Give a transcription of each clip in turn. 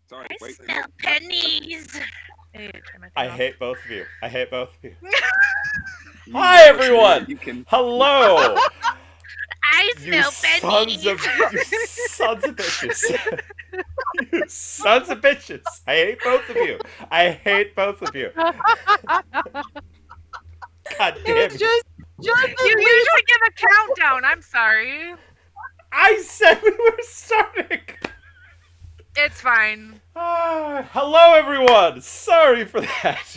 Sorry, I wait. smell pennies. Hey, turn my thing I off. hate both of you. I hate both of you. You Hi, never say everyone! that you can. Hello! I You smell sons pennies. of... You sons of bitches. You sons of bitches. I hate both of you. I hate both of you. God It damn was you. just You as we usually give a countdown. I'm sorry. I said we were starting. It's fine. Hello, everyone. Sorry for that.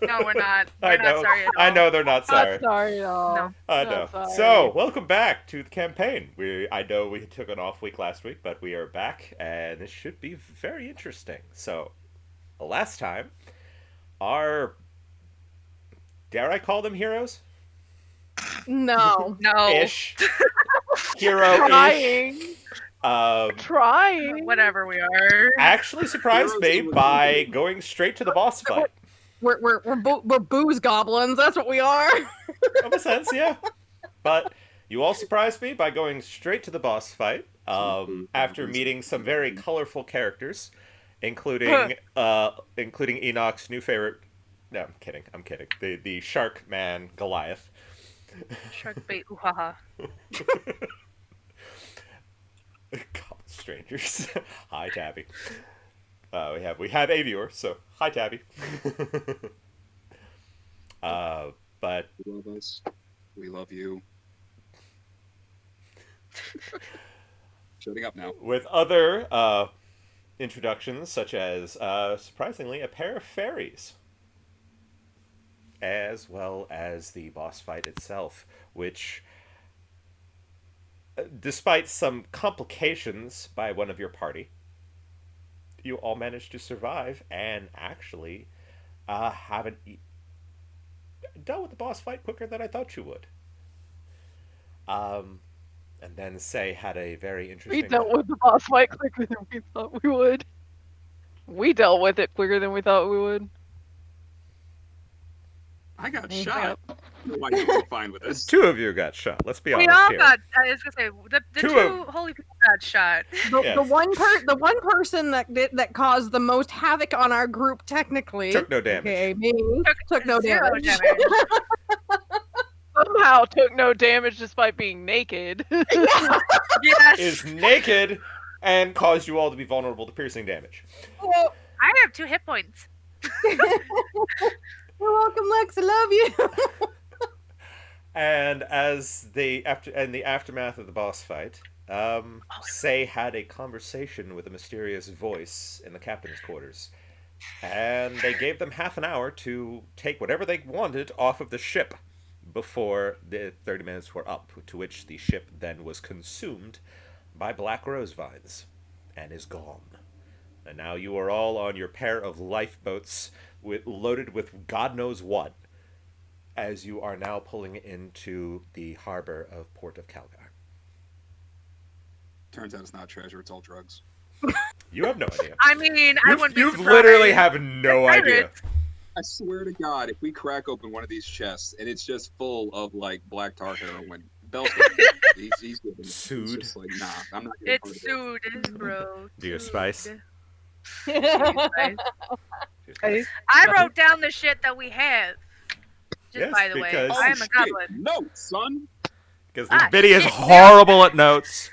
No, we're not. I We're not know. sorry at I all. know they're not not sorry. sorry at No. all. I Not know. sorry. So, welcome back to the campaign. I know we took an off week last week, but we are back, and it should be very interesting. So, last time, our, dare I call them heroes? No. No. Ish. Hero-ish. Trying. Um, Trying. Whatever we are. actually surprised Heroes me to a by degree. going straight to the boss fight. We're booze goblins. That's what we are. Of a sense, yeah. But you all surprised me by going straight to the boss fight. After meeting some very colorful characters, including Enoch's new favorite. No, I'm kidding. I'm kidding. The shark man Goliath. Shark bait. Ooh, haha. God, strangers. Hi, Tabby. We have a viewer, so hi, Tabby. But You love us. We love you. Shutting up now. with other introductions, such as surprisingly a pair of fairies, as well as the boss fight itself, which, despite some complications by one of your party, you all managed to survive and actually haven't dealt with the boss fight quicker than I thought you would. And then Say had a very We interesting. dealt with the boss fight quicker than we thought we would. We dealt with it quicker than we thought we would. I got Yeah. shot. I don't know why you're fine with this. Two of you got shot. Let's be We honest all here. got. I was gonna say the Two two of- holy people got shot. The Yes. one person that caused the most havoc on our group technically Took no damage. Okay, me took no Zero damage. Somehow took no damage despite being naked. Yes. Is naked and caused you all to be vulnerable to piercing damage. Well, I have 2 hit points. you're welcome, Lex. I love you. And as the aftermath of the boss fight, Say had a conversation with a mysterious voice in the captain's quarters, and they gave them half an hour to take whatever they wanted off of the ship before the 30 minutes were up, to which the ship then was consumed by black rose vines and is gone. And now you are all on your pair of lifeboats loaded with God knows what, as you are now pulling into the harbor of Port of Calgar. Turns out it's not treasure, it's all drugs. You have no idea. I mean, I wouldn't be You surprised. literally have no They're idea. pirates. I swear to God, if we crack open one of these chests and it's just full of like black tar heroin, Bell's he's good. He's Sued. just like, nah, I'm not getting It's part of sued, bro. Do you Sued. spice? Spice. I wrote down the shit that we have. Just Yes, by the way, because- I am a shit. goblin. No, son. Because Ah, Biddy is shit. horrible at notes.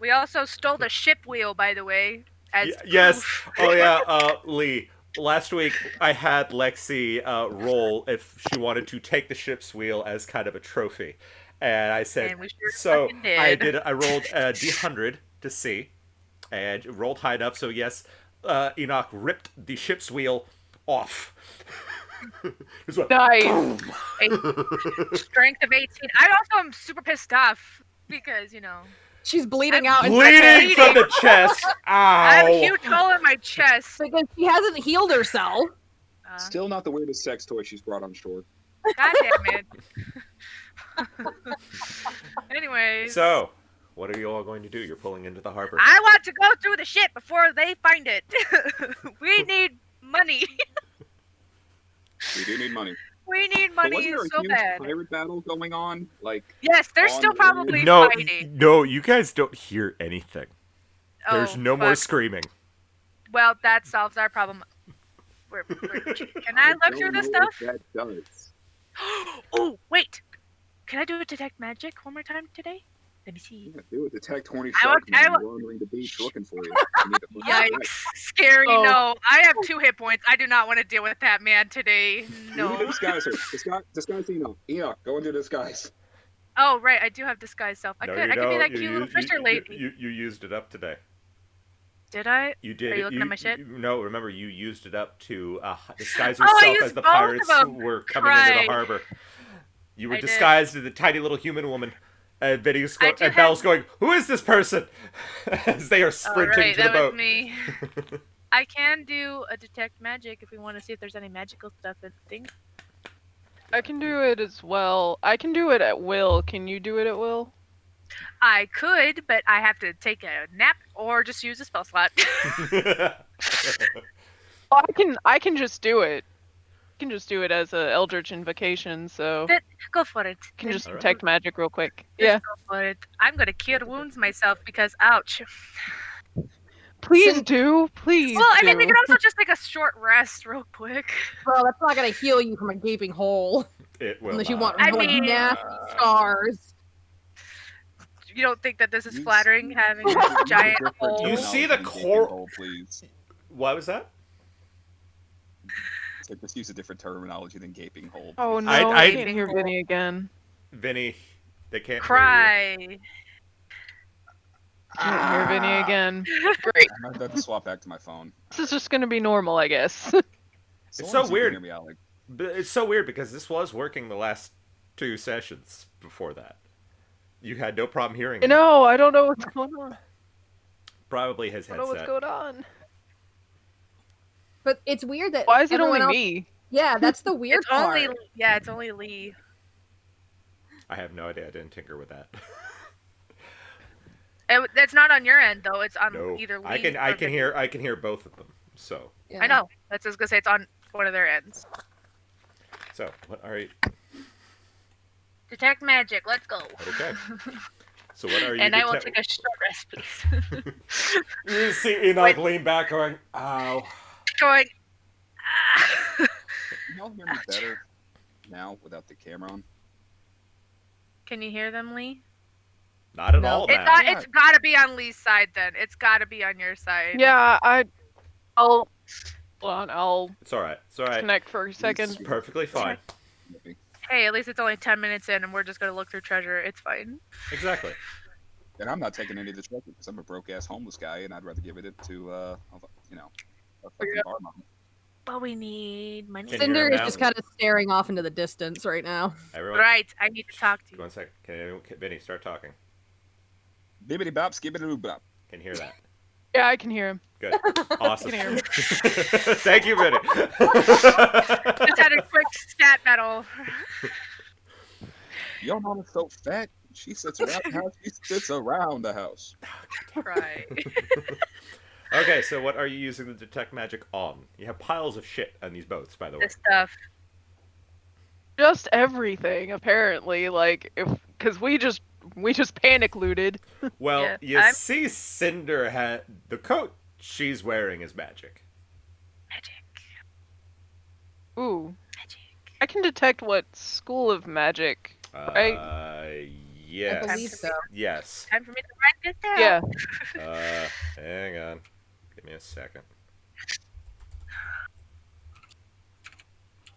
We also stole the ship wheel, by the way. As Yes. proof. Oh yeah, Lee. Last week I had Lexi roll if she wanted to take the ship's wheel as kind of a trophy, and I said And we sure so. fucking did. I rolled a d100 to see, and rolled high enough. So yes, Enoch ripped the ship's wheel off. Just went, Nice. boom. Strength of 18. I also am super pissed off because, She's bleeding I'm out. Bleeding from the chest. I have a Ow. huge hole in my chest. because she hasn't healed herself. Still not the weirdest sex toy she's brought on shore. God damn it. Anyways. So, what are you all going to do? You're pulling into the harbor. I want to go through the shit before they find it. We need money. We do need money. We need But money wasn't there a so huge bad. pirate battle going on? Like, Yes, they're on still the- probably No, fighting. no, you guys don't hear anything. There's Oh, no more fuck. screaming. Well, that solves our problem. Can I look through this don't know stuff? if that does. Oh, wait. Can I do a detect magic one more time today? Let me see. Yeah, do it. Detect 20 I want- I shark men want- wandering the beach looking for you. You need to look at that. Yikes. Scary, Oh. no. I have 2 hit points. I do not want to deal with that man today. You need to No. disguise her. Disguise Enoch. Enoch, go into disguise. Oh, right. I do have disguise self. I No, could you be don't. that cute little fisher lady. You used it up today. Did I? You did. Are you looking at my shit? No, remember you used it up to disguise Oh, I yourself used as the both of pirates them. were coming into Christ. the harbor. You were I did. disguised as a tiny little human woman. And Vinny's I do and Belle's have- going, "Who is this person?" As they are Oh, sprinting right. to the That boat. was me. I can do a detect magic if we want to see if there's any magical stuff in things. I can do it as well. I can do it at will. Can you do it at will? I could, but I have to take a nap or just use a spell slot. Oh, I can just do it. I can just do it as a Eldritch invocation, so Go for it. can just Alright. detect magic real quick. Just Yeah. go for it. I'm gonna cure wounds myself because ouch. Please Sin- do. Please Well, I mean, we do. can also just take a short rest real quick. Bro, that's not gonna heal you from a gaping hole It will unless you not. want I like mean- nasty scars. You don't think that this is Use- flattering having use a a giant different hole? You see the terminology than cor- gaping hole, please. What was that? So just use a different terminology than gaping hole. Oh please. no, I- I can't hear Vinny again. Vinny, they can't hear Cry. Can't hear Vinny again. Great. I might have to swap back to my phone. This is just gonna be normal, I guess. So It's long so as you can weird. hear me, Alec. you. But it's so weird because this was working the last 2 sessions before that. You had no problem hearing I it. know. I don't know what's going on. Probably his I don't know what's headset. going on. But it's weird that Why is it everyone only else... me? Yeah, that's the weird It's part. only it's only Lee. I have no idea. I didn't tinker with that. It's not on your end though. It's on No, either Lee. I can or Vicky. hear both of them. So Yeah. I know. That's just gonna say it's on one of their ends. what are you? Detect magic. Let's go. Okay. So what are you? And I will detect- take a short rest, please. You see Enoch lean back, going, "Ow." Going. Can y'all hear me better now without the camera on? Can you hear them, Lee? Not at No. all, It's man. got, it's got to be on Lee's side then. It's got to be on your side. Yeah, I'll. Hold on, I'll It's all right. It's all right. connect for a It's second. perfectly fine. Maybe. Hey, at least it's only 10 minutes in, and we're just gonna look through treasure. It's fine. Exactly. And I'm not taking any of the treasure because I'm a broke ass homeless guy, and I'd rather give it to a fucking bar mom. But we need money. Can you Cinder hear is now? just kind of staring off into the distance right now. Everyone, Right. I need to talk to you. 1 second. Can Vinny start talking? Bibbidi bop, skibbidi bop. Can hear that. Yeah, I can hear him. Good. Awesome. Can hear him. Thank you, Vinny. Just had a quick stat battle. Your mama's so fat. She sits around the house. She sits around the house. Right. Okay, so what are you using the detect magic on? You have piles of shit on these boats, by the way. This stuff. Just everything, apparently. Like, because we just panic looted. Well, Yeah, you I'm- see Cinder had the coat she's wearing is magic. Magic. Ooh, Magic. I can detect what school of magic. Right. I Yes. believe so. Yes. Time for me to write this down. Yeah. Hang on. Give me a second.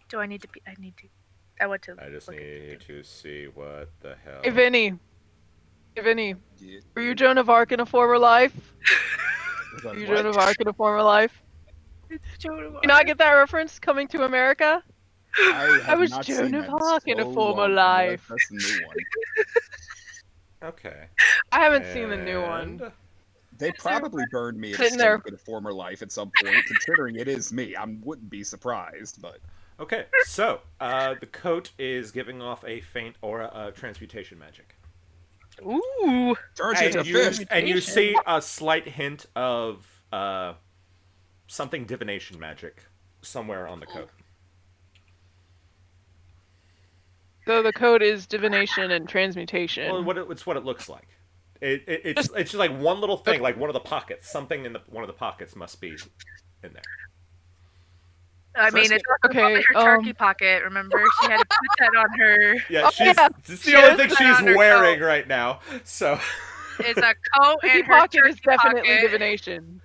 Do I need to be? I need to. I want to. I just look at need to see what the hell. Hey, Vinny. Hey, Vinny. Yeah. Were you Joan of Arc in a former life? Like, Were you what? Joan of Arc in a former life? it. You not get that reference? Coming to America? I I was have not Joan seen of that Arc in a so former long. life. That's the new one. Okay. I haven't seen the new one. And- They probably burned me at a Sitting there. stake in a former life at some point, considering it is me. I wouldn't be surprised, but Okay, so the coat is giving off a faint aura of transmutation magic. Ooh. turns And into you, fish. and you see a slight hint of something divination magic somewhere on the coat. So the code is divination and transmutation. Well, it's what it looks like. It's just like one little thing, like one of the pockets. Something in one of the pockets must be in there. I mean, it's Okay, probably her turkey pocket. Remember, she had to put that on her. Yeah, Oh, she's yeah. it's the only has thing that she's on her wearing right now. So It's a coat Turkey and her pocket is turkey definitely pocket. divination.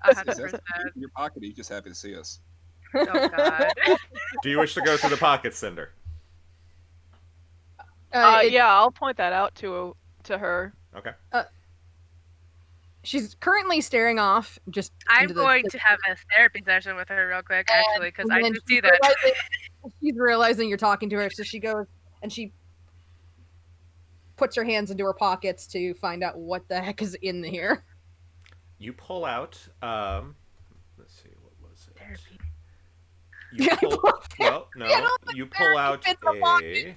Is 100%. that in your pocket? Are you just happy to see us? Oh God. do you wish to go through the pockets, Cinder? Yeah, I'll point that out to her. Okay. She's currently staring off just I'm into the going to have a therapy session with her real quick, actually, because I and do she's see that. she's realizing you're talking to her, so she goes and she puts her hands into her pockets to find out what the heck is in here. You pull out. Let's see, what was it? Therapy. You pull, well, no. Yeah, no, You pull out fits in the pocket. a. Give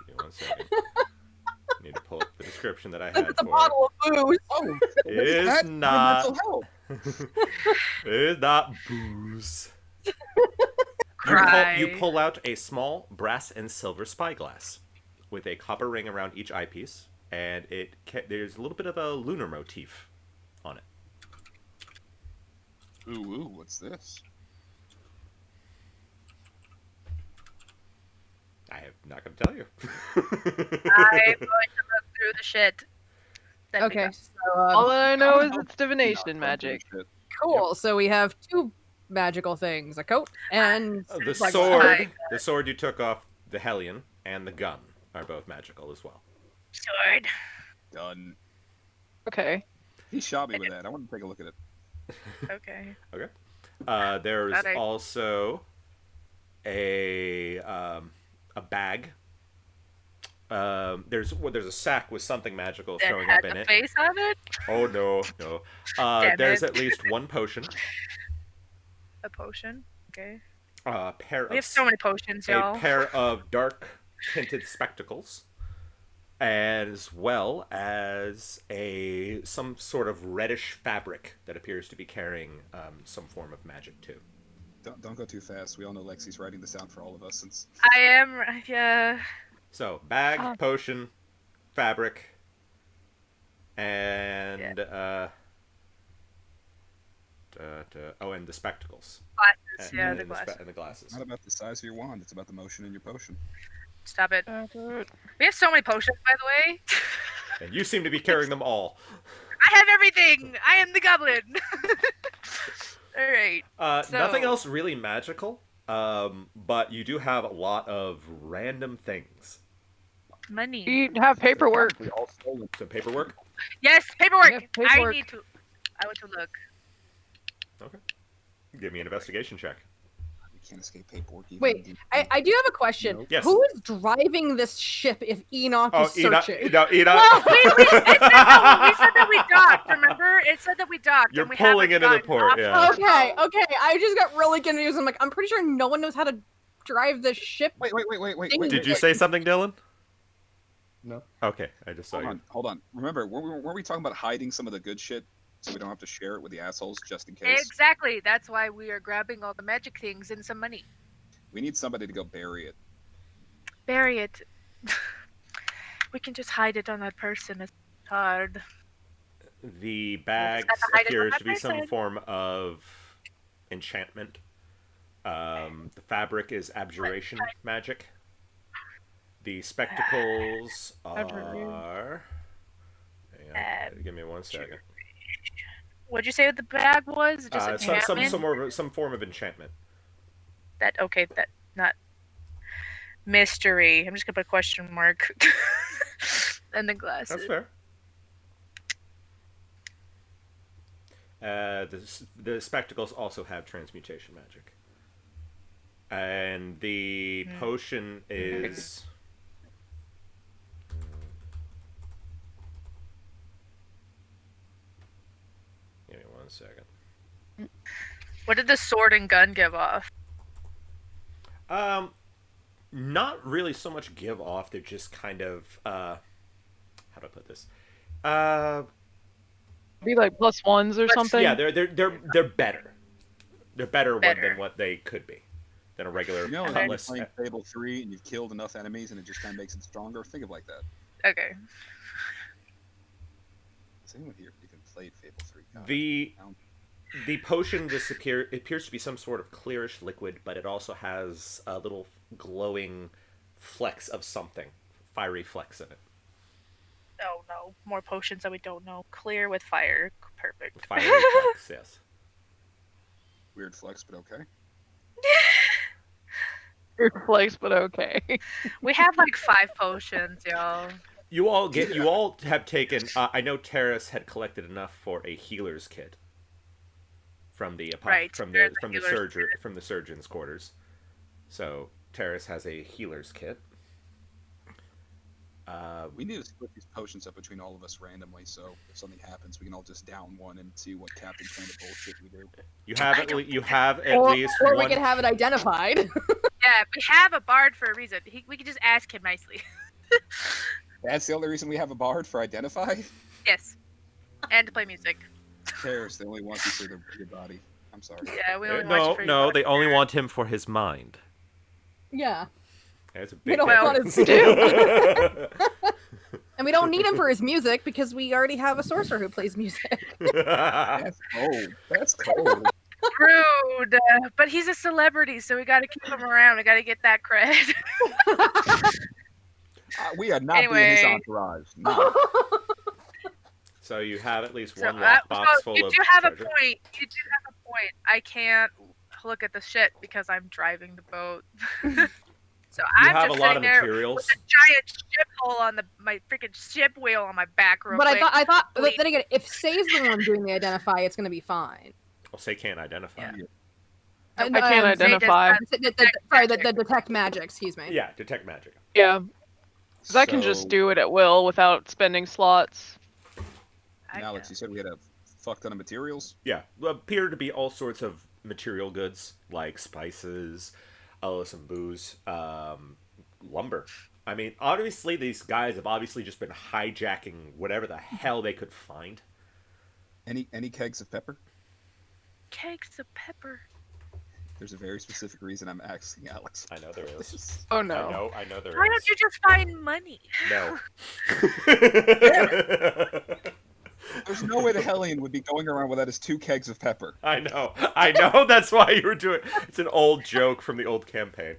me 1 second. I need to pull up the description that I had It's a for bottle of booze. Oh, It's that's not. mental health. it. It's not booze. Cry. You pull out a small brass and silver spyglass with a copper ring around each eyepiece, and there's a little bit of a lunar motif on it. Ooh, what's this? I am not going to tell you. I'm going to look through the shit. that we Okay, got. so All I know is no. it's divination magic. Shit. cool. So we have two magical things: a coat and The spyglass. sword, the sword you took off the Hellion, and the gun are both magical as well. Sword. Done. Okay. He shot me with that. I want to take a look at it. Okay. There's Alright. also a bag. There's a sack with something magical That showing had up in the it. face on it. Oh no. Damn There's it. at least one potion. A potion. Okay. A pair We have of so many potions, y'all. a pair of dark tinted spectacles, as well as some sort of reddish fabric that appears to be carrying some form of magic too. Don't go too fast. We all know Lexi's writing this out for all of us since. I am. Yeah. So bag, potion, fabric, and and the spectacles. Glasses. Yeah, the and glasses. and the glasses. It's not about the size of your wand. It's about the motion in your potion. Stop it. Good. We have so many potions, by the way. And you seem to be carrying them all. I have everything. I am the goblin. All right. Nothing So- else really magical, but you do have a lot of random things. Money. You have paperwork. We all stolen. Some paperwork. Yes, paperwork. Yeah, paperwork. I want to look. Give me an investigation check. We can't escape paperwork. Even Wait, in I do have a question. Nope. Yes. Who is driving this ship if Enoch Oh, is Enoch. searching? No, Enoch. Well, we said that we docked. Remember, it said that we docked. You're and we pulling haven't into the gotten port, off yeah. the Okay, boat. okay. I just got really confused. I'm like, I'm pretty sure no one knows how to drive this ship. Wait. Did you say something, Dylan? No. Okay, I just saw you. Hold on. Remember, weren't we talking about hiding some of the good shit so we don't have to share it with the assholes just in case? Exactly. That's why we are grabbing all the magic things and some money. We need somebody to go bury it. Bury it. We can just hide it on that person. It's hard. The bag Just have to hide it appears on to be that some person. form of enchantment. The fabric is abjuration magic. The spectacles are. Hang on, give me 1 second. What'd you say what the bag was? Just enchantment? Some form of enchantment. That okay? That not mystery. I'm just gonna put a question mark. And the glasses. That's fair. The spectacles also have transmutation magic, and the potion is. Give me 1 second. What did the sword and gun give off? Not really so much give off. They're just kind of how do I put this? Be like +1s or something. Yeah, they're better. They're better, Better. than what they could be than a regular You know, when you're cutlass. playing Fable 3 and you've killed enough enemies and it just kind of makes it stronger. Think of like that. Okay. anyone here who can play Fable 3? God, The potion just appears to be some sort of clearish liquid, but it also has a little glowing flecks of something, fiery flecks in it. Oh no, more potions that we don't know. Clear with fire. Perfect. Fiery flecks, yes. Weird flex, but okay. Weird flex, but okay. We have like 5 potions, y'all. You all have taken. I know Terrace had collected enough for a healer's kit from the Right, from there's the a healer's from the surgeon's quarters. So Terrace has a healer's kit. We need to split these potions up between all of us randomly, so if something happens, we can all just down one and see what Captain kind of bullshit we do. You have at least Or one. we could have it identified. Yeah, we have a bard for a reason. We can just ask him nicely. That's the only reason we have a bard for identify? Yes. And to play music. Cares, they only want you for your body. I'm sorry. Yeah, we only want you for your No, body. they only want him for his mind. Yeah. That's a We big don't want his difference. And we don't need him for his music because we already have a sorcerer who plays music. That's cold. That's cold. Rude. But he's a celebrity, so we gotta keep him around. We gotta get that cred. We are not being his Anyway. entourage. No. So you have at least So, one lockbox full you of do have a treasure. point. You do have a point. I can't look at the shit because I'm driving the boat. So You I'm have just a lot sitting of there materials. with a giant ship hole on my freaking ship wheel on my back real But quick. I thought, but Wait. then again, if Say's the one doing the identify, it's gonna be fine. Well, say can't identify. Yeah. I can't identify. Sorry, the detect magic. Excuse me. Yeah, detect magic. Yeah, because I can just So, do it at will without spending slots. Alex, you said we had a fuck ton of materials? Yeah, appear to be all sorts of material goods like spices, some booze, lumber. I mean, obviously these guys have obviously just been hijacking whatever the hell they could find. Any kegs of pepper? Kegs of pepper. There's a very specific reason I'm asking Alex. I know there is. Oh no. I know there is. Why don't you just find money? No. There's no way the Hellion would be going around without his 2 kegs of pepper. I know. That's why you were doing. It's an old joke from the old campaign.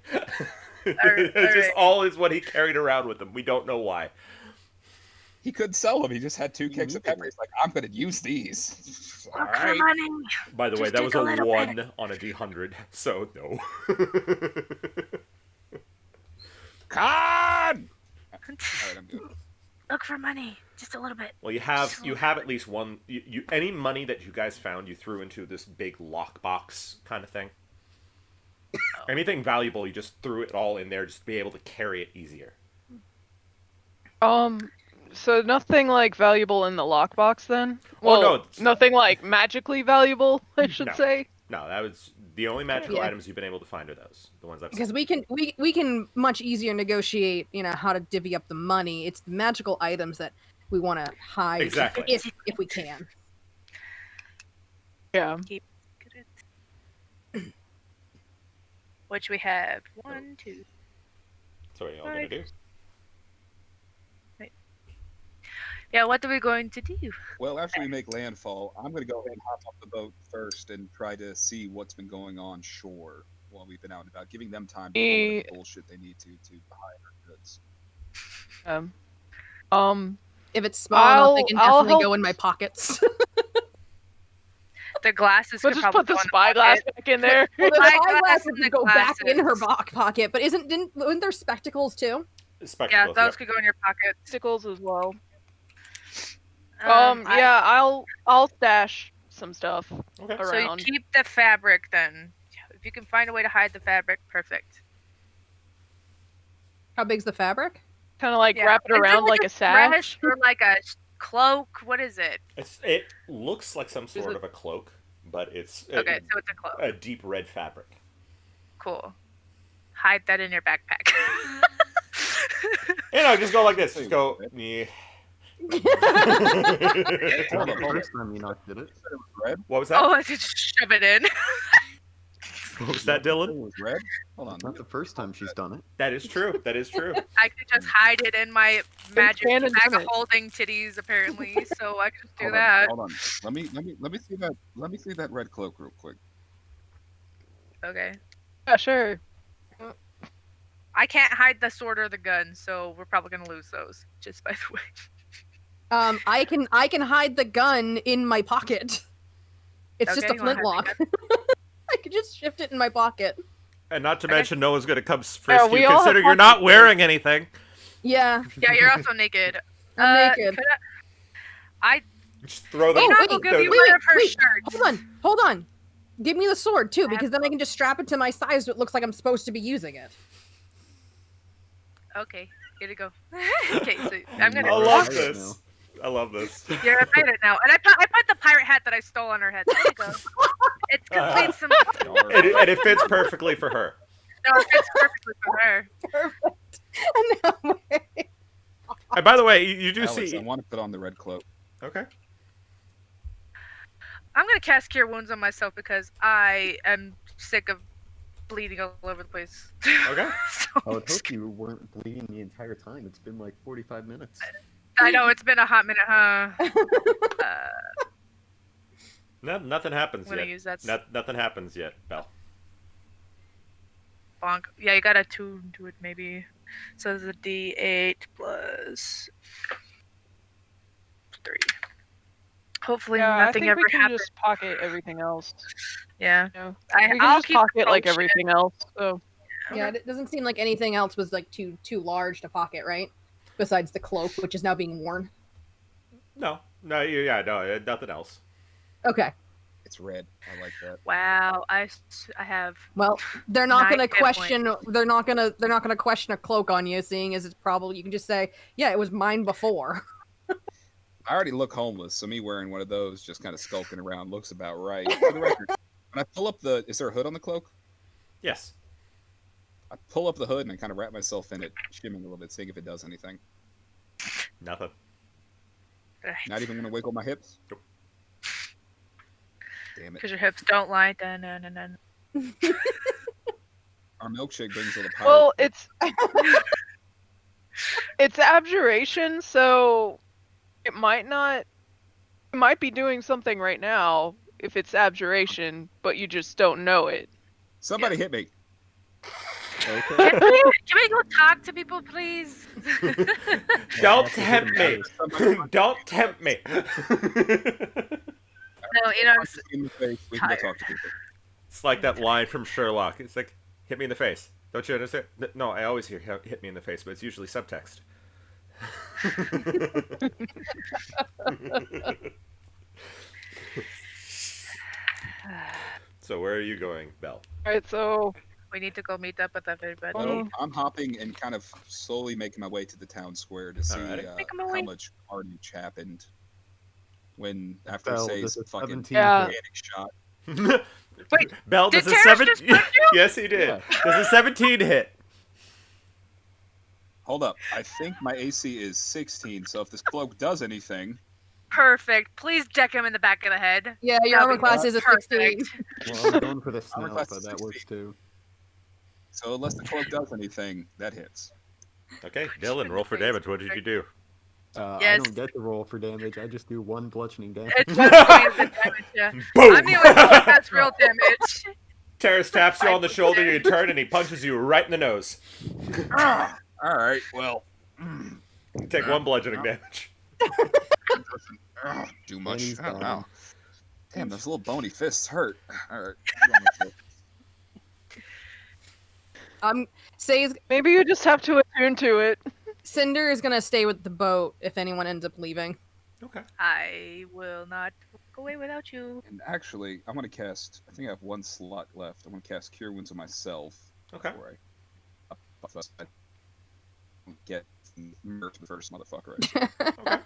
It's just alright. all is what he carried around with him. We don't know why. He could sell them. He just had 2 kegs of pepper. He's like, I'm gonna use these. All Look for right. money. By the way, Just that take was a a little 1 on a D100, so no. Con! Alright, I'm good. Look for money. Just a little bit. Well, you have at least one. Any money that you guys found, you threw into this big lockbox kind of thing. Anything valuable, you just threw it all in there, just to be able to carry it easier. So nothing like valuable in the lockbox then? Oh, Well, no, it's- nothing like magically valuable, I should No. say. No, that was the only magical Yeah. items you've been able to find are those, the ones I've Because seen. we can much easier negotiate, how to divvy up the money. It's the magical items that we want to hide Exactly. if we can. Yeah. Which we have 1, 2. So what are y'all gonna do? Yeah, what are we going to do? Well, after we make landfall, I'm gonna go ahead and hop off the boat first and try to see what's been going on shore while we've been out and about, giving them time to pull whatever bullshit they need to hide our goods. If it's small enough, they can I'll definitely help. go in my pockets. The glasses We'll could just probably put the go in spyglass pocket. back in there. Well, the My spyglass glasses would and the go back in her glasses. pocket, but weren't there spectacles too? Yeah, Spectacles, those yep. could go in your pocket. Stickles as well. I- Yeah, I'll stash some stuff Okay. So you around. keep the fabric then. If you can find a way to hide the fabric, perfect. How big's the fabric? Kind of like Yeah. wrap it Is around like a sash. Mesh or like a cloak? What is it? It looks like some sort it- of a cloak, but it's Okay, so it's a cloak. a deep red fabric. Cool. Hide that in your backpack. Just go like this. Just go. Yeah. Well, the first time you not did it. Red? What was that? Oh, I just shove it in. Is that Dylan? It was red. Hold on. It's not the first time she's done it. That is true. That is true. I could just hide it in my magic Canon bag done of it. holding titties, apparently. So I could just do Hold that. On, hold on. Let me see that. Let me see that red cloak real quick. Okay. Yeah, sure. I can't hide the sword or the gun, so we're probably gonna lose those. Just by the way. I can hide the gun in my pocket. It's just Okay, a you wanna hide the flintlock. I could just shift it in my pocket. And not to Okay. mention, no one's going to come frisk we you, all have considering you're not pockets. wearing anything. Yeah, Yeah, you're also naked. I'm naked. could I Just throw the. Oh, Enoch wait, will give the- you wait, one of her wait, shirts. Hold on. Give me the sword too, I have because then I can just strap it to my side so it looks like I'm supposed to be using it. Okay, here you go. Okay, so I'm gonna. I love Pirate this. now. I love this. You're a pirate now, and I put the pirate hat that I stole on her head. There you go. It completes some. And it fits perfectly for her. No, it fits perfectly for her. Perfect. And now I'm wearing- And by the way, you do Alex, I see. want to put on the red cloak. Okay. I'm gonna cast Cure Wounds on myself because I am sick of bleeding all over the place. Okay. So, I would hope you weren't bleeding the entire time. It's been like 45 minutes. I know it's been a hot minute, huh? No, nothing happens I'm gonna yet. use that Nothing happens yet, Belle. bonk. Yeah, you gotta tune to it maybe. So it's a D8 plus 3. Hopefully Yeah, I nothing think ever we can happens. just pocket everything else. Yeah, You know? I, We can I'll just keep the pocket like potion. everything else. So Yeah, it doesn't seem like anything else was like too large to pocket, right? Besides the cloak, which is now being worn. No, no, nothing else. Okay. It's red. I like that. Wow, I have. Well, they're not 9 gonna hit question. They're not gonna question a cloak on you, seeing as it's probably you can just say, yeah, it was mine before. I already look homeless, so me wearing one of those, just kind of skulking around, looks about right. For the record, when I pull up the, is there a hood on the cloak? Yes. I pull up the hood and I kind of wrap myself in it, shimming a little bit, seeing if it does anything. Nothing. Not even gonna wiggle my hips. Nope. Damn it! Because your hips don't lie. Dun, dun, dun, dun. Our milkshake brings all the power. well, it's abjuration, so it might be doing something right now if it's abjuration, but you just don't know it. Somebody hit me. Okay. Can we go talk to people, please? Don't That's a tempt me. hidden Don't tempt me. No, you know, Punch us in the face, we can go talk to people. It's like that line from Sherlock. It's like, hit me in the face. Don't you understand? No, I always hear hit me in the face, but it's usually subtext. So where are you going, Belle? Alright, so we need to go meet up with everybody. So I'm hopping and kind of slowly making my way to the town square to see Alrighty. Make 'em how away. much carnage happened when after Belle, Say's this is fucking 17 Yeah. panic shot. Wait, Belle, did does a Terrace 7? just punch you? Yes, he did. Yeah. Does a 17 hit? Hold up, I think my AC is 16. So if this cloak does anything, Perfect. Please deck him in the back of the head. Yeah, your That'd armor be class is a 16. perfect. Well, I'm going for the Armor snout, class but is that works 16. too. so unless the cloak does anything, that hits. Okay, Dylan, roll for damage. What did you do? I Yes. don't get the roll for damage. I just do 1 bludgeoning damage. It's just damage, yeah. Boom! I'm the only one that has real damage. Terrace taps you on the shoulder, you turn, and he punches you right in the nose. Ah, all right, well, You take 1 bludgeoning damage. doesn't do much. he's I don't gone. know. Damn, those little bony fists hurt. All right. Say's maybe you just have to attune to it. Cinder is gonna stay with the boat if anyone ends up leaving. Okay. I will not walk away without you. And actually, I'm gonna cast. I think I have 1 slot left. I'm gonna cast Cure Wounds on myself. Okay. Before I get murked the first motherfucker. Okay.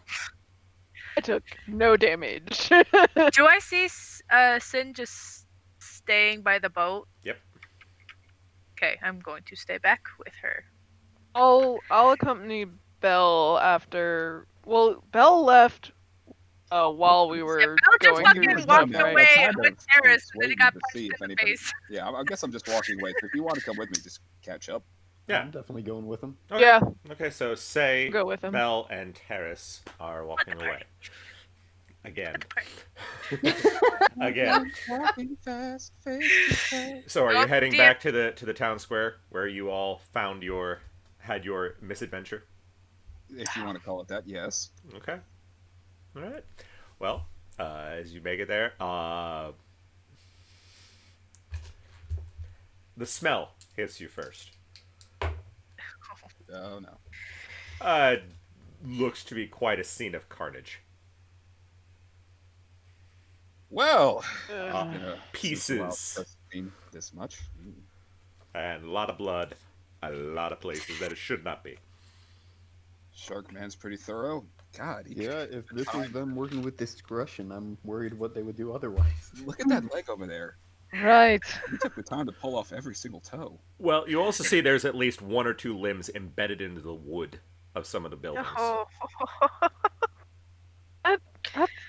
I took no damage. Do I see Sin just staying by the boat? Yep. Okay, I'm going to stay back with her. I'll accompany Belle after. Well, Belle left while we were Mel just going fucking through was stuff, walked done, right? away I kind with of Terrace, was and then he waiting got to punched see in if the anybody- face. Yeah, I guess I'm just walking away. So if you want to come with me, just catch up. Yeah. I'm definitely going with him. Okay. Yeah, Okay, so Say, go with him. Mel, and Terrace are walking away. Again. Again. Walking fast, face to face. So are you Oh, heading dear. back to the town square where you all had your misadventure? If you want to call it that, yes. Okay. All right. Well, as you make it there, the smell hits you first. Oh no. Looks to be quite a scene of carnage. Well, Ugh. you know, Pieces. since the wild seen this much. And a lot of blood, a lot of places that it should not be. Sharkman's pretty thorough. God, Yeah, if this is them working with discretion, I'm worried what they would do otherwise. look at that leg over there. Right. He took the time to pull off every single toe. Well, you also see there's at least one or two limbs embedded into the wood of some of the buildings. Oh.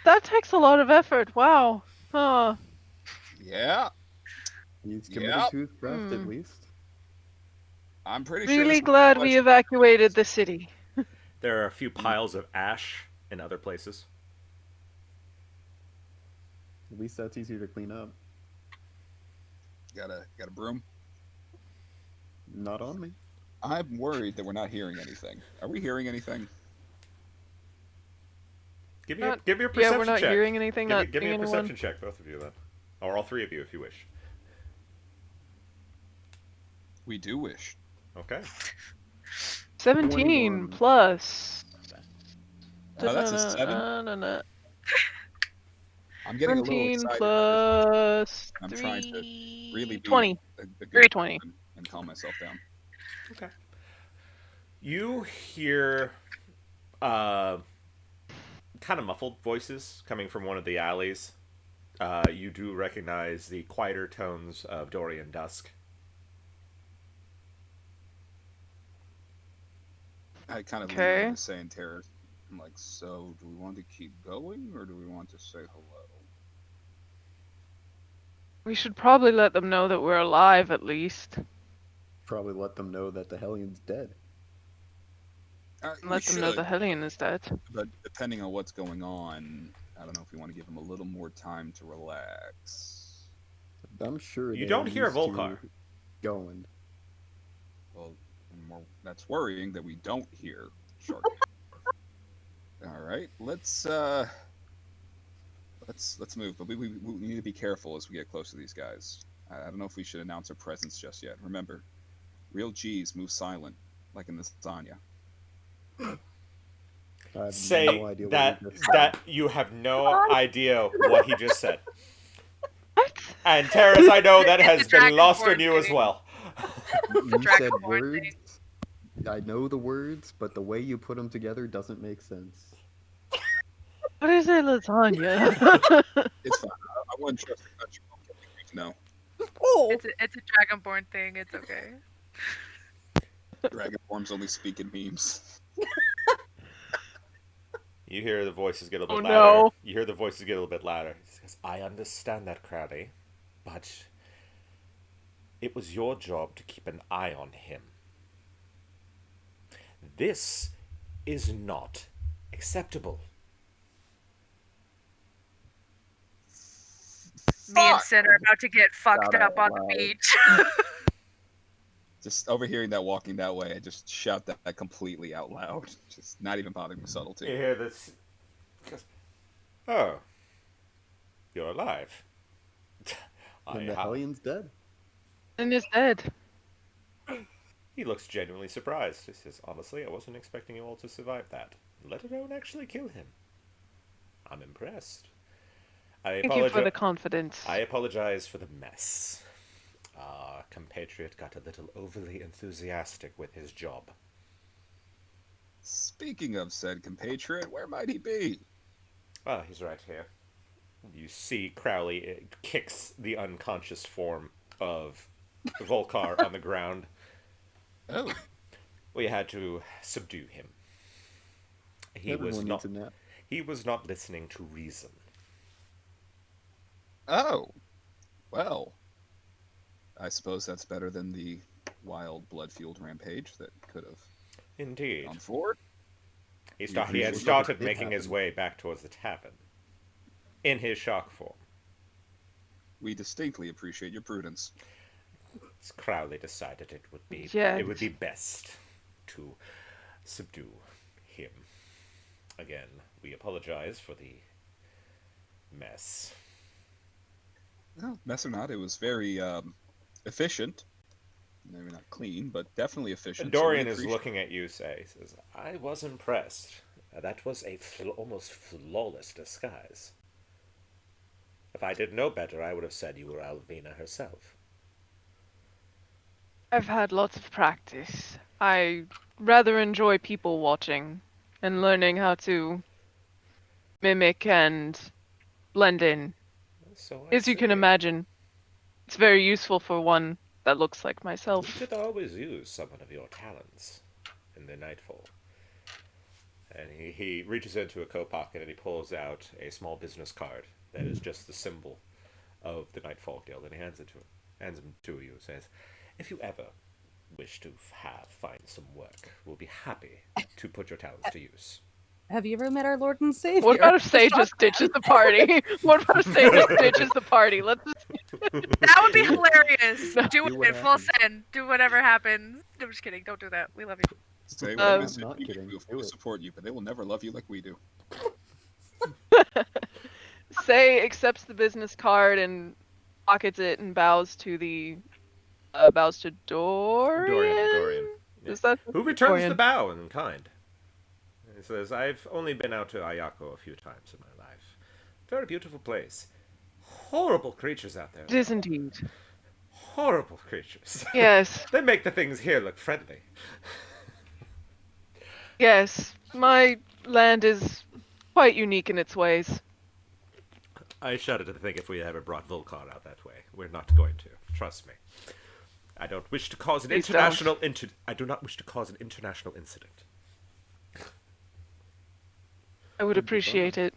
That takes a lot of effort. Wow. Huh. Yeah, He's committed Yep. to his craft at Hmm. least. I'm pretty sure. Really this glad was- we evacuated the city. There are a few piles of ash in other places. At least that's easier to clean up. Got a broom. Not on me. I'm worried that we're not hearing anything. Are we hearing anything? Give me Not- a perception Yeah, we're not check. hearing anything. Give me, Not give me seeing a anyone. perception check, both of you then, or all three of you if you wish. We do wish. Okay. 17 21. plus. Oh, that's a 7. Da-na-na-na-na. I'm getting a little 17 excited. plus I'm 3. trying to really be 20. a good 320. person and calm myself down. You hear kind of muffled voices coming from one of the alleys. You do recognize the quieter tones of Dorian Dusk. I kind of Okay. lean to saying terror. I'm like, so do we want to keep going or do we want to say hello? We should probably let them know that we're alive at least. Probably let them know that the Hellions dead. We Let them know should, the Hellion is dead. but depending on what's going on, I don't know if we want to give them a little more time to relax. I'm sure You they're don't hear used to Volcar. Going. Well, that's worrying that we don't hear Shark. All right, let's move, but we need to be careful as we get close to these guys. I don't know if we should announce our presence just yet. Remember, real G's move silent, like in this lasagna. I have Say no idea that what you just said. that you have no idea what he just said. What? And Terrace, I know that It's has the been lost on Dragonborn you as thing. well. You said Dragonborn words. thing. I know the words, but the way you put them together doesn't make sense. What is it, lasagna? It's fine. I wouldn't trust the country. No, It's a Dragonborn thing. It's okay. Dragonforms only speak in memes. You hear the voices get a little Oh, bit louder. no. You hear the voices get a little bit louder. He says, I understand that, Crowley, but it was your job to keep an eye on him. This is not acceptable. Me and Fuck! Sin are about to get fucked Shout up out on the loud. beach. Just overhearing that walking that way, I just shout that completely out loud. Just not even bothering with You subtlety. hear this. He goes, oh, you're alive. And the Hellions dead. And is dead. He looks genuinely surprised. He says, honestly, I wasn't expecting you all to survive that, let alone actually kill him. I'm impressed. Thank you for the confidence. I apologize for the mess. Our compatriot got a little overly enthusiastic with his job. Speaking of said compatriot, where might he be? Ah, he's right here. You see Crowley kicks the unconscious form of Volcar on the ground. Oh, We had to subdue him. He Everyone was needs not a nap. He was not listening to reason. Oh, well. I suppose that's better than the wild, blood-fueled rampage that could have Indeed. gone forward. He We had appreciate started it making his happen. way back towards the tavern. In his shock form. We distinctly appreciate your prudence. Crowley decided it would be Yes. best to subdue him. Again, we apologize for the mess. Well, mess or not, it was very efficient. Maybe not clean, but definitely efficient. And so we Dorian is appreciate- looking at you, says, I was impressed. That was a almost flawless disguise. If I didn't know better, I would have said you were Alvina herself. I've had lots of practice. I rather enjoy people watching and learning how to mimic and blend in. So I As you can say, imagine, it's very useful for one that looks like you myself. could always use someone of your talents in the Nightfall. And he reaches into a coat pocket and he pulls out a small business card that is just the symbol of the Nightfall Guild, and he hands him to you, and says, if you ever wish to find some work, we'll be happy to put your talents to use. Have you ever met our Lord and Savior? What about if Say just ditches the party? What about if Say just ditches the party? Let's just... That would be hilarious. Do Do it. what Full happens. send. Do whatever happens. No, I'm just kidding. Don't do that. We love you. Say Um, what it is Not you kidding, do, do it. support you, but they will never love you like we do. Say accepts the business card and pockets it and bows to Dorian. Dorian. Yeah. Is that Who returns Dorian? the bow in kind. He says, I've only been out to Ayako a few times in my life. Very beautiful place. Horrible creatures out there. It is indeed. Horrible creatures. Yes, They make the things here look friendly. yes. My land is quite unique in its ways. I shudder to think if we ever brought Volcar out that way. We're not going to. Trust me. I don't wish to cause an Please don't. international I do not wish to cause an international incident. I would appreciate it.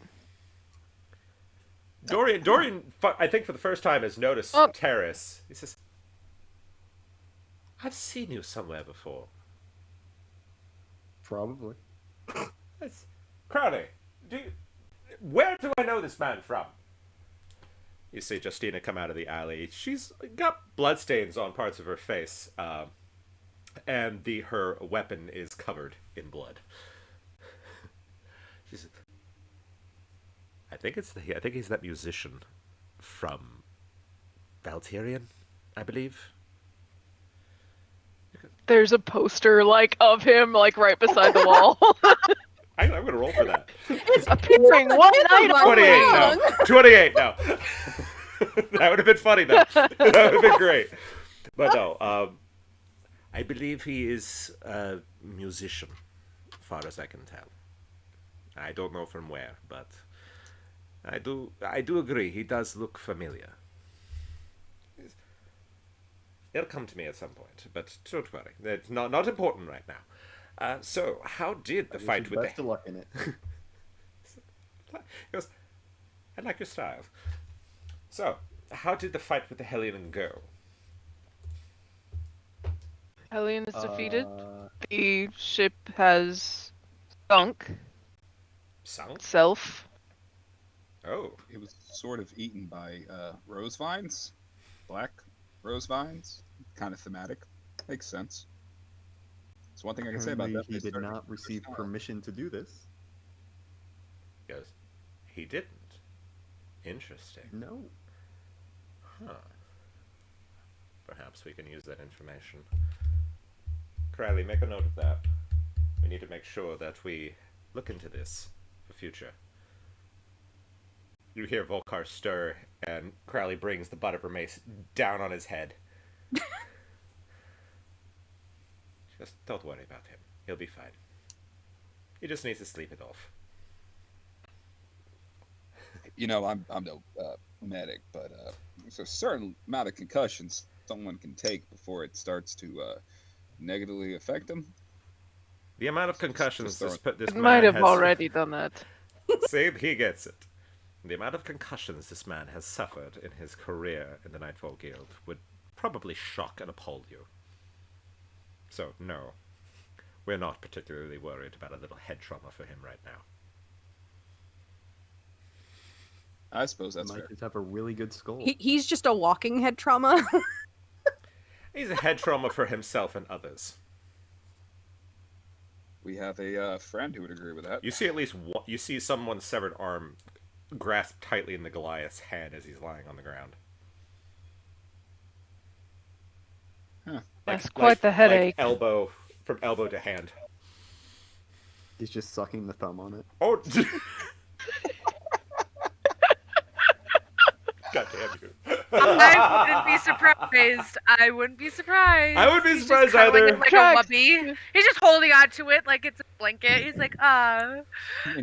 Dorian, I think for the first time has noticed Oh. Terrace. He says, I've seen you somewhere before. Probably. It's Crowley, where do I know this man from? You see Justina come out of the alley. She's got bloodstains on parts of her face, and her weapon is covered in blood. She says, I think he's that musician from Valtirian, I believe. There's a poster of him right beside the wall. I'm gonna roll for that. Appearing one night It's a 28 wrong. now. 28 now. That would have been funny though. That would have been great. But no, I believe he is a musician, far as I can tell. I don't know from where, but I do agree he does look familiar. It'll come to me at some point, but don't worry. It's not important right now. So, how did the fight with Best of luck in it. He goes, I like your style. So, how did the fight with the Hellion go? Hellion is defeated. Uh, The ship has sunk Sound? itself. Oh. It was sort of eaten by rose vines, black rose vines. Kind of thematic. Makes sense. It's one thing I can say about apparently that. he They did started not with receive style. permission to do this. He goes, he didn't. Interesting. No. Huh. Perhaps we can use that information. Crowley, make a note of that. We need to make sure that we look into this for future. You hear Volcar stir, and Crowley brings the butt of her mace down on his head. Just don't worry about him. He'll be fine. He just needs to sleep it off. You know, I'm no medic, but there's a certain amount of concussions someone can take before it starts to negatively affect them. The amount of concussions Just this It man might have has, already done that. See, he gets it. The amount of concussions this man has suffered in his career in the Nightfall Guild would probably shock and appall you. So, no. We're not particularly worried about a little head trauma for him right now. I suppose He that's might fair. just have a really good skull. He's just a walking head trauma. He's a head trauma for himself and others. We have a friend who would agree with that. You see at least one, you see someone's severed arm grasped tightly in the Goliath's hand as he's lying on the ground. That's quite the headache. Like elbow, from elbow to hand. He's just sucking the thumb on it. Oh! God damn you. I wouldn't be surprised. I wouldn't be surprised. I wouldn't be He's just surprised cuddling either. it like Tracks. a wuppy. He's just holding on to it like it's a blanket. He's like, And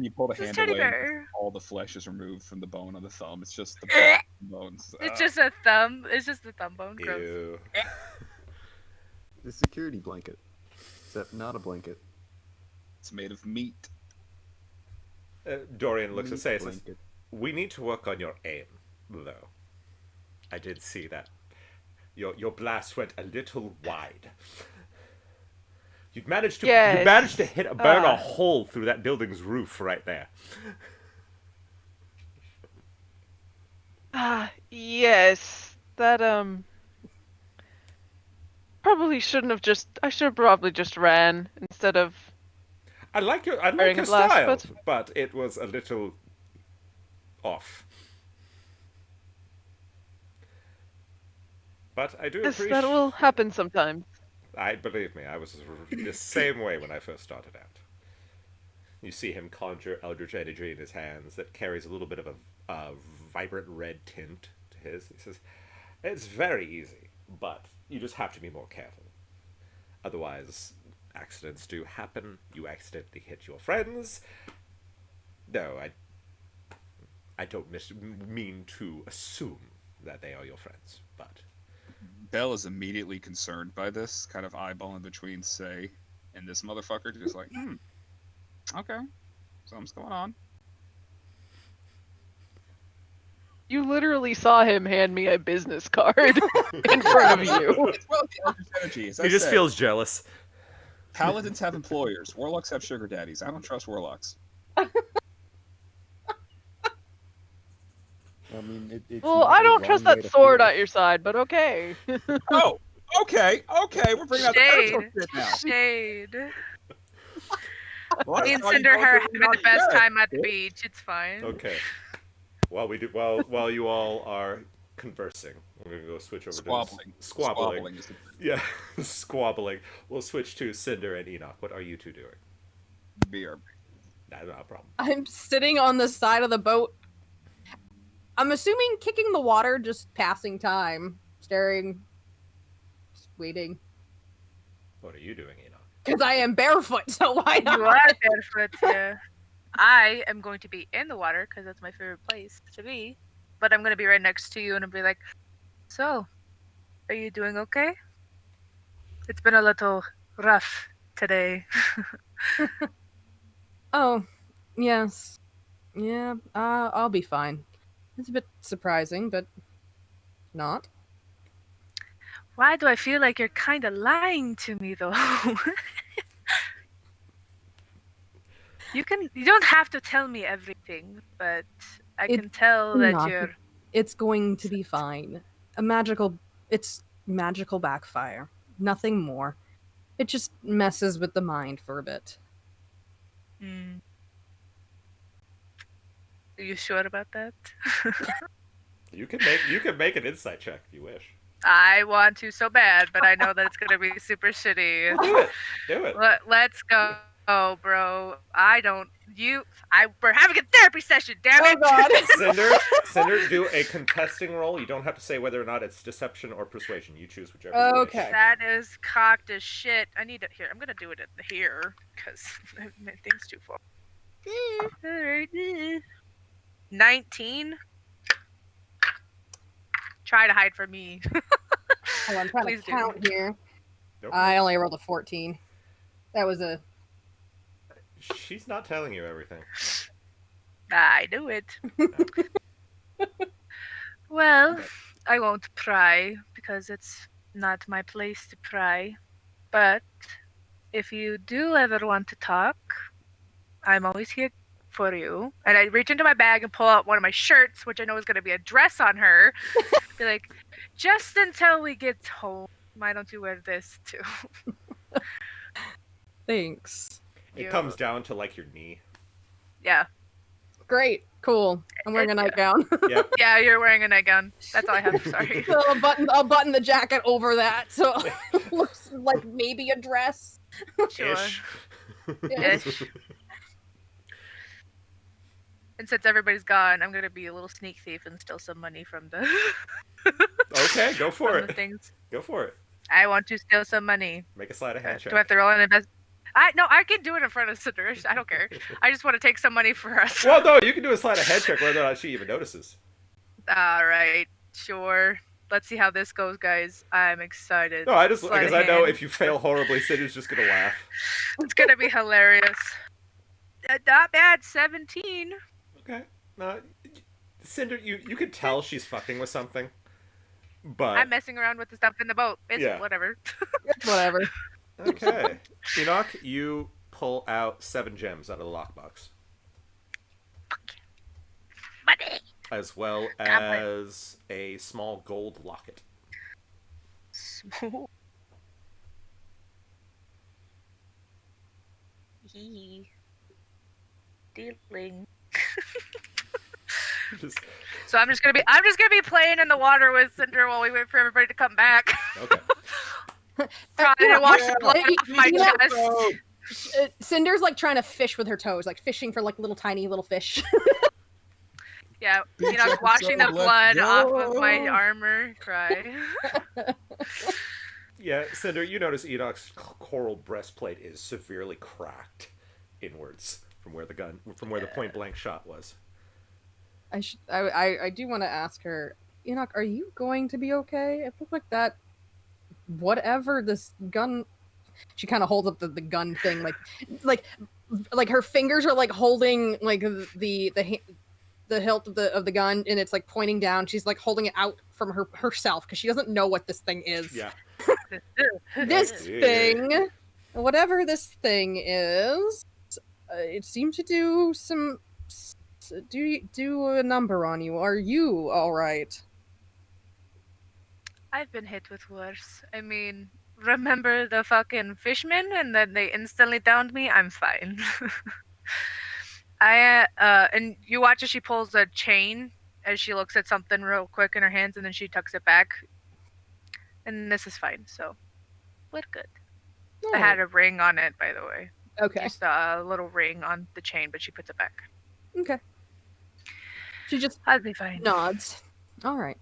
you pull the this is hand teddy away, bear. all the flesh is removed from the bone on the thumb. It's just the bones. It's just a thumb. It's just the thumb bone. Gross. Ew. The security blanket. Except not a blanket. It's made of meat. Dorian looks at Meat Say and says, blanket. "We need to work on your aim, though. I did see that. Your blast went a little wide. You managed to Yes. burn a hole through that building's roof right there. Yes. That, probably shouldn't have just... I should have probably just ran instead of... I like your Burning a blast, style, but- but it was a little off. But I do Yes, appreciate. that will happen sometimes. Believe me, I was the same way when I first started out. You see him conjure eldritch energy in his hands that carries a little bit of a vibrant red tint to his. He says, "It's very easy, but you just have to be more careful. Otherwise, accidents do happen. You accidentally hit your friends. No, I don't mean to assume that they are your friends, but." Belle is immediately concerned by this, kind of eyeballing between Say and this motherfucker, just like, okay, something's going on. You literally saw him hand me a business card in front of you. It's well, the eldritch energy. As I He just said, feels jealous. Paladins have employers. Warlocks have sugar daddies. I don't trust warlocks. I mean, it's Well, not I a don't trust wrong way that to sword feel. at your side, but okay. Oh, okay, we're bringing out the Shade. medical shit now. Shade. Well, Me and that's how you Cinder go are through having the not best dead. time at the beach. It's fine. Okay. While you all are conversing, we're gonna go switch over Squabbling. to squabbling. Squabbling is the Yeah, squabbling. We'll switch to Cinder and Enoch. What are you two doing? beer. Not a problem. I'm sitting on the side of the boat. I'm assuming kicking the water, just passing time, staring, just waiting. What are you doing, Enoch? Because I am barefoot, so why not? You are barefoot, yeah. I am going to be in the water because that's my favorite place to be. But I'm going to be right next to you and I'll be like, so, are you doing okay? It's been a little rough today. Oh, yes. Yeah, I'll be fine. It's a bit surprising, but not. Why do I feel like you're kind of lying to me, though? You don't have to tell me everything, but I can tell that not. you're... It's going to be fine. It's magical backfire. Nothing more. It just messes with the mind for a bit. Hmm. Are you sure about that? You can make an insight check if you wish. I want to so bad, but I know that it's gonna be super shitty. Do it. Let's go, bro. We're having a therapy session, damn it! Cinder, do a contesting roll. You don't have to say whether or not it's deception or persuasion. You choose whichever. you wish. Okay. That is cocked as shit. I need it here. I'm gonna do it here because my thing's too full. Alright. 19. Try to hide from me. Hold on, I'm trying Please to do. count here. Nope. I only rolled a 14. That was a... She's not telling you everything. I knew it. Well, I won't pry because it's not my place to pry. But if you do ever want to talk, I'm always here for you. And I reach into my bag and pull out one of my shirts, which I know is going to be a dress on her. Be like, just until we get home, why don't you wear this too? Thanks. It Yeah. comes down to like your knee. Yeah. Great. Cool. I'm wearing a nightgown. Yep. Yeah, you're wearing a nightgown. That's all I have. Sorry. So I'll button the jacket over that, so it looks like maybe a dress. Sure. Ish. Ish. And since everybody's gone, I'm gonna be a little sneak thief and steal some money from the Okay, go for from the it. things. Go for it. I want to steal some money. Make a sleight of hand check. Do I have to roll an invest? I can do it in front of Cinder. I don't care. I just want to take some money for us. Well, no, you can do a sleight of hand check whether or not she even notices. All right, sure. Let's see how this goes, guys. I'm excited. No, I just Sleight of because I know hand. if you fail horribly, Cinder's just gonna laugh. It's gonna be hilarious. Not bad. 17. Okay. Cinder, you could tell she's fucking with something, but I'm messing around with the stuff in the boat. It's Yeah. whatever. Whatever. okay. Enoch, you pull out 7 gems out of the lockbox, Money. as well Goblin. as a small gold locket. Small. Hee. Dealing. Just, So I'm just gonna be playing in the water with Cinder while we wait for everybody to come back. okay. Trying to wash the blood Like, off my you know, chest. Cinder's like trying to fish with her toes, like fishing for like little tiny little fish. Yeah, Beach washing the episode, let's blood off of my go. armor. Cry. Yeah, Cinder, you notice Enoch's coral breastplate is severely cracked inwards from where the point blank shot was. I do want to ask her, Enoch, are you going to be okay? It looked like that. Whatever this gun. She kind of holds up the gun thing, like her fingers are like holding like the hilt of the gun, and it's like pointing down. She's like holding it out from herself because she doesn't know what this thing is. Yeah. This Yeah. thing, whatever this thing is, it seemed to do some do a number on you. Are you all right? I've been hit with worse. I mean, remember the fucking fishmen and then they instantly downed me? I'm fine. And you watch as she pulls a chain as she looks at something real quick in her hands and then she tucks it back. And this is fine, so we're good. I had a ring on it, by the way. Okay. Just a little ring on the chain, but she puts it back. Okay. She just I'll be fine. nods. All right.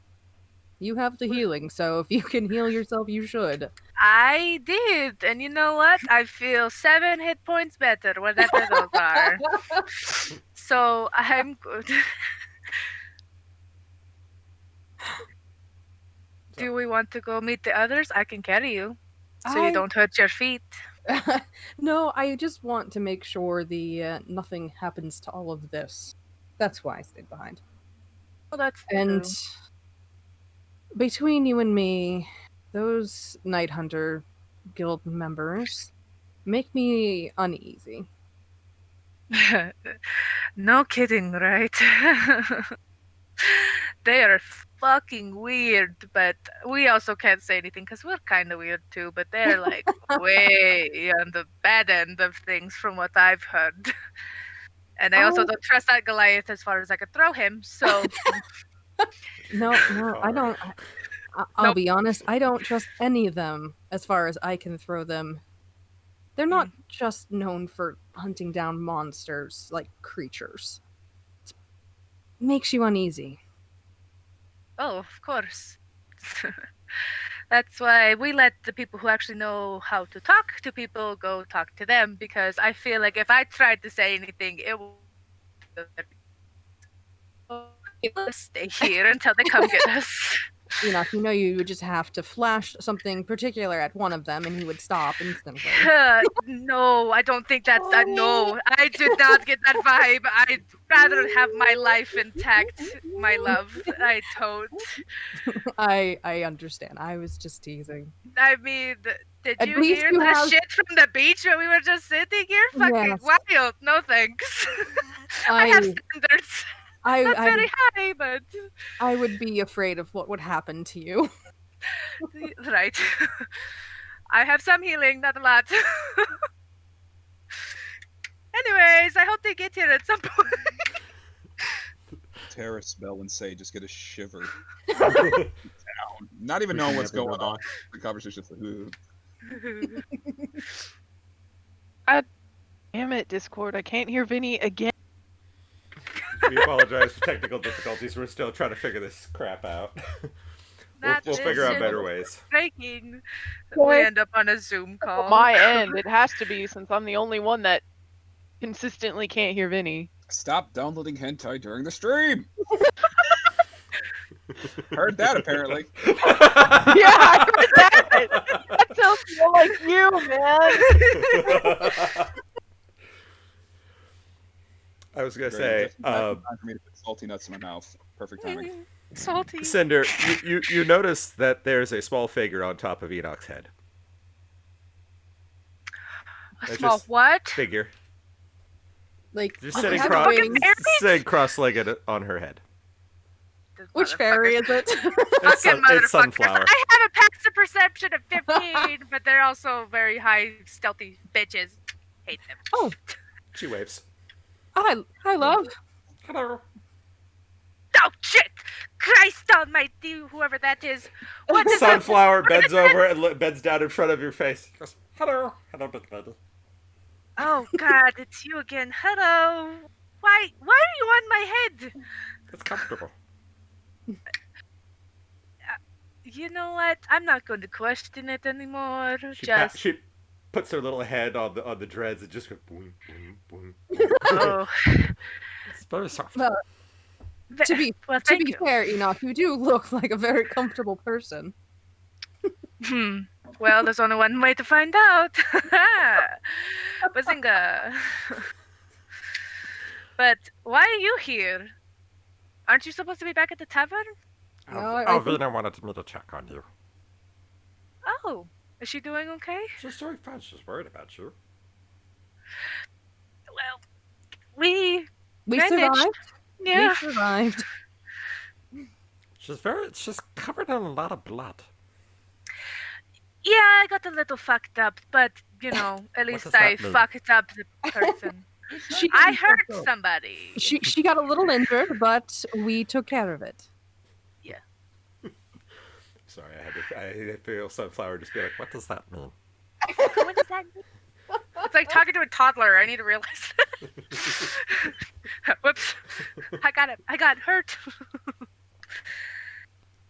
You have the healing, so if you can heal yourself, you should. I did, and you know what? I feel 7 hit points better, whatever those are. So I'm good. Do we want to go meet the others? I can carry you, so you don't hurt your feet. No, I just want to make sure nothing happens to all of this. That's why I stayed behind. Well, that's And true. between you and me, those Night Hunter Guild members make me uneasy. No kidding, right? They are fucking weird, but we also can't say anything because we're kind of weird too. But they're like way on the bad end of things from what I've heard. And I also don't trust that Goliath as far as I could throw him. So No, I don't. I'll Nope. be honest, I don't trust any of them as far as I can throw them. They're not just known for hunting down monsters, like creatures. It makes you uneasy. oh, of course. That's why we let the people who actually know how to talk to people go talk to them, because I feel like if I tried to say anything, it would stay here until they come get us. Enoch, you know you would just have to flash something particular at one of them and he would stop instantly. No, I don't think that's that. No, I did not get that vibe. I'd rather have my life intact, my love. I don't. I understand. I was just teasing. I mean, did At you least hear you the have- shit from the beach when we were just sitting here? Fucking Yes. wild. No thanks. I have standards. Not very high, but I would be afraid of what would happen to you. right. I have some healing, not a lot. Anyways, I hope they get here at some point. Terra, Spell, and Say just get a shiver. Down. Not even We knowing can what's never go going on. back. The conversation's just like, "Ugh." Damn it, Discord! I can't hear Vinny again. We apologize for technical difficulties. We're still trying to figure this crap out. That we'll is figure out it. better ways. Breaking. Well, We end up on a Zoom call. On my end, it has to be since I'm the only one that consistently can't hear Vinny. Stop downloading hentai during the stream. Heard that apparently. Yeah, I heard that. That sounds more like you, man. I was gonna Great. say, Just time for me to put salty nuts in my mouth. Perfect timing. Salty. Cinder, you notice that there's a small figure on top of Enoch's head. A That's small just- what? Figure. Like Just I sitting, have fucking wings. fairy? sitting cross-legged on her head. This Which motherfucker. fairy is it? It's, Fucking it's motherfuckers. Sunflower. I have a passive perception of 15, but they're also very high, stealthy bitches. Hate them. Oh, She waves. hi, love. Hello. Oh, shit! Christ almighty, whoever that is. What is that? Sunflower bends over and bends down in front of your face. He goes, hello. Hello, big lady. Oh, God, it's you again. Hello. Why are you on my head? It's comfortable. You know what? I'm not going to question it anymore. She puts her little head on the dreads and just goes boing, boing, boing. Oh. It's very soft. Well, To be well, to thank be you. fair, Enoch, you do look like a very comfortable person. Well, there's only one way to find out. Bazinga. But why are you here? Aren't you supposed to be back at the tavern? No, I think- Alvina wanted me to check on you. Oh, is she doing okay? She's doing fine. She's worried about you. Well, we We managed. survived. Yeah. We survived. She's covered in a lot of blood. Yeah, I got a little fucked up, but you know, at least does that I mean? fucked up the person. She I didn't hurt fuck up. somebody. She got a little injured, but we took care of it. Sorry, I feel Sunflower just be like, what does that mean? What does that mean? It's like talking to a toddler. I need to realize. Whoops! I got hurt.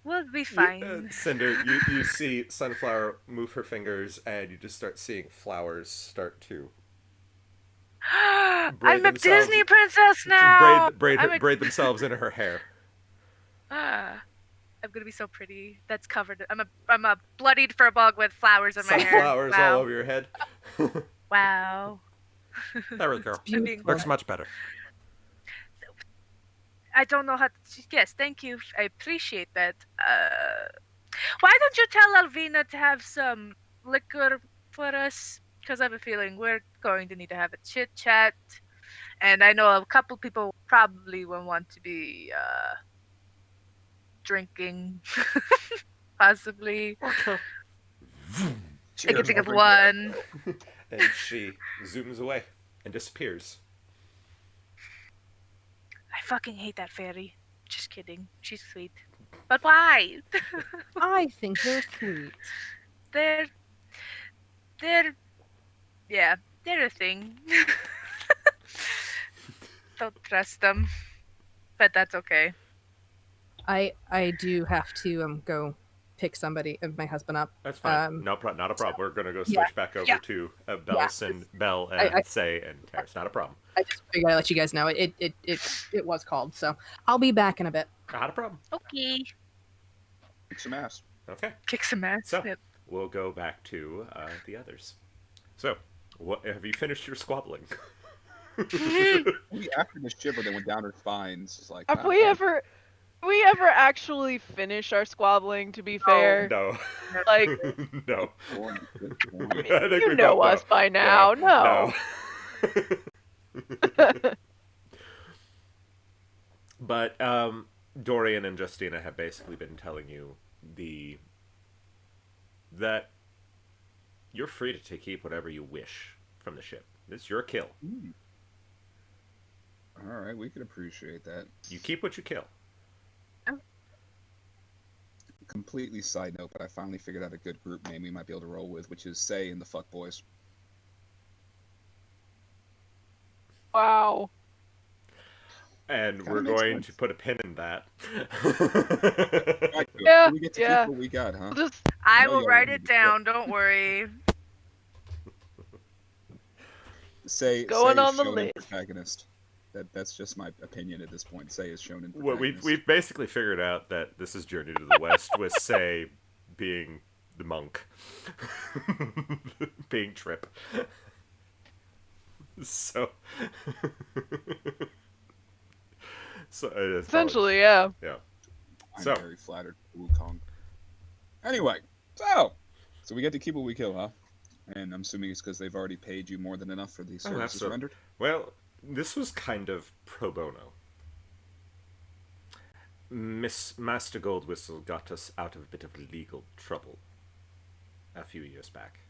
We'll be fine. Cinder, you see Sunflower move her fingers, and you just start seeing flowers start to I'm braid a themselves- Disney princess now. braid themselves into her hair. I'm gonna be so pretty. That's covered. I'm a bloodied fur bug with flowers in my hair. Sunflowers Wow. all over your head. Wow. There we go. I'm being- Looks much better. I don't know how. Yes, thank you. I appreciate that. Why don't you tell Alvina to have some liquor for us? Because I have a feeling we're going to need to have a chit chat, and I know a couple people probably will want to be drinking, possibly. Okay. I can Cheers, think of I'll drink one. And she zooms away and disappears. I fucking hate that fairy. Just kidding. She's sweet. But why? I think they're sweet. they're yeah, they're a thing. Don't trust them. But that's okay. I do have to go pick my husband up. That's fine. Um, Not a problem. We're gonna go switch yeah, back over yeah. to Yeah. Belle and I- Say and Terrace. Not a problem. I just figured I'd let you guys know it was called, so I'll be back in a bit. Not a problem. Okay. Kick some ass. Okay. Kick some ass. So Yep. we'll go back to the others. So, what have you finished your squabbling? We after the shiver that went down her spines. It's like, Have wow, we ever actually finished our squabbling? To be fair, No. like No. good I point. mean, I think you we know both us by now. No. But Dorian and Justina have basically been telling you that you're free to keep whatever you wish from the ship. It's your kill. All right, we can appreciate that. You keep what you kill. Completely side note, but I finally figured out a good group name we might be able to roll with, which is Say and the Fuck Boys. Wow. And Kinda we're makes going sense. to put a pin in that. Yeah, We get to yeah. keep what we got, huh? Just I know will y'all write wanted it to down. Don't worry. Say Going Say is on the shonen list. protagonist. That's just my opinion at this point. Say is shonen Well, protagonist. we've basically figured out that this is Journey to the West, with Say being the monk, being Trip. So, essentially, yeah. yeah. I'm So- very flattered, Wukong. Anyway, so we get to keep what we kill, huh? And I'm assuming it's because they've already paid you more than enough for the services absolutely. rendered. Well, this was kind of pro bono. Master Goldwhistle got us out of a bit of legal trouble a few years back.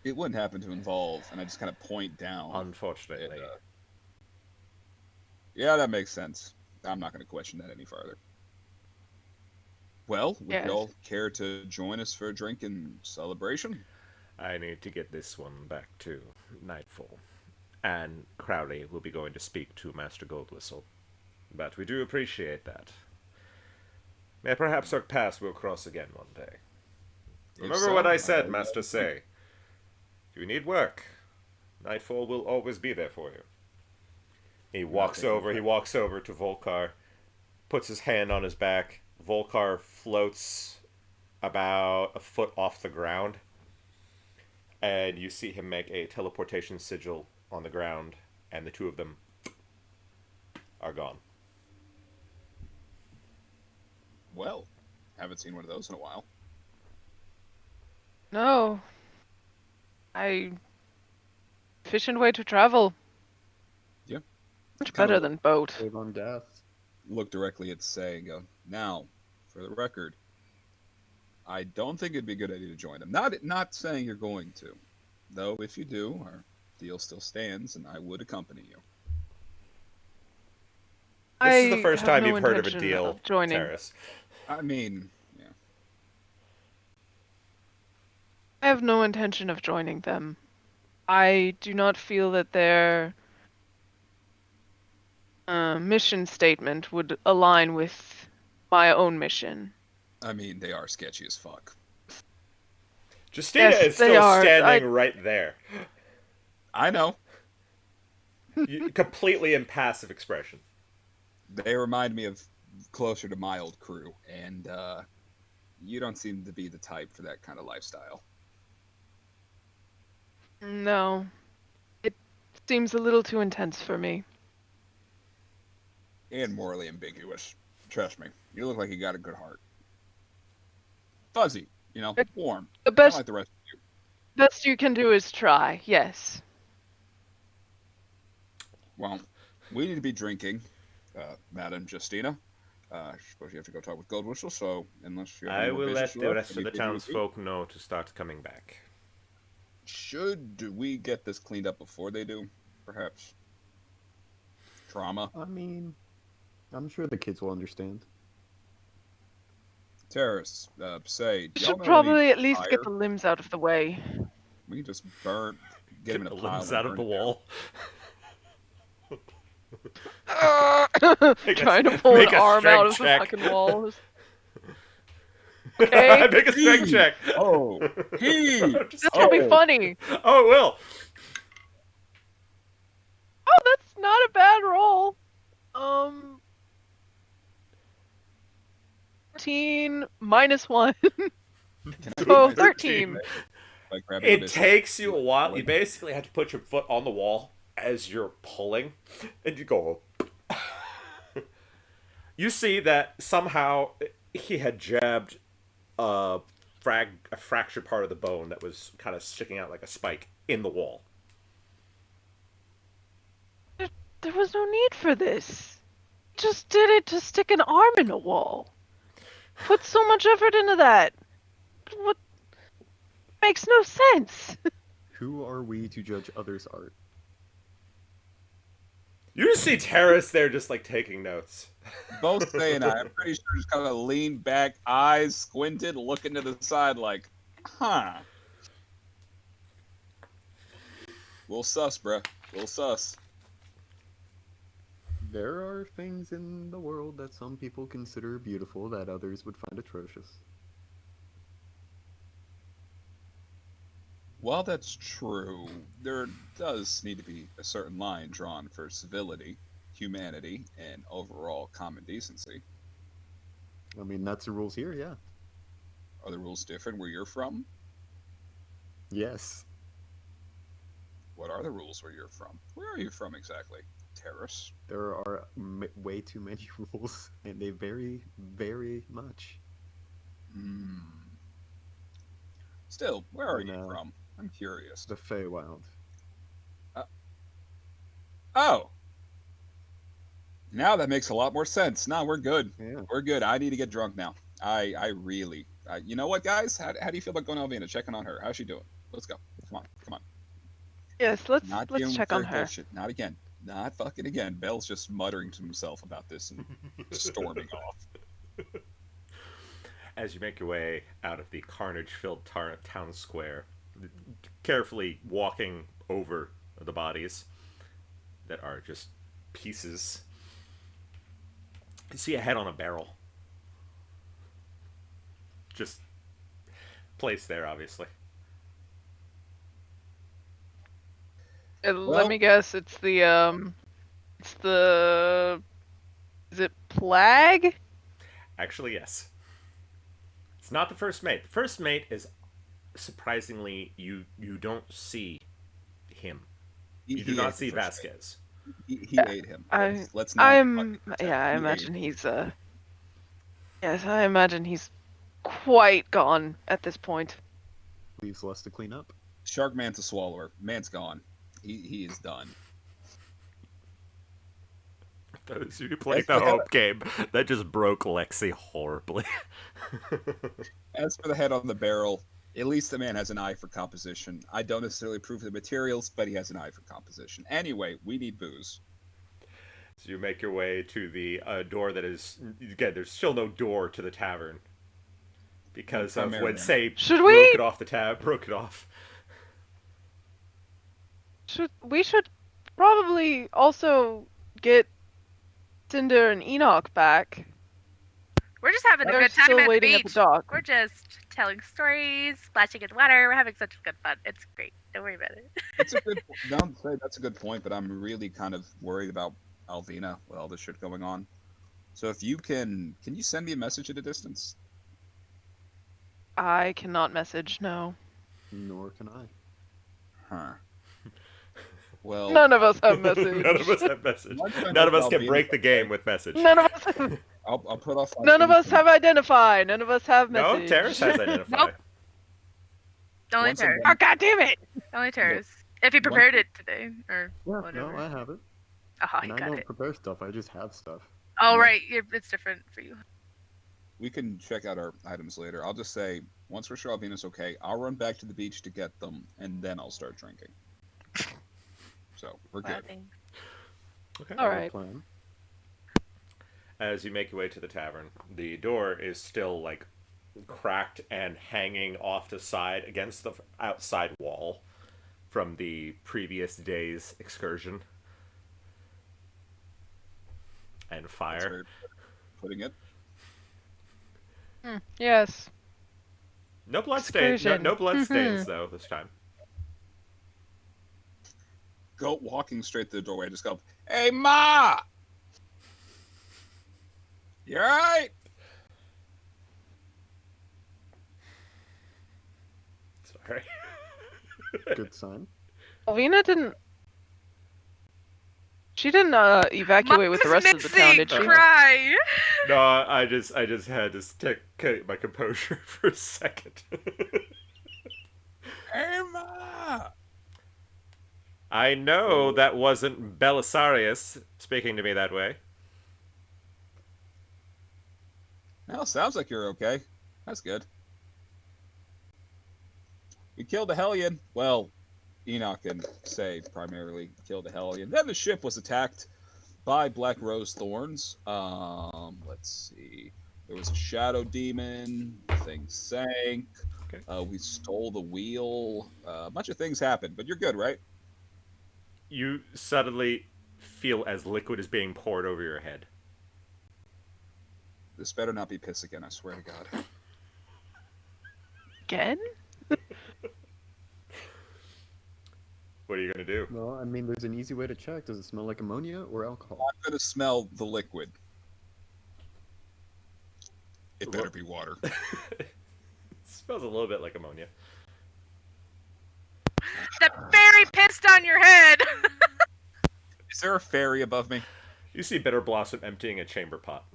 It wouldn't happen to involve, and I just kind of point down. Unfortunately. Yeah, that makes sense. I'm not going to question that any further. Well, would Yes. y'all care to join us for a drink and celebration? I need to get this one back to Nightfall. And Crowley will be going to speak to Master Goldwhistle. But we do appreciate that. May perhaps our paths will cross again one day. If Remember so, what I I'll said, let Master you know. Say. If you need work, Nightfall will always be there for you. He walks taking over that. to Volkar, puts his hand on his back. Volkar floats about a foot off the ground, and you see him make a teleportation sigil on the ground, and the two of them are gone. Well, haven't seen one of those in a while. No. Efficient way to travel. Yeah. Much Kinda better than boat. Save on gas. Look directly at Say and go, now, for the record, I don't think it'd be a good idea to join them. Not saying you're going to. Though, if you do, our deal still stands, and I would accompany you. This is the first have time no you've heard of a intention deal, of joining. Terrace. I mean, yeah. I have no intention of joining them. I do not feel that their mission statement would align with my own mission. I mean, they are sketchy as fuck. Justina Yes, is they still are. standing right there. I know. Completely impassive expression. They remind me of closer to my old crew, and you don't seem to be the type for that kind of lifestyle. No. It seems a little too intense for me. And morally ambiguous. Trust me. You look like you got a good heart. Fuzzy, warm. The Not best like the rest of you. best you can do is try, yes. Well, we need to be drinking, Madam Justina. I suppose you have to go talk with Goldwhistle, so unless you have I any more will business let you the have, rest of maybe the give you a seat. townsfolk know to start coming back. Should we get this cleaned up before they do? Perhaps. Trauma. I mean, I'm sure the kids will understand. Terrorists, say. We y'all should know probably any at least get fire? the limbs out of the way. We can just burn, get them in the a pile. limbs and out of burn the it down. wall. Trying to pull an make a arm out of strength the check. fucking wall. Okay. Make a strength check. Oh, he. This will be funny. Oh, it will. Oh, that's not a bad roll. 14 minus 1. Can I So do my 13. by grabbing a It biscuit? takes you a while. You basically have to put your foot on the wall as you're pulling, and you go. You see that somehow he had jabbed a fractured part of the bone that was kind of sticking out like a spike in the wall. There was no need for this. Just did it to stick an arm in a wall. Put so much effort into that. What makes no sense? Who are we to judge others' art? You just see Terrace there just like taking notes. Both Say and I'm pretty sure just kind of leaned back, eyes squinted, looking to the side like, huh. Little sus, bruh. Little sus. There are things in the world that some people consider beautiful that others would find atrocious. While that's true, there does need to be a certain line drawn for civility, humanity, and overall common decency. I mean, that's the rules here, yeah. Are the rules different where you're from? Yes. What are the rules where you're from? Where are you from exactly? Terrace? There are way too many rules, and they vary very much. Hmm. Still, where are In, you from? I'm curious. The Feywild. Oh! Now that makes a lot more sense. No, we're good. Yeah. We're good. I need to get drunk now. I really... you know what, guys? How do you feel about going to Alvina? Checking on her. How's she doing? Let's go. Come on. Come on. Yes, let's Not let's dealing check with on her her. bullshit. Not again. Not fucking again. Bell's just muttering to himself about this and storming off. As you make your way out of the carnage-filled town square, carefully walking over the bodies that are just pieces, you see a head on a barrel. Just placed there, obviously. Let Well- me guess. It's the is it Plague? Actually, yes. It's not the first mate. The first mate is surprisingly you don't see him. You do not ate see the first mate. Vasquez. He ate him. Let's not I'm fucking pretend. yeah. I He ate imagine him. he's yes. I imagine he's quite gone at this point. Leaves less to clean up. Shark Man's a swallower. Man's gone. He is done. Those who played That's the what Hope game, that just broke Lexi horribly. As for the head on the barrel, at least the man has an eye for composition. I don't necessarily approve of the materials, but he has an eye for composition. Anyway, we need booze. So you make your way to the door that is again. There's still no door to the tavern because of when Primarily. Say Should broke we? it off the tab, broke it off. We should probably also get Cinder and Enoch back. We're just having a They're good time still at the waiting at beach. the dock. We're just telling stories, splashing in water. We're having such good fun. It's great. Don't worry about it. That's a good. Don't say that's a good point, but I'm really kind of worried about Alvina with all this shit going on. So if you can you send me a message at a distance? I cannot message. No, Nor can I. Huh. Well, none of us have message. None of us have message. Why don't I None of us know can Alvina break the okay? game with message. None of us. I'll put off. None of us have identified. None of us have No, message. Terrace has identified. Nope. Only Once Terrace. again- Oh, God damn it! Only Terrace. If he prepared it today, or Yeah, whatever. no, I have it. Aha, And you I got don't it. prepare stuff, I just have stuff. Oh, Yeah. right. It's different for you. We can check out our items later. I'll just say once we're sure Alvina's okay, I'll run back to the beach to get them, and then I'll start drinking. So we're good. Laughing. Okay. All Good right. Plan. As you make your way to the tavern, the door is still like cracked and hanging off the side against the outside wall from the previous day's excursion and That's fire. where you're putting it. Yes. No blood stains. No, Excursion. no blood stains though this time. Go walking straight to the doorway. Just go, "Hey, Ma! You all right?" worry. Good sign. Alvina didn't. She didn't evacuate with the Mom's rest of the town, missing, did she? Cry. No, I just had to take my composure for a second. Emma! I know that wasn't Belisarius speaking to me that way. Well, sounds like you're okay. That's good. We killed a Hellion. Well, Enoch and Say primarily killed a Hellion. Then the ship was attacked by Black Rose Thorns. Let's see. There was a Shadow Demon. Things sank. Okay. We stole the wheel. A bunch of things happened, but you're good, right? You suddenly feel as liquid is being poured over your head. This better not be piss again, I swear to God. Again? What are you gonna do? Well, I mean, there's an easy way to check. Does it smell like ammonia or alcohol? I'm going to smell the liquid. It better be water. It smells a little bit like ammonia. The fairy pissed on your head. Is there a fairy above me? You see Bitter Blossom emptying a chamber pot.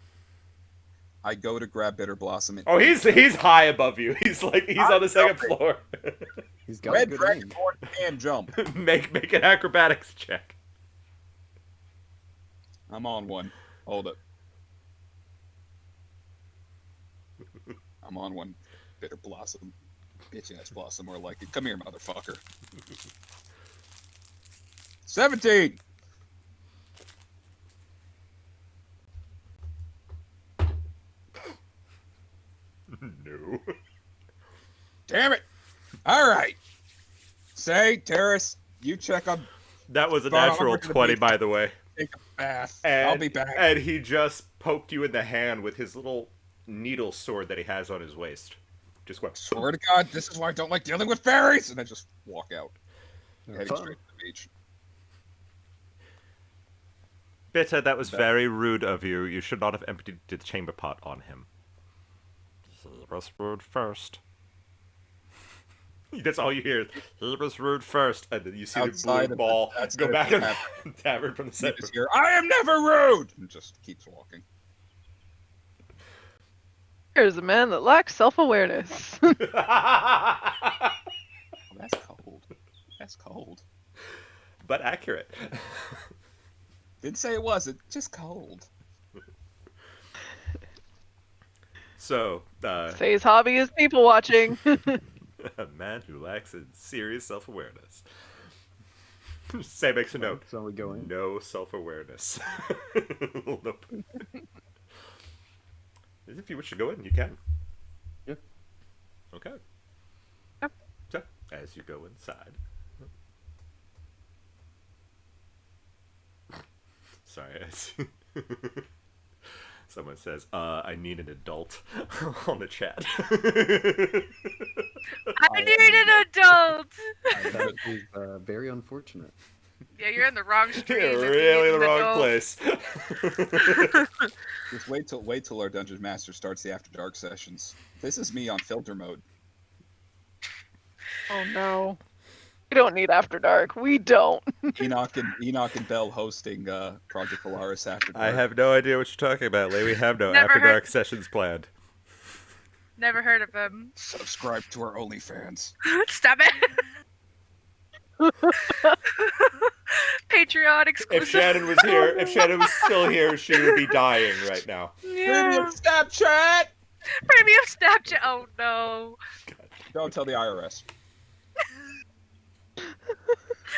I go to grab Bitter Blossom. Oh, he's high above you. He's on the second floor. He's got a Red good Dragon aim. Horn can jump. make an acrobatics check. I'm on one. Hold it. I'm on one. Bitter Blossom. Bitch ass Blossom, more like it. Come here, motherfucker. 17! No. Damn it! Alright. Say, Terrace, you check on That was a Thought I natural was gonna 20, be- by the way. take a bath. And, I'll be back. And he just poked you in the hand with his little needle sword that he has on his waist. Just went. Swear to God, this is why I don't like dealing with fairies! And I just walk out. Heading Fun. straight to the beach. Bitter, that was That- very rude of you. You should not have emptied the chamber pot on him. He was rude first. That's all you hear. He was rude first, and then you see Outside the of blue ball the- that's go good. back in the tavern from the You center. just hear, I am never rude! And just keeps walking. Here's a man that lacks self-awareness. Oh, that's cold. That's cold. But accurate. Didn't say it wasn't, just cold. So, Say's hobby is people watching. a man who lacks a serious self-awareness. Say makes a note. So we go in. No self-awareness. Nope. If you wish to go in, you can. Yeah. Okay. Yep. So, as you go inside. Sorry, someone says, I need an adult on the chat. I need an adult. That is very unfortunate. Yeah, you're in the wrong stream. You're if you really need in the an wrong adult. place. Just wait till our Dungeon Master starts the After Dark sessions. This is me on filter mode. Oh no. We don't need After Dark. We don't. Enoch and Bell hosting Project Polaris After Dark. I have no idea what you're talking about, Lee. We have no Never After heard- Dark sessions planned. Never heard of him. Subscribe to our OnlyFans. Stop it. Patreon exclusive. If Shannon was here, if Shannon was still here, she would be dying right now. Yeah. Premium Snapchat! Premium Snapchat. Oh no. Don't tell the IRS.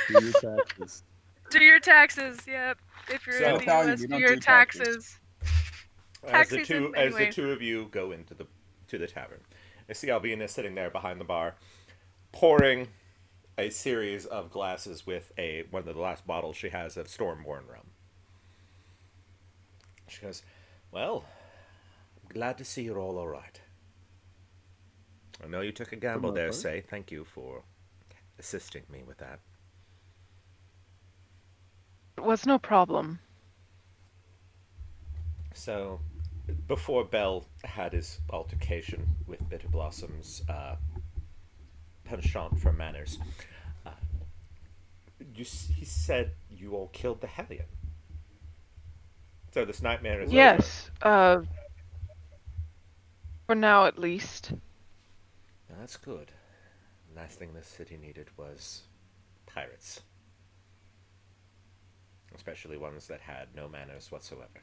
Do your taxes. Do your taxes. Yep. If you're So- in I'll the tell you, US, we do don't your do taxes. taxes. As the Tax two season, anyway. of you go into the tavern, I see Albina sitting there behind the bar, pouring a series of glasses with one of the last bottles she has of Stormborn rum. She goes, "Well, I'm glad to see you're all right. I know you took a gamble my there, part. Say. Thank you for assisting me with that." It was no problem. So, before Bell had his altercation with Bitter Blossom's penchant for manners. He said you all killed the Hellion. So this nightmare is over. Yes. For now, at least. Now, that's good. The last thing this city needed was pirates. Especially ones that had no manners whatsoever.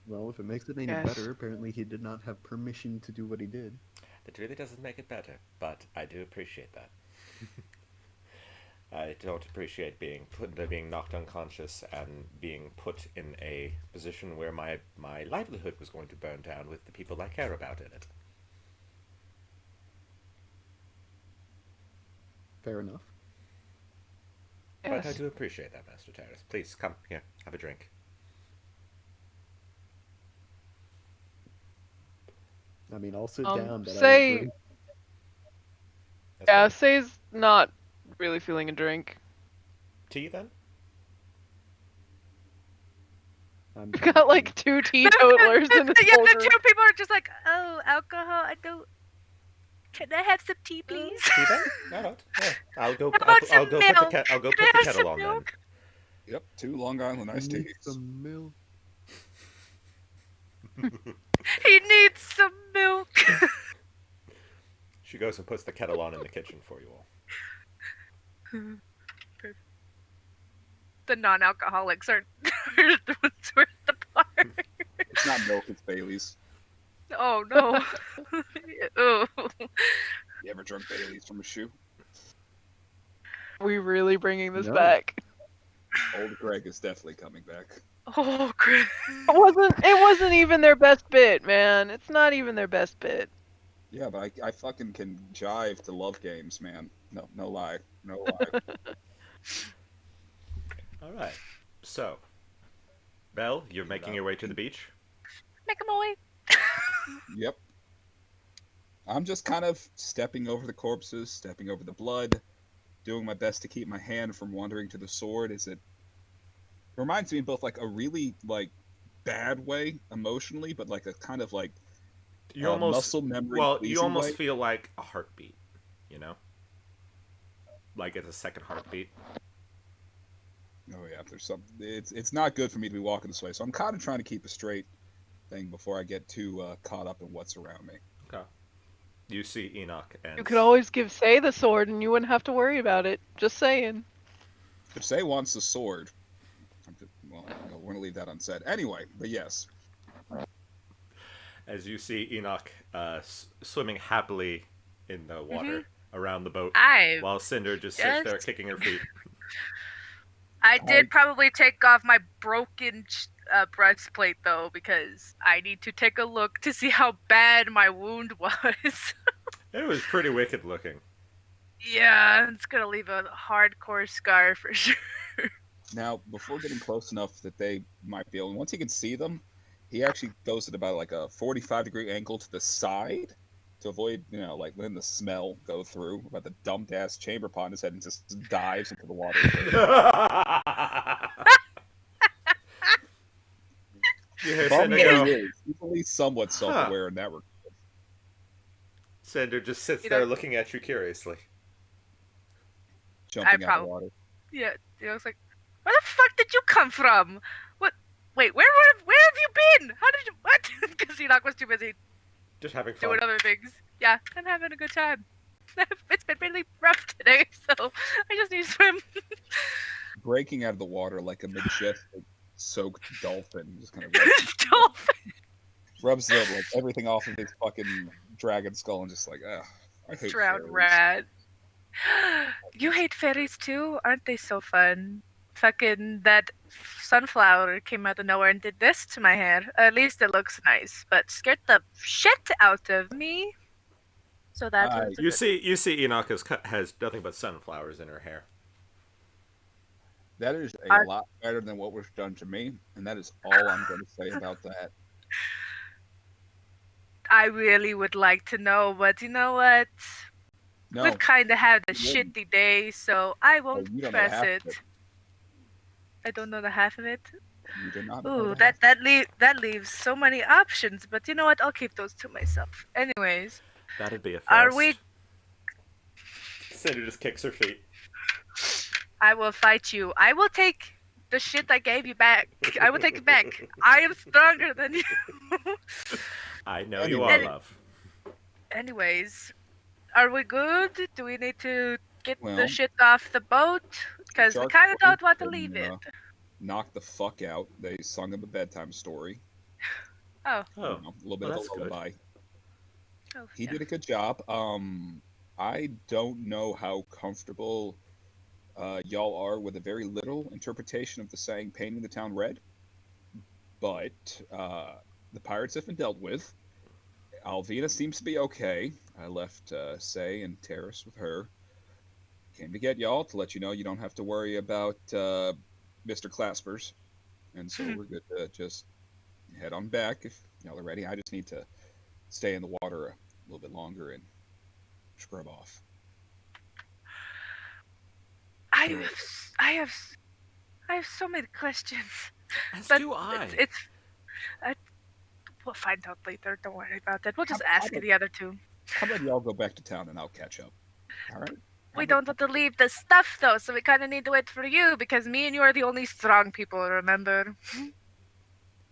Well, if it makes it any Yes. better, apparently he did not have permission to do what he did. That really doesn't make it better, but I do appreciate that. I don't appreciate being knocked unconscious and being put in a position where my livelihood was going to burn down with the people I care about in it. Fair enough. But I Yes. do appreciate that, Master Terrace. Please, come here, have a drink. I mean, I'll sit down, but I Say- will drink. That's Yeah, fine. Say's not really feeling a drink. Tea, then? I'm We've got like two teetotalers in this yeah, whole the group. two people are just like, oh, alcohol. I don't. Can I have some tea, please? Tea, then? All right. Yeah. I'll go. How about I'll go some put the milk? I'll go Can put I the have kettle some on then. milk? Yep, 2 Long Island iced need teas. some milk. He needs some milk. She goes and puts the kettle on in the kitchen for you all. The non-alcoholics are the ones who are at the bar. It's not milk, it's Bailey's. Oh no. Ooh. You ever drunk Bailey's from a shoe? We really bringing this No. back. Old Greg is definitely coming back. Oh, Chris. It wasn't even their best bit, man. It's not even their best bit. Yeah, but I fucking can jive to love games, man. No lie. No lie. All right. So, Belle, you're making your way to the beach. Make him away. Yep. I'm just kind of stepping over the corpses, stepping over the blood, doing my best to keep my hand from wandering to the sword. It reminds me in both like a really like bad way emotionally, but like a kind of like You almost muscle memory. well, you pleasing almost way. feel like a heartbeat. You know, like it's a second heartbeat. Oh yeah, there's some. It's not good for me to be walking this way, so I'm kind of trying to keep a straight thing before I get too caught up in what's around me. Okay. You see Enoch and You could always give Say the sword and you wouldn't have to worry about it. Just saying. If Say wants the sword, well, we're gonna leave that unsaid. Anyway, but yes, as you see Enoch swimming happily in the water around the boat, I while Cinder just sits there Yes. kicking her feet. did probably take off my broken breastplate though, because I need to take a look to see how bad my wound was. It was pretty wicked looking. Yeah, it's gonna leave a hardcore scar for sure. now before getting close enough that they might be able, once he can see them, he actually goes at about like a 45-degree angle to the side to avoid, like letting the smell go through about the dumped ass chamber pot in his head and just dives into the water. You hear Bum Cinder that go. he is, he's at least somewhat self-aware in that regard. Cinder just sits You there know- looking at you curiously. Jumping out of the probably- water. Yeah, I was like, where the fuck did you come from? What? Wait, where have you been? How did you? What? Because Enoch was too busy Just having fun. doing other things. Yeah, I'm having a good time. It's been really rough today, so I just need to swim. Breaking out of the water like a majestic soaked dolphin. Just kind of Dolphin rubs the, like, everything off of his fucking dragon skull and just like, ugh, I hate drowned fairies. rat. You hate fairies too? Aren't they so fun? Fucking that sunflower came out of nowhere and did this to my hair. At least it looks nice, but scared the shit out of me. So that was a You good- see Enoch has nothing but sunflowers in her hair. That is a lot better than what was done to me, and that is all I'm going to say about that. I really would like to know, but you know what? No, We've kind of had a you wouldn't. shitty day, so I won't you don't know the press half it. of it. I don't know the half of it. you did not. know Ooh, the half. that leaves so many options, but you know what? I'll keep those to myself. Anyways, That'd be a first. Are we? Cinder just kicks her feet. I will fight you. I will take the shit I gave you back. I will take it back. I am stronger than you. I know you are, Any- love. Anyways, are we good? Do we need to get the Well, shit off the boat? Because we Shark kind of Boy don't want to can, leave it. Knock the fuck out. They sung him a bedtime story. Oh, Oh, You know, a little bit well, of that's a good. lullaby. oh He yeah. did a good job. I don't know how comfortable y'all are with a very literal interpretation of the saying "painting the town red," but the pirates have been dealt with. Alvina seems to be okay. I left Say and Terrace with her. Came to get y'all to let you know you don't have to worry about Mr. Claspers, and so we're good to just head on back if y'all are ready. I just need to stay in the water a little bit longer and scrub off. I have so many questions. As But do I. We'll find out later. Don't worry about that. We'll just How ask about- the other two. How about y'all go back to town and I'll catch up? All right. We don't want to leave the stuff though, so we kind of need to wait for you because me and you are the only strong people. Remember?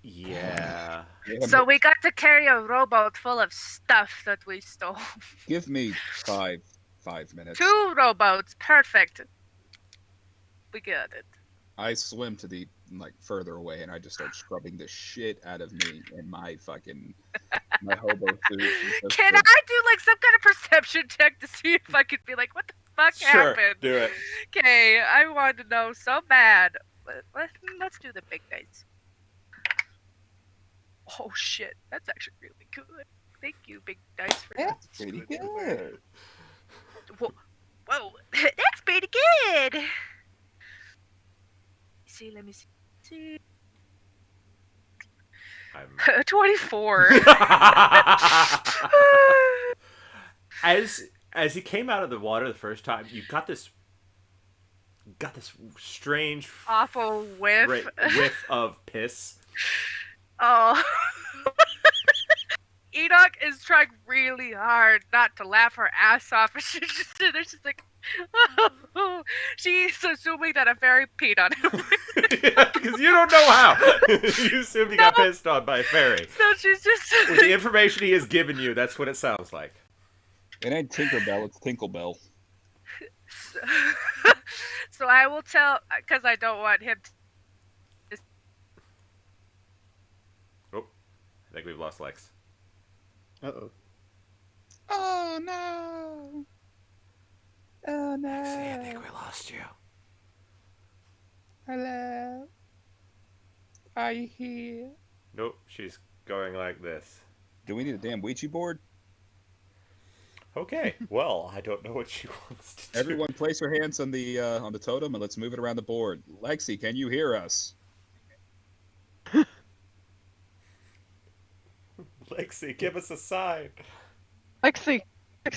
Yeah. So we got to carry a rowboat full of stuff that we stole. Give me five minutes. 2 rowboats, perfect. We got it. I swim to the further away and I just start scrubbing the shit out of me in my fucking my hobo suit. Can I do like some kind of perception check to see if I could be like, what the fuck Sure, happened? do it. Okay, I want to know so bad. Let's do the big dice. Oh shit, that's actually really good. Thank you, big dice, for that. That's pretty good. Whoa, that's pretty good. Let me see. I'm 24. as he came out of the water the first time, you got this strange Awful whiff. whiff of piss. Oh. Enoch is trying really hard not to laugh her ass off, and she's just sitting there, she's like, oh. She's assuming that a fairy peed on him. Because you don't know how. You assumed he got pissed on by a fairy. So she's just. With the information he has given you, that's what it sounds like. It ain't Tinkerbell, it's Tinklebell. So I will tell, because I don't want him to. Oh, I think we've lost Lex. Uh-oh. Oh no! Oh no! Lexi, I think we lost you. Hello? Are you here? Nope, she's going like this. Do we need a damn Ouija board? Okay, well, I don't know what she wants to do. Everyone place your hands on the totem and let's move it around the board. Lexi, can you hear us? Lexi, give us a sign. Lexi,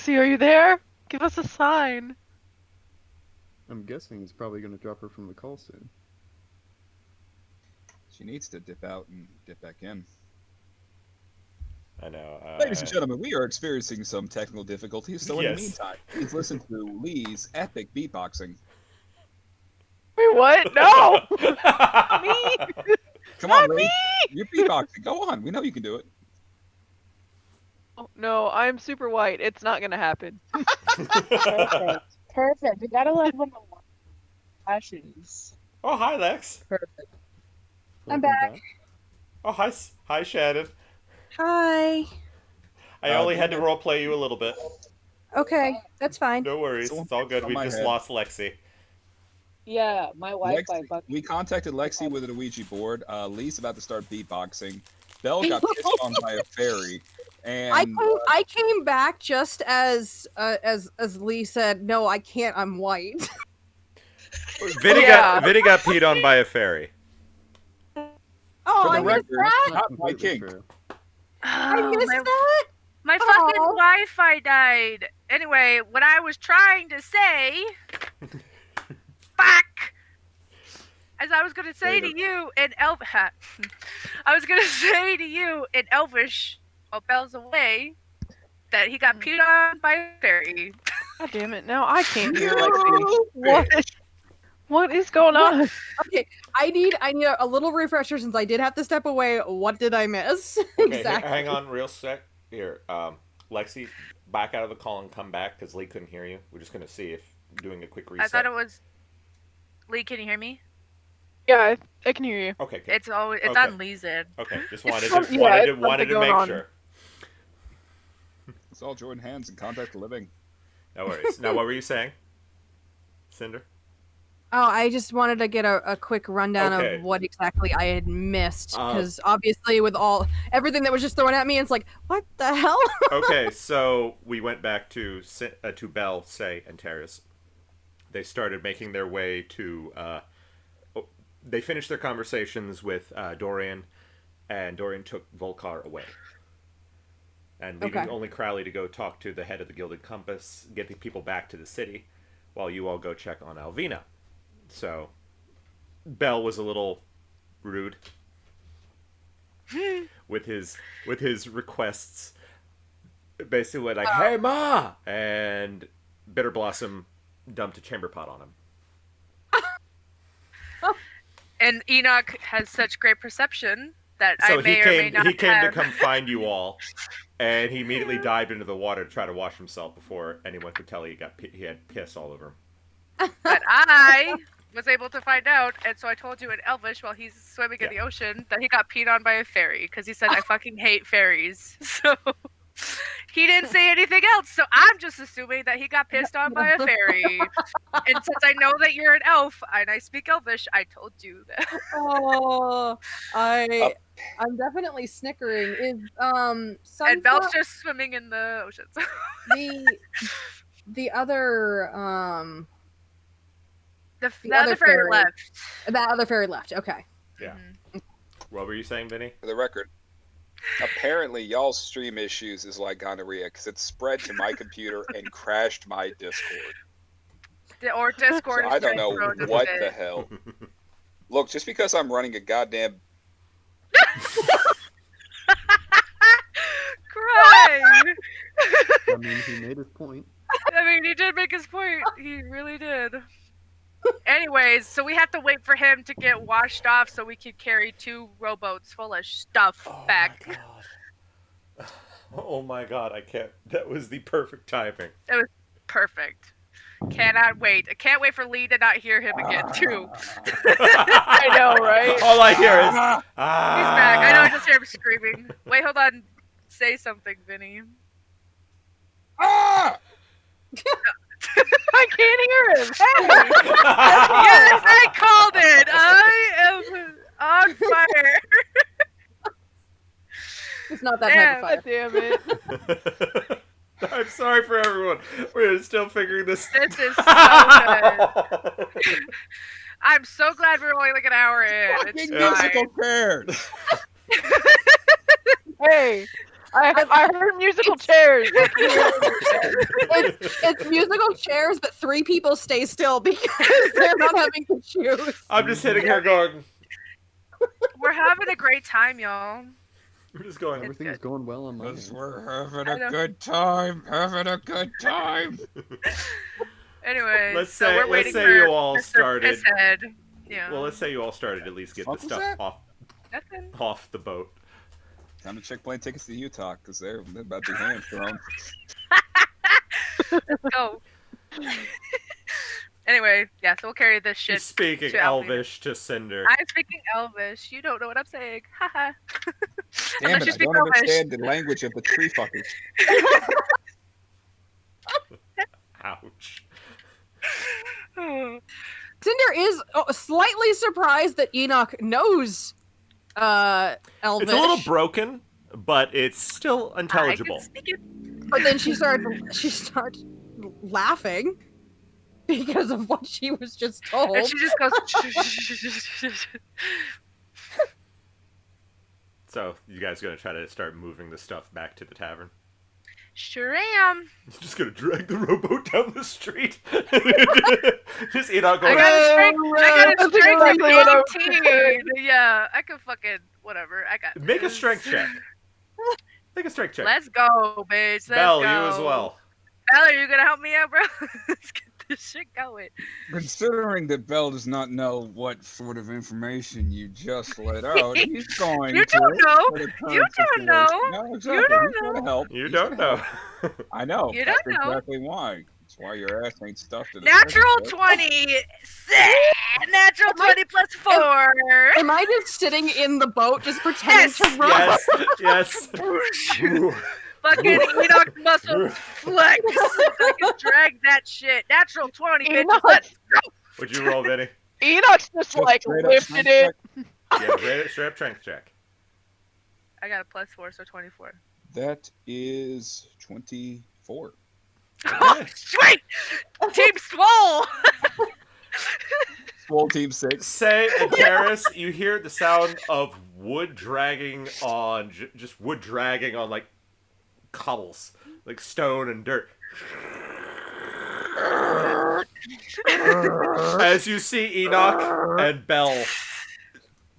are you there? Give us a sign. I'm guessing he's probably going to drop her from the call soon. She needs to dip out and dip back in. I know. Ladies and gentlemen, we are experiencing some technical difficulties, so in Yes. the meantime, please listen to Lee's epic beatboxing. Wait, what? No! Me! Come on, Not Lee. me! You're beatboxing. Go on. We know you can do it. Oh, no, I'm super white. It's not gonna happen. Perfect. We gotta love when the water flashes. Oh, hi, Lex. Perfect. I'm Welcome back. Oh, hi, Shannon. Hi. I only had to roleplay you a little bit. Okay, that's fine. No worries. Someone It's all good. on We my just head. lost Lexi. Yeah, my Wi-Fi Lexi, bucket. we contacted Lexi with an Ouija board. Lee's about to start beatboxing. Belle got pissed on by a fairy. And I came back just as Lee said, "No, I can't. I'm white." Vinny Yeah. got peed on by a fairy. Oh, for I the missed record, that. not my Completely king. true. I Oh, missed my, that. my fucking Aw. Wi-Fi died. Anyway, what I was trying to say, fuck, as I was gonna say There to you you in I was gonna say to you in Elvish, while Belle's away, that he got peed on by a fairy. God damn it! Now I can't hear Lexi. What is going on? Okay, I need a little refresher since I did have to step away. What did I miss? Okay, Exactly. hang on real sec. Here, Lexi, back out of the call and come back because Lee couldn't hear you. We're just gonna see if doing a quick reset. I thought it was. Lee, can you hear me? Yeah, I can hear you. Okay, good. It's Okay. on Lee's end. Okay, just wanted some- to yeah, wanted it's to, wanted to something make going on. sure. It's all joined hands and contact the living. No worries. Now, what were you saying, Cinder? Oh, I just wanted to get a quick rundown Okay. of what exactly I had missed Uh, because obviously with everything that was just thrown at me, it's like, what the hell? Okay, so we went back to Belle, Say, and Terrace. They started making their way to. They finished their conversations with Dorian, and Dorian took Volcar away. And leaving Okay. only Crowley to go talk to the head of the Gilded Compass, get the people back to the city, while you all go check on Alvina. So, Belle was a little rude with his requests. Basically, went like, "Hey, Ma!" and Bitter Blossom dumped a chamber pot on him. And Enoch has such great perception that So I may he or may came. not He came have. to come find you all, and he immediately dived into the water to try to wash himself before anyone could tell he had piss all over him. But I was able to find out, and so I told you in Elvish while he's swimming in Yeah. the ocean that he got peed on by a fairy because he said I fucking hate fairies. So he didn't say anything else. So I'm just assuming that he got pissed on by a fairy. And since I know that you're an elf and I speak Elvish, I told you that. Oh, I'm definitely snickering. Is And Sunflower Belle's just swimming in the ocean. the other The The other other fairy fairy. left. that other fairy left? Okay. Yeah. Mhm. What were you saying, Vinny? For the record, apparently y'all's stream issues is like gonorrhea because it spread to my computer and crashed my Discord. Or Discord So is I don't getting know thrown to what shit. the hell. Look, just because I'm running a goddamn Crying! I mean, he made his point. I mean, he did make his point. He really did. Anyways, so we have to wait for him to get washed off so we can carry 2 rowboats full of stuff back. My god. Oh my god, I can't. That was the perfect timing. Perfect. Cannot wait. I can't wait for Lee to not hear him again, too. I know, right? All I hear is. Ah! Ah! He's back. I know, I just hear him screaming. Wait, hold on. Say something, Vinny. Ah! I can't hear him. Hey! Yes, I called it! I am on fire. It's not that type of God fire. damn it. I'm sorry for everyone. We're still figuring this. This is so good. I'm so glad we're only like an hour in. It's Fucking Yeah. musical fine. chairs. Hey, I heard musical chairs. It's musical chairs, but 3 people stay still because they're not having to choose. I'm just sitting here going. We're having a great time, y'all. I'm just going. Everything's going well on my Because end. we're having I a know. good time, having a good time. Anyway, Let's so say- we're let's waiting say for you all Mr. started- Pisshead. Yeah. Well, let's say you all started at least get the What was stuff that? Nothing. off the boat. Time to check plane tickets to Utah because they're about to be hamstrung. Let's go. Anyway, yeah, so we'll carry this shit. She's speaking to Alvina. Elvish to Cinder. I'm speaking Elvish. You don't know what I'm saying. Haha. Damn Unless it, you I speak don't Elvish. understand the language of the tree fuckers. Ouch. Cinder is slightly surprised that Enoch knows Elvish. It's a little broken, but it's still I intelligible. can speak it. But then she starts laughing because of what she was just told. And she just goes. So, you guys gonna try to start moving the stuff back to the tavern? Sure am. You're just gonna drag the rowboat down the street. Just Enoch I going. got a strength. I got a That's strength exactly what I was of 18. Yeah, I can fucking whatever. I got. Make a this. strength check. Make a strength check. Let's go, bitch. Let's Belle, go. you as well. Belle, are you gonna help me out, bro? Let's get this shit going. Considering that Bell does not know what sort of information you just let out, he's going You to. don't know. for the current You don't know. situation. No, exactly. don't He's gonna help. You He's don't gonna know. help. I know. You That's don't know. exactly why. That's why your ass ain't stuffed in a Natural second, 20. Natural 20 plus 4. Am I just sitting in the boat, just pretending Yes. to row? Yes. Ooh. Fucking Enoch muscles flex. I can drag that shit. Natural 20, bitch. Enoch. Let's What'd you roll, Vinny? Enoch's just Just like straight up lifted strength it. check. Yeah, straight up strength check. I got a plus 4, so 24. That is 24. Oh, sweet! Team Swole! Swole team 6. Say and Karis, you hear the sound of wood dragging on, just wood dragging on like cobbles, like stone and dirt. As you see Enoch and Bell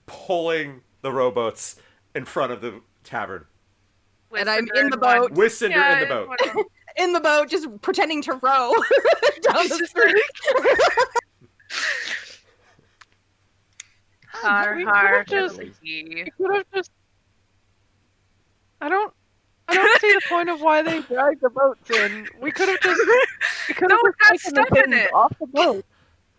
pulling the rowboats in front of the tavern, With And I'm Cinder in the one. boat. with Cinder in the boat. one of them. In the boat, just pretending to row down the street. Har We har. could've just- Philly. We could have just. I don't see the point of why they dragged the boats in. We could have just. We could have No, it's got just taken the stuff in things it. off the boat.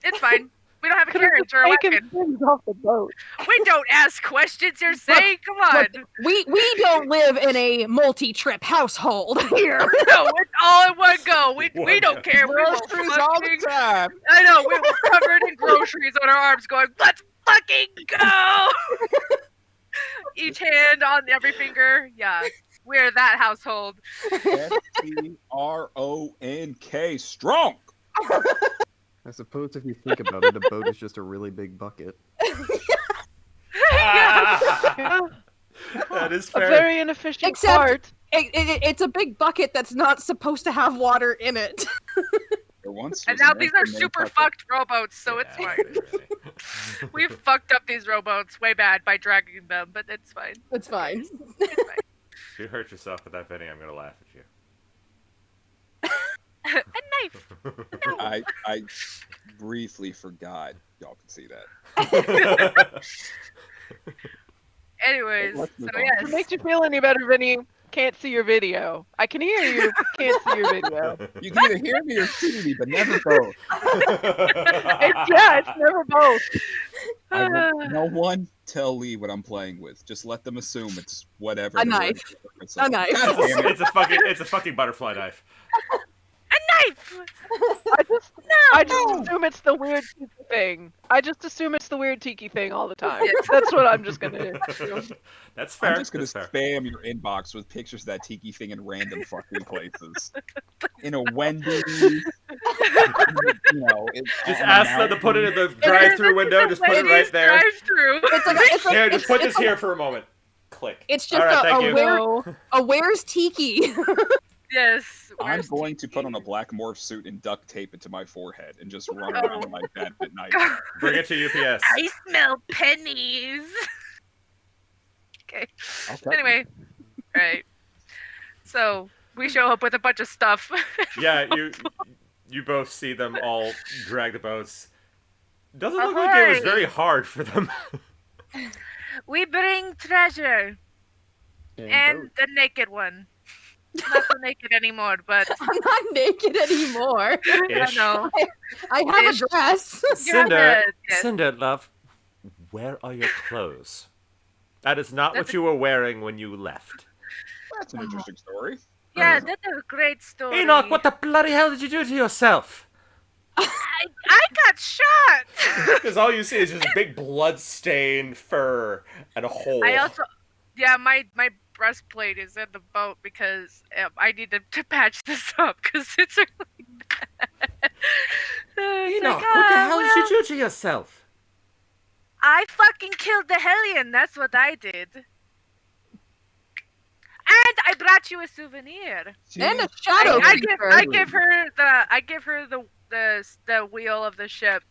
It's fine. We don't have a Could have carriage just or a taken wagon. things off the boat. We don't ask questions, you're saying? Come on. Look, we don't live in a multi-trip household here. No, it's all in one go. We One don't go. care. We will Groceries all fucking... the time. I know, we were covered in groceries on our arms going, let's fucking go! Each hand on every finger. Yeah, we're that household. STRONK. Strong. I suppose if you think about it, a boat is just a really big bucket. Yeah, That is a fair. very inefficient Except- part. It's a big bucket that's not supposed to have water in it. There once And was now an these are named super Tucker. fucked rowboats, so it's Yeah, fine. really. We've fucked up these rowboats way bad by dragging them, but it's fine. It's fine. It's fine. If you hurt yourself with that, Vinny, I'm gonna laugh at you. A knife! I briefly forgot. Y'all can see that. Anyways, Let's so move on. If yes. it makes you feel any better, Vinny, can't see your video. I can hear you, but can't see your video. You can either hear me or see me, but never both. It's never both. I will, no one tell Lee what I'm playing with. Just let them assume it's whatever. A the knife. word is. A knife. God damn it. It's a fucking butterfly knife. A knife! I just assume it's the weird tiki thing. I just assume it's the weird tiki thing all the time. Yeah. That's what I'm just gonna do. That's fair. I'm just gonna That's fair. spam your inbox with pictures of that tiki thing in random fucking places. In a Wendy's. You know, Just on a ask them to put it in the drive-through window. Just put it right there. Drive-through. It's like Here, just put this it's here for a moment. Click. It's just All right, a thank you. where's Tiki? Yes. I'm where's going to Tiki? put on a black morph suit and duct tape it to my forehead and just run Oh. around like that at night. Bring it to UPS. I smell pennies. Okay. Okay. Anyway, right. So we show up with a bunch of stuff. Yeah, you both see them all drag the boats. Doesn't look like it was Ahoy! very hard for them. We bring treasure and the naked one. Not so naked anymore, but I'm not naked anymore. I Ish. know. I have Ish. a dress. Cinder, Yes. Cinder, love, where are your clothes? That is not That's what you were wearing when you left. That's an interesting story. Yeah, that's a great story. Enoch, what the bloody hell did you do to yourself? I got shot. Because all you see is just big blood-stained fur and a hole. I also, yeah, my breastplate is in the boat because I need to patch this up because it's really bad. It's Enoch, like, what the hell did well, you do to yourself? I fucking killed the Hellion. That's what I did. And I brought you a souvenir. And a shadow I creeper. give her the wheel of the ship.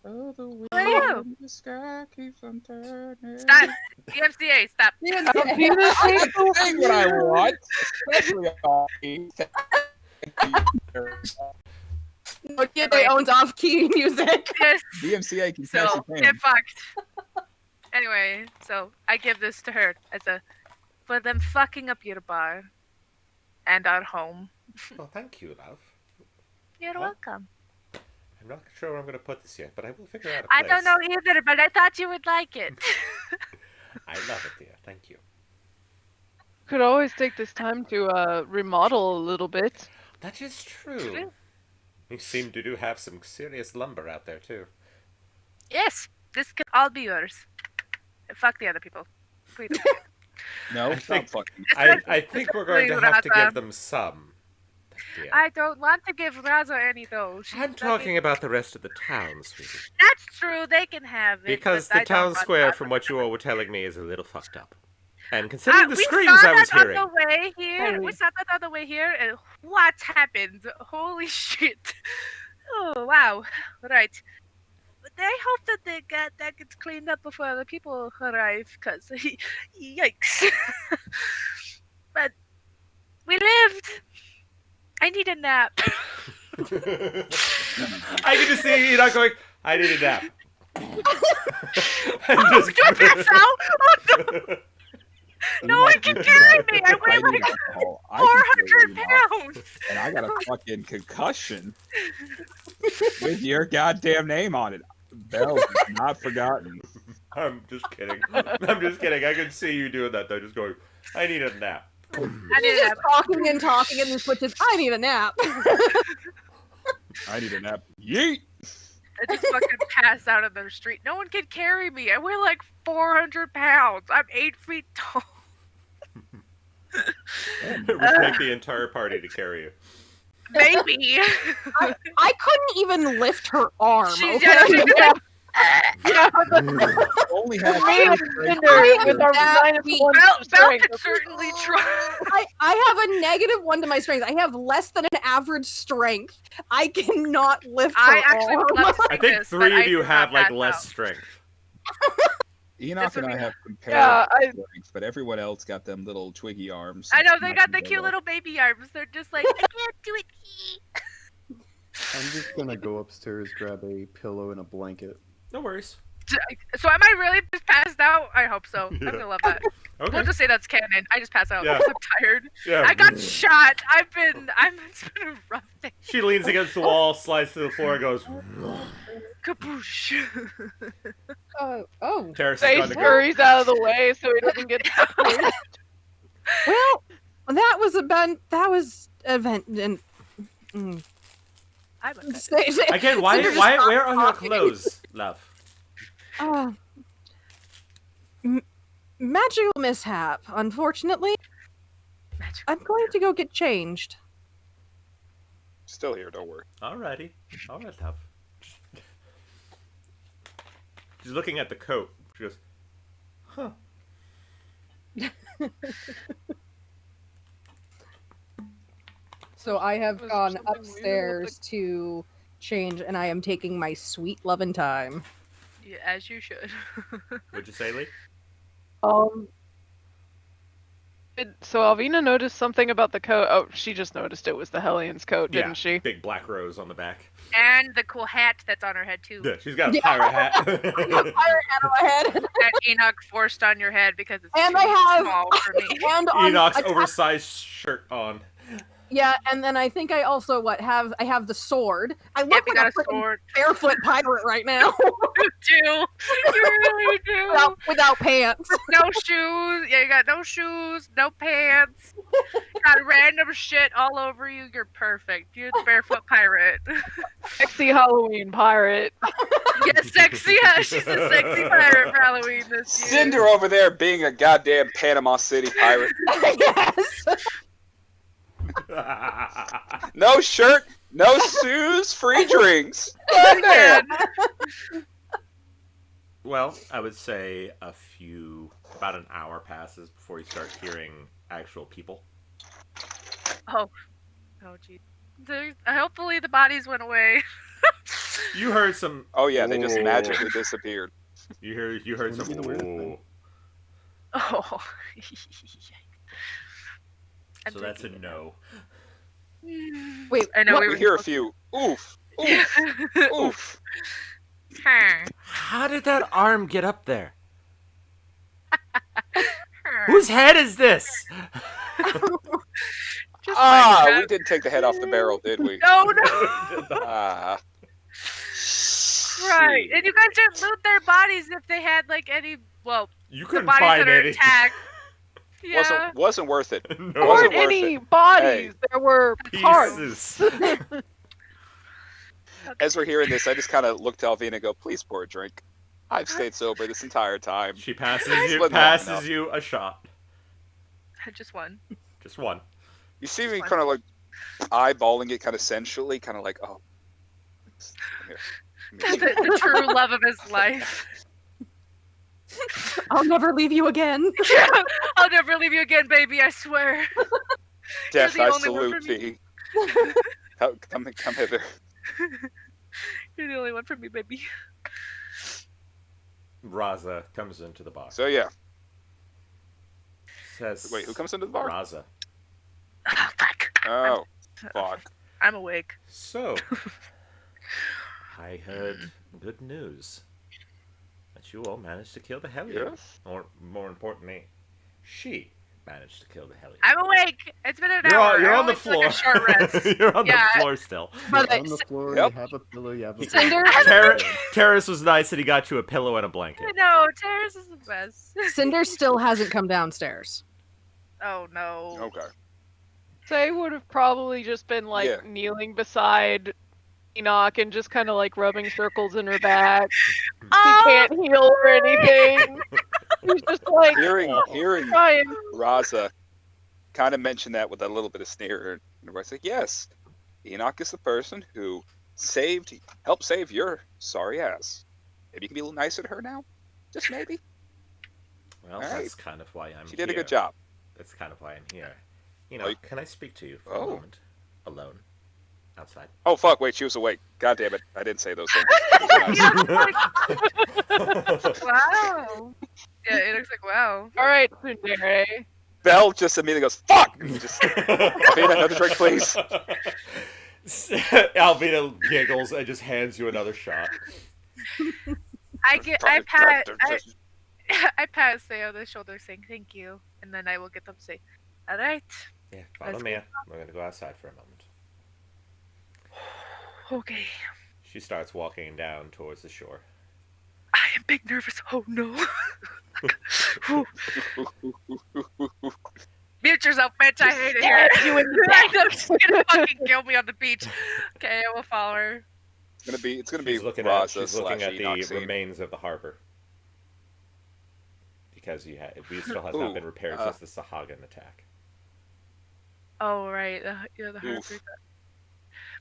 Oh, the wheel are you? in the sky keeps on turning. Stop. DMCA, stop. Alvina, take the Saying what I want, especially on No, they owns off-key music. Yes. DMCA can So, catch your get pain. fucked. Anyway, so I give this to her as a for them fucking up your bar and our home. Well, thank you, love. You're Huh? welcome. I'm not sure where I'm going to put this yet, but I will figure out a I place. don't know either, but I thought you would like it. I love it, dear. Thank you. could always take this time to remodel a little bit. That is true. You seem to do have some serious lumber out there, too. Yes, this can all be yours. Fuck the other people. Please. No, I stop think- fucking. I think we're going to have to give them some. Dear. I don't want to give Raza any though. I'm talking about the rest of the town, sweetie. That's true. They can have it. Because but the I don't town want square, that. from what you all were telling me, is a little fucked up. And considering the We screams saw I was that hearing, on the way here. Hey. We saw that on the way here, and what happened? Holy shit! Oh wow! Right. But I hope that that gets cleaned up before the people arrive, cause yikes! But we lived. I need a nap. I get to see you not going, I need a nap. I'm Oh, just- do I pass out? Oh no! No one can carry me. I weigh need like alcohol. I can carry 400 you now, pounds. and I got a fucking concussion with your goddamn name on it. Bell, not forgotten. I'm just kidding. I'm just kidding. I can see you doing that, though, just going, I need a nap. I He's need a just nap. talking and talking and then switches. I need a nap. I need a nap. Yeet. I just fucking pass out on the street. No one can carry me. I weigh like 400 pounds. I'm 8 feet tall. It would take the entire party to carry you. Maybe. I couldn't even lift her arm. She's Okay? just Only have Me and two Cinder I am with our that minus weak. one Belle strength. could certainly try. I have a negative 1 to my strength. I have less than an average strength. I cannot lift her I actually arm. would love to I see think this, but 3 I of you do have, not like, pass less out. strength. Enoch This would and I be- have Yeah, comparable strengths, but everyone else got them little twiggy arms. I know It's they not got the gonna cute go little baby arms. They're just like, I can't do it. I'm just gonna go upstairs, grab a pillow and a blanket. No worries. So am I really just passed out? I hope so. Yeah. I'm gonna love that. Okay. We'll just say that's canon. I just pass out Yeah. because I'm tired. Yeah. I got shot. It's been a rough day. She leans against the wall, slides to the floor, and goes, Kaboosh. Oh. Terrace is Face gone to go. hurries out of the way so he doesn't get. Well, that was event and. I'm okay. Again, why, Cinder just where stopped are your talking. clothes, love? Magical mishap. Unfortunately, Magic. I'm going to go get changed. Still here, don't worry. Alrighty. Alright, love. She's looking at the coat. She goes, huh. So I have Was there gone something weird with upstairs to change, and I am taking my sweet loving time. Yeah, as you should. What'd you say, Lee? So Alvina noticed something about the coat. Oh, she just noticed it was the Hellion's coat, didn't she? Big black rose on the back. And the cool hat that's on her head too. Yeah, she's got a Yeah. pirate hat. Pirate hat on my head. That Enoch forced on your head because it's And too I have- small for me. And on Enoch's attached- oversized shirt on. Yeah, and then I think I also I have the sword. I Yep, look you like got a a freaking sword. barefoot pirate right now, You do. You really do. without pants. No shoes. Yeah, you got no shoes, no pants. Got random shit all over you. You're perfect. You're the barefoot pirate. Sexy Halloween pirate. Yes, sexy. Yeah, she's a sexy pirate for Halloween this year. Cinder over there being a goddamn Panama City pirate. Yes. No shirt, no shoes, free drinks. Goddamn. Well, I would say about an hour passes before you start hearing actual people. Oh, gee. Hopefully the bodies went away. You heard some. Oh yeah, they just "Oh." magically disappeared. You heard Wouldn't some. be the weirdest thing. "Oh." Oh. I'm So that's a thinking it no. now. Wait, I know what- we We were hear a supposed few oof, oof, to- oof. Huh. How did that arm get up there? Huh. Whose head is this? Just Ah, like we didn't take the head off the barrel, did we? no, no. Ah. Right. And you guys didn't loot their bodies if they had like any well You the couldn't bodies find that are any. attacked. Yeah. Wasn't worth it. No. There Wasn't weren't worth any it. bodies. There were parts. Pieces. As we're hearing this, I just kind of look to Alvina and go, "Please pour a drink. I've stayed sober this entire time." She passes It's you been long enough. passes you a shot. Just one. Just one. You see me Fine. kind of like eyeballing it, kind of sensually, kind of like, "Oh, come here." The true love of his life. I'll never leave you again. I'll never leave you again, baby, I swear. Death, the I only one salute for me. thee. Come hither. You're the only one for me, baby. Raza comes into the bar. So yeah, Says, wait, who comes into the bar? Raza. Oh, fuck. Oh, fuck. I'm awake. So, I heard good news that you all managed to kill the Hellion. Yes? Or more importantly, she managed to kill the Hellion. I'm awake. It's been an You're hour. on, you're I on the only took floor. a short rest. You're on Yeah. the floor still. By You're the way, on the floor, Yep. you have a pillow, you have a Cinder- blanket. Terrace was nice and he got you a pillow and a blanket. No, Terrace is the best. Cinder still hasn't come downstairs. Oh no. Okay. Say would have probably just been like Yeah. kneeling beside Enoch and just kind of like rubbing circles in her back. He Oh, can't heal or anything. He's just like Hearing trying. Raza kind of mention that with a little bit of sneer, and I said, "Yes, Enoch is the person who helped save your sorry ass. Maybe you can be a little nicer to her now, just maybe." Well, All that's right. kind of why I'm She here. did a good job. That's kind of why I'm here. You Oh, know, you- can I speak to you for Oh. a moment? Alone. Outside. Oh fuck! Wait, she was awake. God damn it! I didn't say those things. wow. Yeah, it looks like wow. All right, Tsundere. Belle just immediately goes, "Fuck!" And just Alvina, another drink, please. Alvina giggles and just hands you another shot. I pat Say on the shoulder saying thank you, and then I will get them to say, all right. Yeah, follow Let's me. We're gonna go outside for a moment. Okay. She starts walking down towards the shore. I am big nervous. Oh no. Mute yourself, bitch. I hate it here. You in the I know she's gonna fucking kill me on the beach. Okay, I will follow her. It's gonna be She's looking Raza at, she's looking slash at Enoch the scene. remains of the harbor. Because we still has Ooh, not been repaired since the Sahagan attack. Oh right, you're the Oof. hard.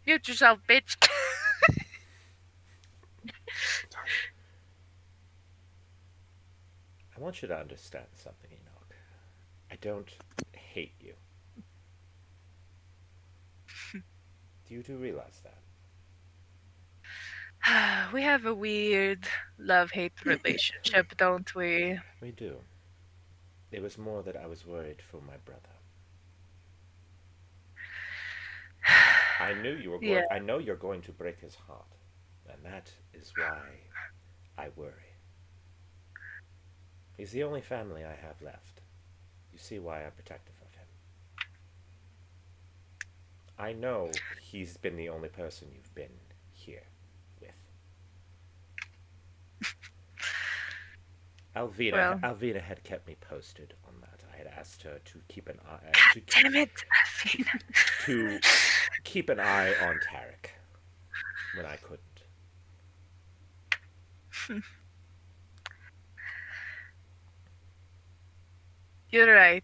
Mute yourself, bitch. I want you to understand something, Enoch. I don't hate you. You do realize that? We have a weird love-hate relationship, don't we? We do. It was more that I was worried for my brother. I knew you were going. Yeah. I know you're going to break his heart, and that is why I worry. He's the only family I have left. You see why I'm protective of him. I know he's been the only person you've been here with. Well. Alvina had kept me posted on that. I had asked her to keep an eye God damn it, Athena. to keep an eye on Tarek when I couldn't. You're right.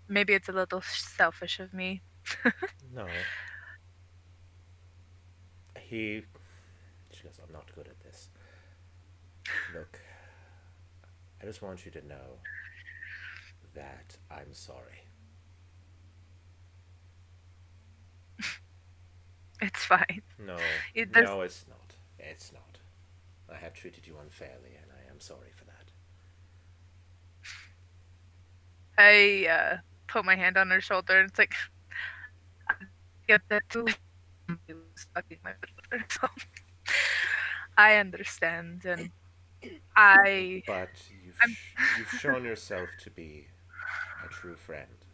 Maybe it's a little selfish of me. No. She goes, I'm not good at this. Look, I just want you to know that I'm sorry. It's fine. No, There's- no, it's not. It's not. I have treated you unfairly, and I am sorry for that. I put my hand on her shoulder and it's like, I get that too. He was fucking my brother, so I understand, and I But I'm- you've shown yourself to be a true friend.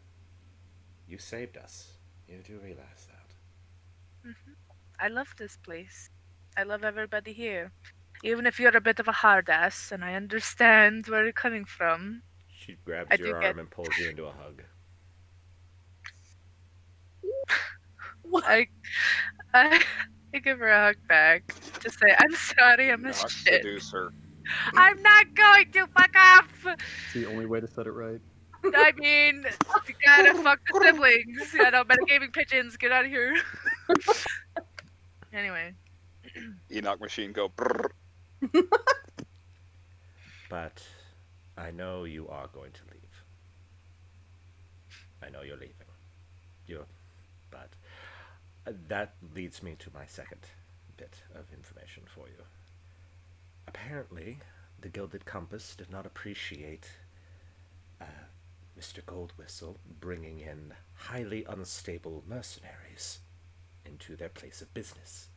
You saved us. You do realize that. I love this place. I love everybody here. Even if you're a bit of a hard ass, and I understand where you're coming from. She grabs I your do get- arm and pulls you into a hug. I, I, I give her a hug back to say, I'm sorry, I'm a Not shit. seduce her. I'm not going to fuck off! It's the only way to set it right. I mean, you gotta fuck the siblings. You know, metagaming pigeons, get out of here. Anyway. Enoch machine go. Brrr. But I know you are going to leave. I know you're leaving. But that leads me to my second bit of information for you. Apparently, the Gilded Compass did not appreciate Mr. Goldwhistle bringing in highly unstable mercenaries into their place of business.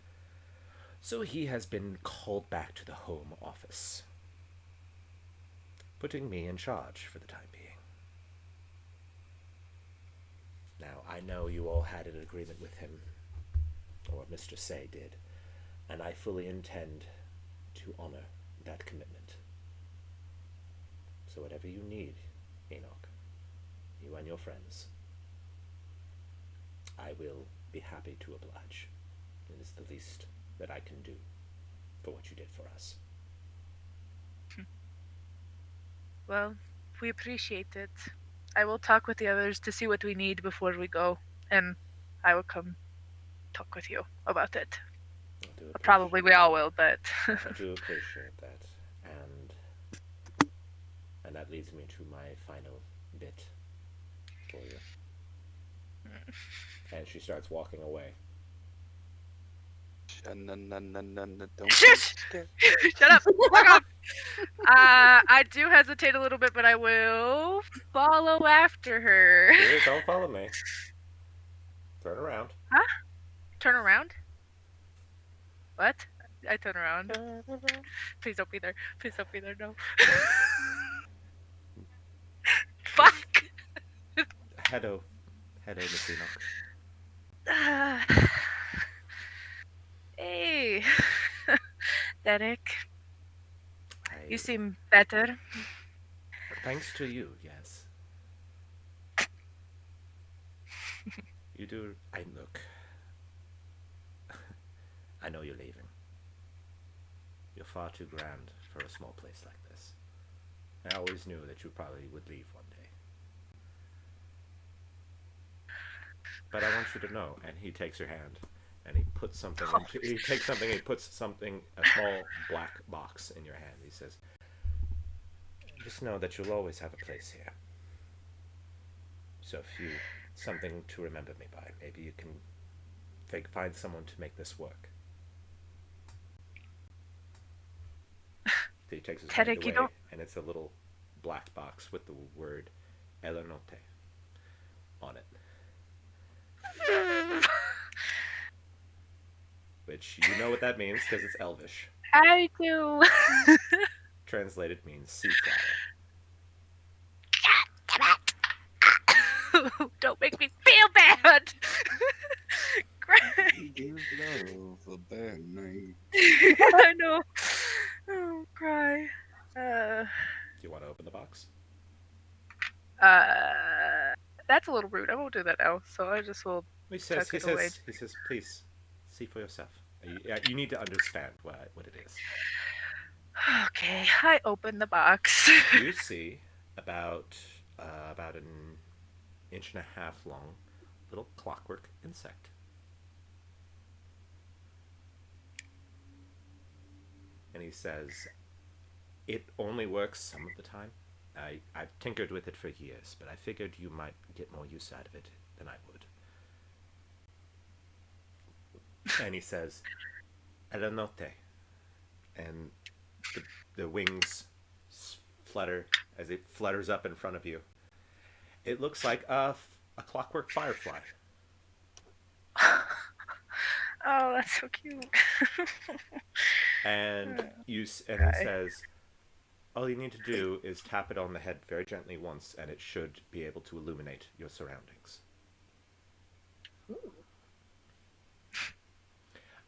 So he has been called back to the Home Office, putting me in charge for the time being. Now, I know you all had an agreement with him, or Mr. Say did, and I fully intend to honor that commitment. So whatever you need, Enoch, you and your friends, I will be happy to oblige. It is the least that I can do for what you did for us. Well, we appreciate it. I will talk with the others to see what we need before we go, and I will come talk with you about it. Probably we all will, but I do appreciate that, and that leads me to my final bit for you. And she starts walking away. Don't Shush! Shut up! Fuck off! I do hesitate a little bit, but I will follow after her. Here, don't follow me. Turn around. Turn around? What? I turn around. Please don't be there. Please don't be there. No. Fuck! Hello, Miss Enoch. Hey, Derek, you I, seem better. thanks to you, yes. You do. Look. I know you're leaving. You're far too grand for a small place like this. I always knew that you probably would leave one day. But I want you to know, and he takes your hand, and he puts something into. He takes something. He puts something, a small black box in your hand. He says, "Just know that you'll always have a place here. So if you something to remember me by, maybe you can find someone to make this work." So he takes his hand Derek, you away, don't- and it's a little black box with the word Elenote on it. Which you know what that means because it's Elvish. I do. Translated means sea flower. Don't make me feel bad. Cry. Give love a bad name. I know. Oh, cry. Do you want to open the box? That's a little rude. I won't do that now. So I just will. He says, Tuck it away. please, see for yourself. You need to understand what it is. Okay, I open the box. You see about an inch and a half long little clockwork insect. And he says, it only works some of the time. I've tinkered with it for years, but I figured you might get more use out of it than I would. And he says, Elenote. And the wings flutter as it flutters up in front of you. It looks like a clockwork firefly. Oh, that's so cute. And he says, all you need to do is tap it on the head very gently once, and it should be able to illuminate your surroundings.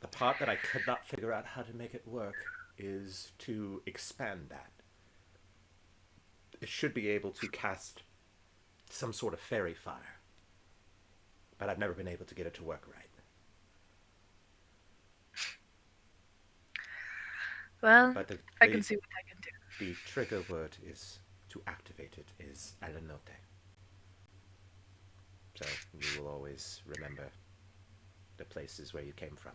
The part that I could not figure out how to make it work is to expand that. It should be able to cast some sort of fairy fire, but I've never been able to get it to work right. Well, But I can see what I can do. the trigger word is to activate it is Elenote. So you will always remember the places where you came from.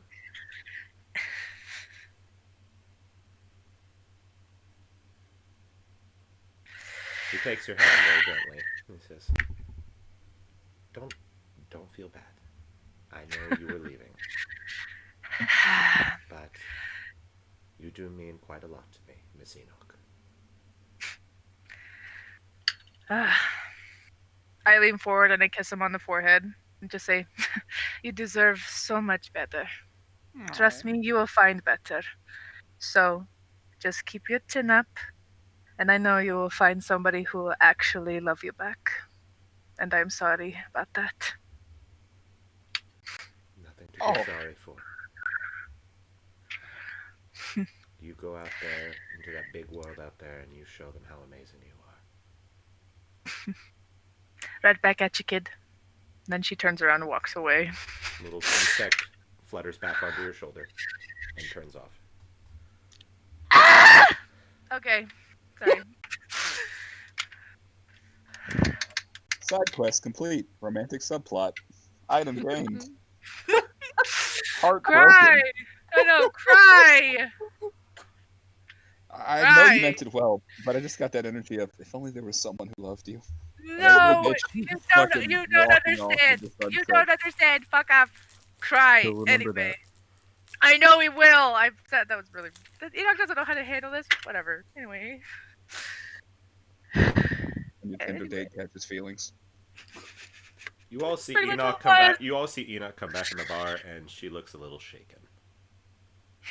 He takes your hand very gently and he says, Don't feel bad. I know you were leaving. But you do mean quite a lot to me, Miss Enoch. I lean forward and I kiss him on the forehead and just say, you deserve so much better. Trust me, you will find better. So, just keep your chin up, and I know you will find somebody who will actually love you back. And I'm sorry about that. Nothing to be sorry for. You go out there into that big world out there and you show them how amazing you are. Right back at you, kid. Then she turns around and walks away. Little insect flutters back onto your shoulder and turns off. Okay, sorry. Side quest complete. Romantic subplot. Item gained. Heartbroken. Cry! I know, cry! I know you Right. meant it well, but I just got that energy of if only there was someone who loved you. No, Bitch, you fucking don't walking off understand. into the sunset. You don't understand. Fuck off. Cry. He'll remember Anyway. I know he will. I've said that was really. Enoch doesn't know how to handle this. Whatever. Anyway. And your Tinder Anyway. date catches feelings. You all see Pretty much Enoch what come it back. was. You all see Enoch come back in the bar, and she looks a little shaken.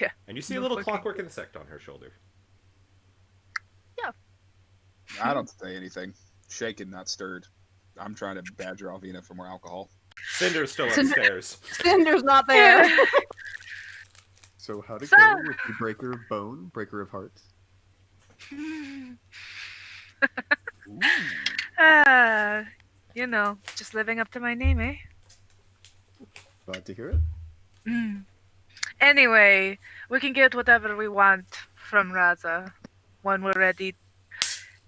Yeah. And you see a No little fucking- clockwork insect on her shoulder. I don't say anything. Shaken, not stirred. I'm trying to badger Alvina for more alcohol. Cinder's still Cinder- upstairs. Cinder's not there. So how'd it So- go with the breaker of bone, breaker of hearts? You know, just living up to my name, eh? Glad to hear it. Mm. Anyway, we can get whatever we want from Raza when we're ready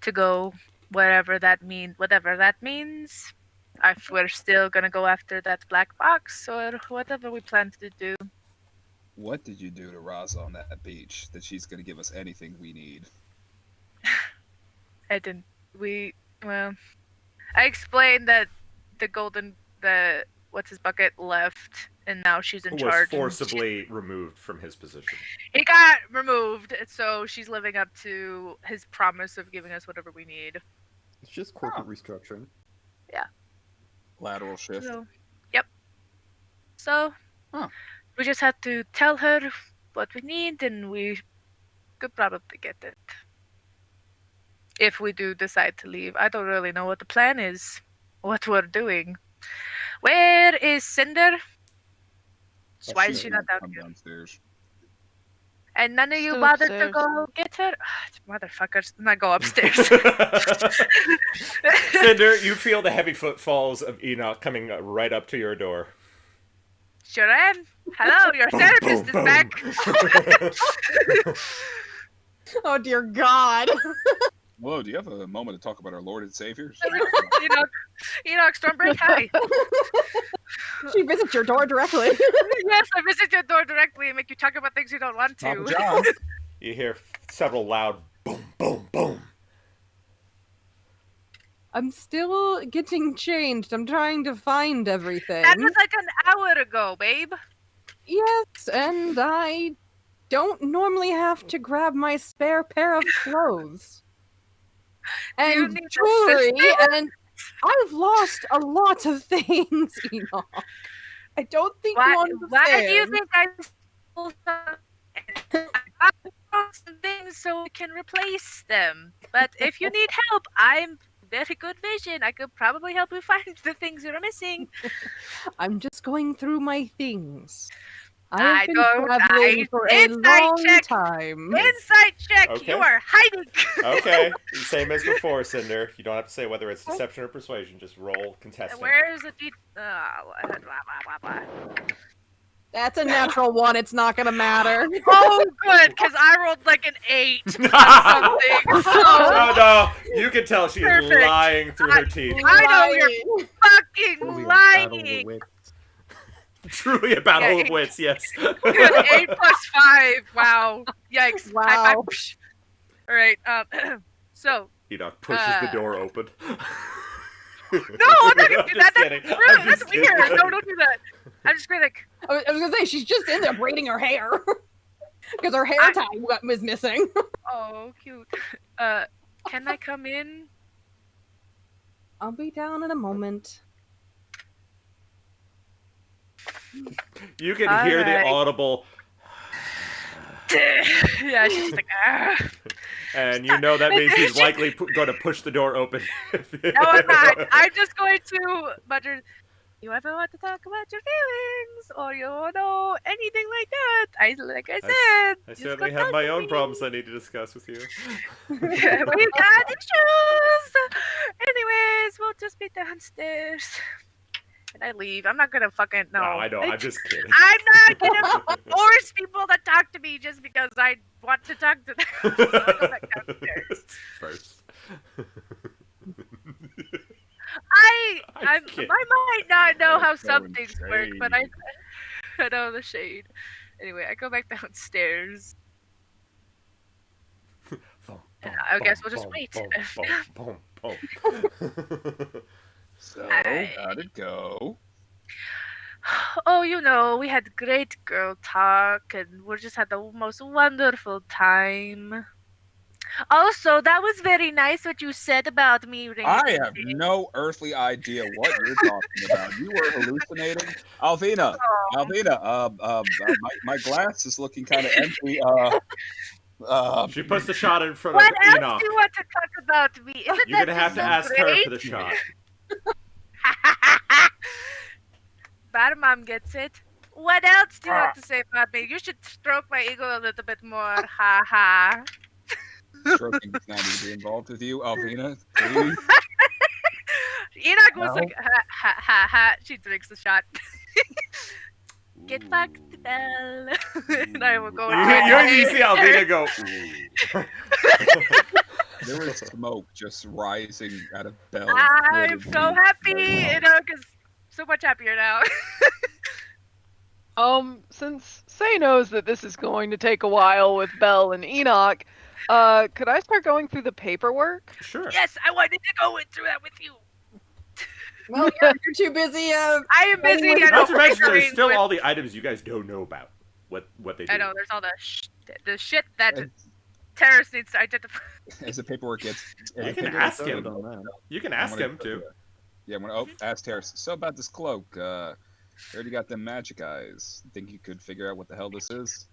to go whatever that means. If we're still gonna go after that black box or whatever we plan to do. What did you do to Raza on that beach that she's going to give us anything we need? I explained that what's his bucket left, and now she's in Was charge. and forcibly removed from his position. He got removed, so she's living up to his promise of giving us whatever we need. It's just corporate restructuring. Lateral shift. So, yep. So, Huh. we just had to tell her what we need, and we could probably get it. If we do decide to leave. I don't really know what the plan is, what we're doing. Where is Cinder? Why is she not down Come here? downstairs. And none of you Still bothered to upstairs. go get her? Motherfuckers, not go upstairs. Cinder, you feel the heavy footfalls of Enoch coming right up to your door. Sure am. Hello, your therapist is back. Oh dear God. Whoa, do you have a moment to talk about our Lord and Savior? Enoch Stormbreak, hi. She visits your door directly. Yes, I visit your door directly and make you talk about things you don't want Papa to. John. You hear several loud boom, boom, boom. I'm still getting changed. I'm trying to find everything. That was like an hour ago, babe. Yes, and I don't normally have to grab my spare pair of clothes. you And need jewelry, assistance? and I've lost a lot of things, Enoch. I don't think you Why do you understand. think I stole I bought some things so we can replace them? But if you need help, I'm very good vision. I could probably help you find the things you're missing. I'm just going through my things. I I have been don't. traveling for a Insight long check. time. Insight check. Okay. You are hiding. Okay, same as before, Cinder. You don't have to say whether it's deception or persuasion. Just roll contesting. Where is the deed? Blah, blah, blah. That's a natural one. It's not gonna matter. Oh, good, because I rolled like an 8 on something. So No, you can tell she is Perfect. lying through her teeth. I know you're fucking Truly a battle of the lying. wits. Truly a battle Yeah, of wits, yes. Good, 8 plus 5. Wow. Yikes. Wow. High five. All right. So Enoch pushes the door open. no, I'm not gonna do that. Kidding. That's rude. I'm That's just kidding. weird. No, don't do that. I'm just gonna like. I was gonna say she's just in there braiding her hair because her hair tie was missing. Oh, cute. Can I come in? I'll be down in a moment. You can hear the Alright. audible, Yeah, she's just like. Ah. and you know that means he's likely going to push the door open. No, I'm not. I'm just going to mutter. You ever want to talk about your feelings, or you know anything like that? Like I said, I just certainly go have talk my to own me. problems I need to discuss with you. We've got issues. Anyways, we'll just be downstairs. And I leave. I'm not gonna fucking no. No, I know. I'm just kidding. I'm not gonna force people to talk to me just because I want to talk to them. So I go back downstairs. First. I kidding. might not know how some Throwing things work, but I shade. know the shade. Anyway, I go back downstairs. I guess we'll just wait. So, I- how'd it go? Oh, you know, we had great girl talk, and we just had the most wonderful time. Also, that was very nice what you said about me. I have no earthly idea what you're talking about. You were hallucinating, Alvina. Alvina, my glass is looking kind of empty. She puts the shot in front What of else Enoch. do you want to talk about me? Isn't You're that gonna have to so ask great? her for the shot. Bad mom gets it. What else do you want to say about me? You should stroke my ego a little bit more. Ha ha. Stroking does not need to be involved with you, Alvina. Please. Enoch was No. like, ha ha ha ha. She drinks the shot. Get fucked, Belle. And I will go. You see Alvina go. Ooh. There was smoke just rising out of Belle. I'm so happy. Enoch is so much happier now. Since Say knows that this is going to take a while with Belle and Enoch, could I start going through the paperwork? Sure. Yes, I wanted to go through that with you. Well, you're too busy. I am busy. I Not don't to mention, there's bickering still with- all the items you guys don't know about. What they do. I know there's all the shit that terrorist needs to identify. As the paperwork gets, You can Get ask started him. on that. You can I ask wanna him go too. there. Yeah, ask Terrace. So about this cloak, you already got them magic eyes. Think you could figure out what the hell this is?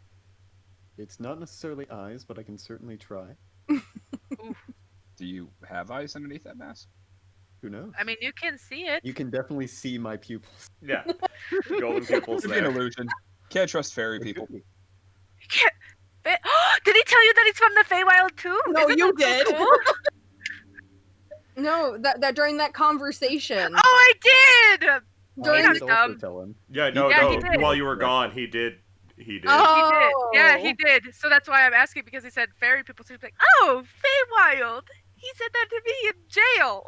It's not necessarily eyes, but I can certainly try. Do you have eyes underneath that mask? Who knows? I mean, you can see it. You can definitely see my pupils. Yeah. Golden pupils Could be an there. illusion. Can't trust fairy people. You can't. Did he tell you that he's from the Feywild too? No, Isn't you that so did. cool? No, that during that conversation. Oh, I did. During I Enoch did also dumb. tell him. Yeah, no, Yeah, no. he did. While you were gone, he did. He did. Oh. He did. Yeah, he did. So that's why I'm asking, because he said fairy people. So he's like, oh, Feywild. He said that to me in jail.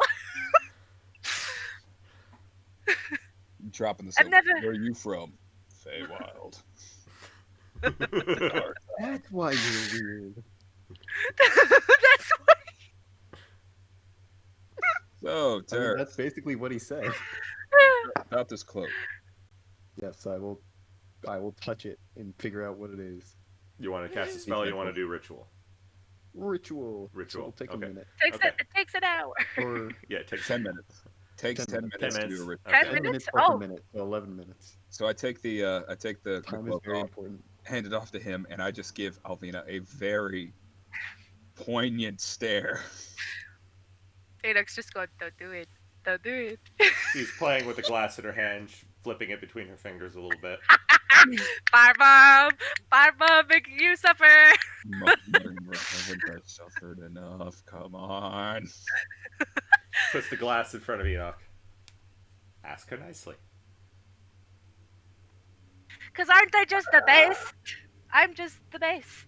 Dropping the I've syllable. never- Where are you from? Feywild. That's why you're weird. That's why. So, I mean, Terrace, that's basically what he said. about this cloak. Yes, I will I will touch it and figure out what it is. You want to cast a spell? Or you want to do ritual? Ritual. So Ritual, it'll take okay. a minute. Okay. It takes an hour. Or Yeah, it takes 10 minutes. Takes 10 10 minutes. minutes 10 to do a minutes. ritual. 10 Okay. 10 minutes minutes? plus Oh. a minute, so 11 minutes. So I take the Time is cloak very off, important. hand it off to him, and I just give Alvina a very poignant stare. Phoenix just going, don't do it. Don't do it. She's playing with the glass in her hand, flipping it between her fingers a little bit. Fire bomb! Fire bomb making you suffer! Haven't I suffered enough? Come on. Puts the glass in front of Enoch. Ask her nicely. Because aren't I just the best? I'm just the best.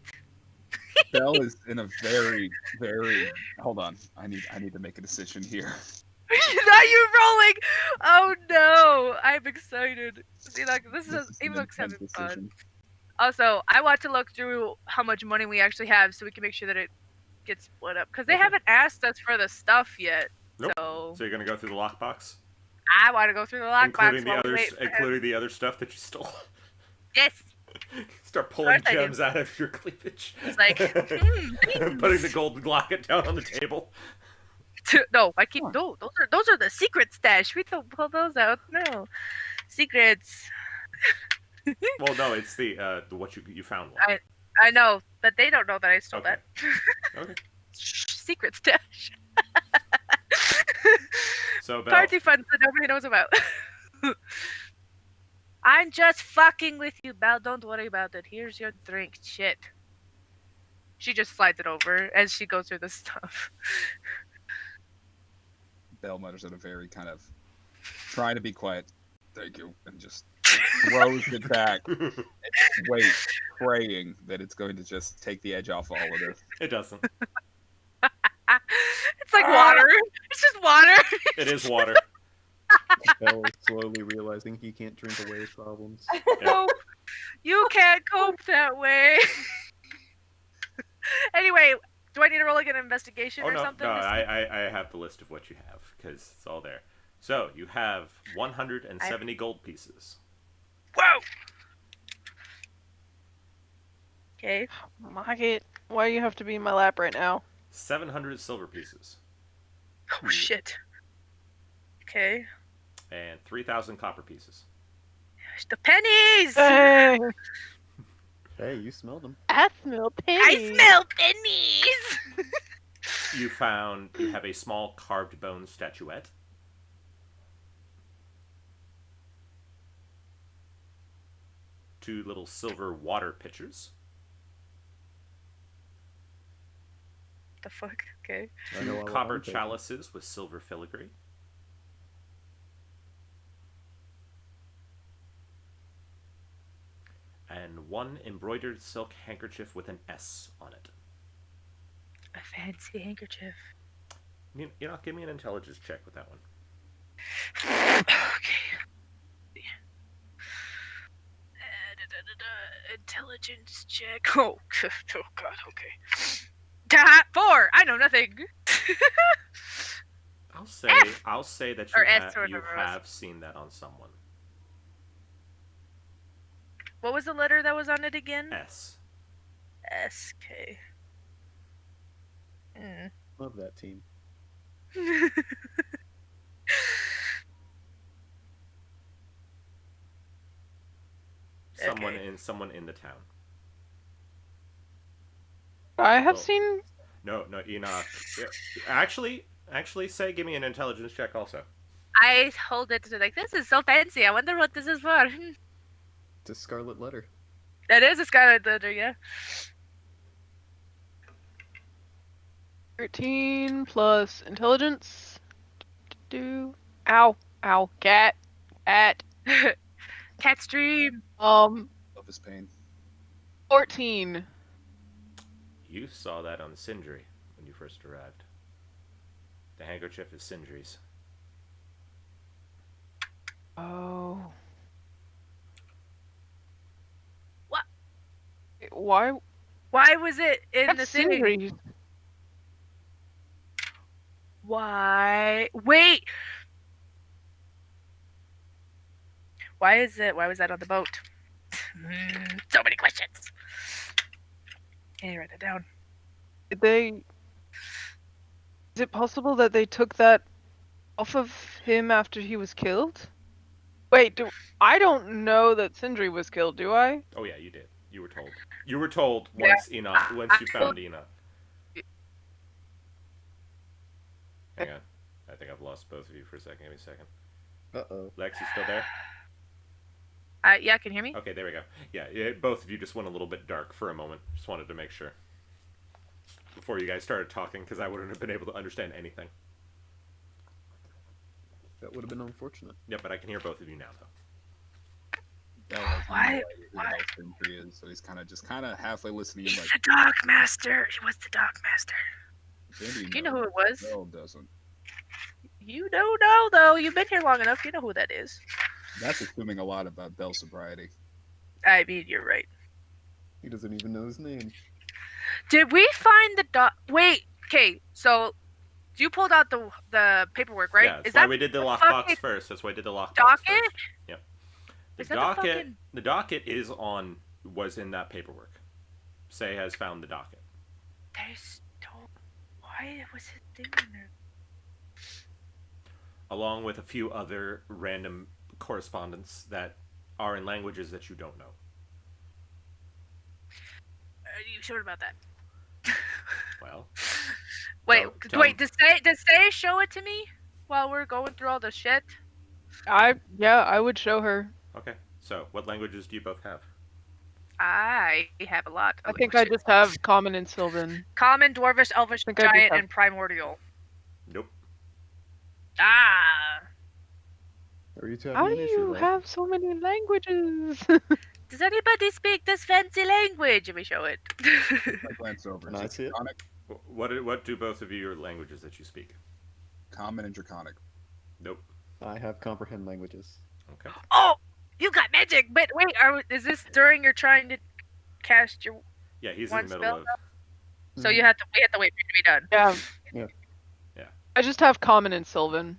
Belle is in a very, very. Hold on. I need to make a decision here. Now you're rolling! Oh no! I'm excited. See, like, this This is is an Evox having intense fun. decision. Also, I want to look through how much money we actually have so we can make sure that it gets split up. Because they Okay. haven't asked us for the stuff yet. Nope. So So you're gonna go through the lockbox, I want to go through the lockbox including the while we other, wait for him. including the other stuff that you stole. Yes! Start pulling Of course I do. gems out of your cleavage. It's like, putting the gold locket down on the table. No, I keep no. Those are the secret stash. We don't pull those out. No, secrets. Well, no, it's the what you found one. I know, but they don't know that I stole Okay. that. Okay. Secret stash. So Belle, Party fun that nobody knows about. I'm just fucking with you, Belle. Don't worry about it. Here's your drink. Shit. She just slides it over as she goes through the stuff. Belle mutters at a very kind of trying to be quiet. Thank you, and just throws it back. Wait, praying that it's going to just take the edge off all of this. it doesn't. It's like water. It's just water. It is water. Belle is slowly realizing he can't drink away his problems. Yeah. You can't cope that way. Anyway, do I need to roll like an investigation Oh or no, something? no, to see- I have the list of what you have because it's all there. So you have 170 gold pieces, Whoa. Okay. Market, why do you have to be in my lap right now? 700 silver pieces, Oh shit. Okay. and 3,000 copper pieces. The pennies. Hey, Hey, you smelled them. I smell I pennies. smell pennies. You have a small carved bone statuette. Two little silver water pitchers. The fuck? Okay. I know Two all copper about them. chalices with silver filigree. And one embroidered silk handkerchief with an S on it. A fancy handkerchief. You know, give me an intelligence check with that one. Okay. Intelligence check. Oh, oh god. Okay. 4. I know nothing. I'll say that Or you, S or you whatever it was. have seen that on someone. What was the letter that was on it again? S. S. K. Love that team. Someone in the town. I have Oh. seen. No, Enoch. Actually, say, give me an intelligence check also. I hold it to like, this is so fancy. I wonder what this is for. It's a scarlet letter. That is a scarlet letter, yeah. 13 plus intelligence. Ow. Ow. Cat. Cat's dream. Love his pain. 14. You saw that on Sindri when you first arrived. The handkerchief is Sindri's. Oh. What? Why? Why was it in the That's thing? Sindri's. Why? Wait. Why was that on the boat? So many questions. Can you write it down? Did they? Is it possible that they took that off of him after he was killed? Wait, I don't know that Sindri was killed, do I? Oh yeah, you did. You were told. You were told Yeah. once you found Enoch. Hang on. I think I've lost both of you for a second. Give me a second. Uh-oh. Lex, you still there? Yeah, can you hear me? Okay, there we go. Yeah, both of you just went a little bit dark for a moment. Just wanted to make sure. Before you guys started talking, because I wouldn't have been able to understand anything. That would have been unfortunate. Yeah, but I can hear both of you now, though. Bell has no Why- idea who the hell Sindri is, so he's kind of halfway listening. He's Like, the Dark Master. He was the Dark Master. Maybe You know who it was? Bell doesn't. You don't know, though. You've been here long enough. You know who that is. That's assuming a lot about Bell's sobriety. I mean, you're right. He doesn't even know his name. Did we find the Wait. Okay, so you pulled out the paperwork, right? Yeah, that's Is why that we did the the lockbox fucking first. That's why I did the lockbox docket? first. Yep. Is that the fucking- The docket was in that paperwork. Say has found the docket. There's why was his thing in there? Along with a few other random correspondence that are in languages that you don't know. Are you sure about that? Well, Wait, tell wait. him. Does Say show it to me while we're going through all the shit? I would show her. okay. So, what languages do you both have? I have a lot. I Of think I languages. just have Common and Sylvan. Common, Dwarvish, Elvish, think I just Giant, have- and Primordial. Nope. Ah. Are you two How having do an issue, you right? have so many languages? Does anybody speak this fancy language? Let me show it. I glance over. Can Is I it see it? Draconic, What do both of you your languages that you speak? Common, and Draconic? Nope. I have comprehend languages. Okay. Oh, you got magic. But wait, is this during you're trying to cast your? Yeah, he's One in the middle spell? of. So we have to wait for it to be done. yeah. Yeah. Yeah. I just have Common and Sylvan.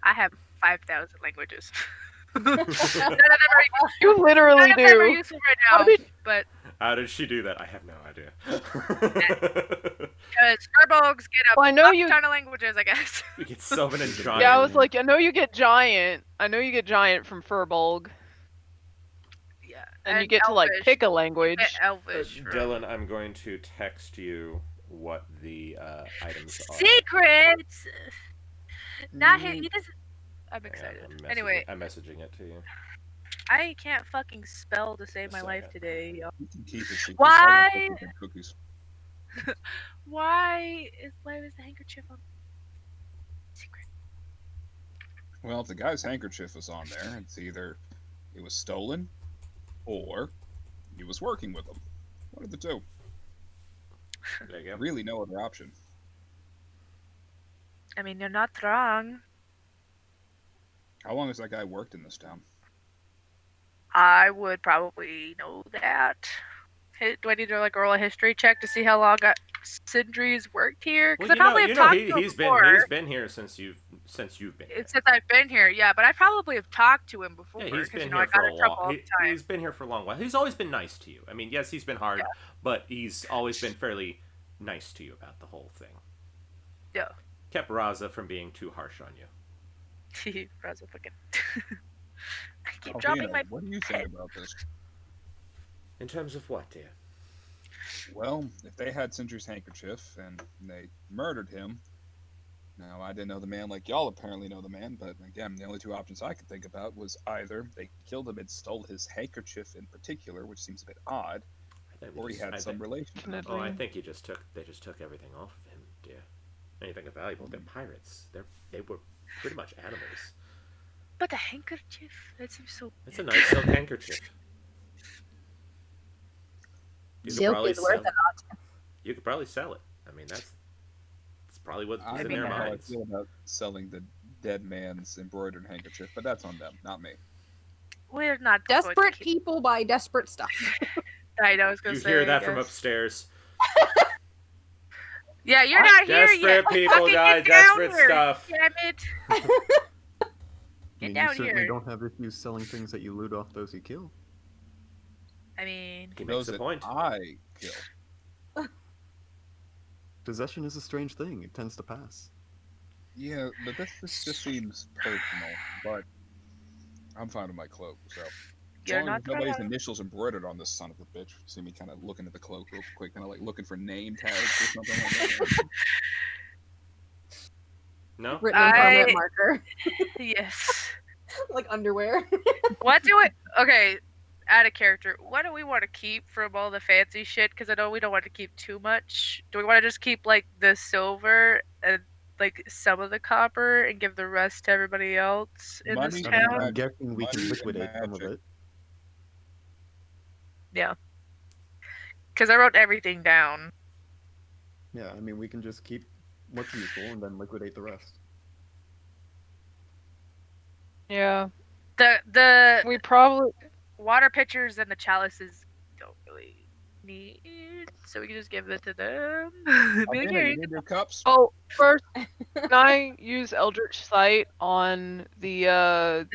I have 5,000 languages. None of them are, You literally none of them are do. useful right How now. did- But How did she do that? I have no idea. because Furbolgs get a Well, I know fuck you. ton of languages, I guess. we get Sylvan and Giant. Yeah, I was like, I know you get Giant. I know you get Giant from Furbolg, Yeah. and you get to like Elvish. pick a You language. get Elvish. from- Dylan, I'm going to text you what the items are. Secrets. Not Mm. he doesn't. I'm Hang on, excited. I'm Anyway, I'm messaging it to you. I can't fucking spell to save A my life second. today. Yo. You can keep it secret. Why? so I don't think cookies. Why was the handkerchief on secret? Well, if the guy's handkerchief was on there, it's either it was stolen or he was working with them. One of the two. There you go. Really, no other option. I mean, you're not wrong. How long has that guy worked in this town? I would probably know that. Do I need to like roll a history check to see how long Sindri's worked here? Because I probably have talked to him he's before. been here since you've been here. Since I've been here, yeah, but I probably have talked to him before. Yeah, he's 'cause, been you know, here I got for a in trouble all long. the time. He's been here for a long while. He's always been nice to you. I mean, yes, he's been hard, Yeah. but he's always been fairly nice to you about the whole thing. Yeah. Kept Raza from being too harsh on you. Raza fucking. I keep Alvina, dropping my. what do you think about this? In terms of what, dear? Well, if they had Sindri's handkerchief and they murdered him, now I didn't know the man like y'all apparently know the man, but again, the only two options I could think about was either they killed him and stole his handkerchief in particular, which seems a bit odd, I think we or he just- had I some think- relation to them. Oh, I think they just took everything off of him, dear. Anything valuable? They're pirates. They were pretty much animals. But the handkerchief? That seems so. It's a nice silk handkerchief. You could Silk probably is worth sell- You could probably sell it. I mean, that's probably what's I in don't their know how I minds. feel about selling the dead man's embroidered handkerchief, but that's on them, not me. We're not going to Desperate keep- people buy desperate stuff. I know. I was gonna You say. hear I that from guess. upstairs. Yeah, you're not here yet. Desperate people, Fucking guys. get down Desperate here, stuff. Damn it! I Get mean, down you certainly here. don't have issues selling things that you loot off those you kill. I mean, He makes Those a that point. I kill. Possession is a strange thing. It tends to pass. Yeah, but this just seems personal. But I'm fine with my cloak, so as you're long as not nobody's gonna. initials embroidered on this son of a bitch. See me kind of looking at the cloak real quick, kind of like looking for name tags or something like that. No? Written in permanent I- marker, Yes. like underwear. What do we? Okay, out of character. What do we want to keep from all the fancy shit? Because I know we don't want to keep too much. Do we want to just keep like the silver and like some of the copper and give the rest to everybody else in Money this and I mean, town? I'm magic. guessing we can Money and liquidate some of magic. it. Yeah. Because I wrote everything down. Yeah, I mean, we can just keep what's useful and then liquidate the rest. Yeah, The we probably. water pitchers and the chalices don't really need, so we can just give it to them. Be like, Alvina, "Here, you you need your cups? Oh, first, can I use Eldritch Sight on the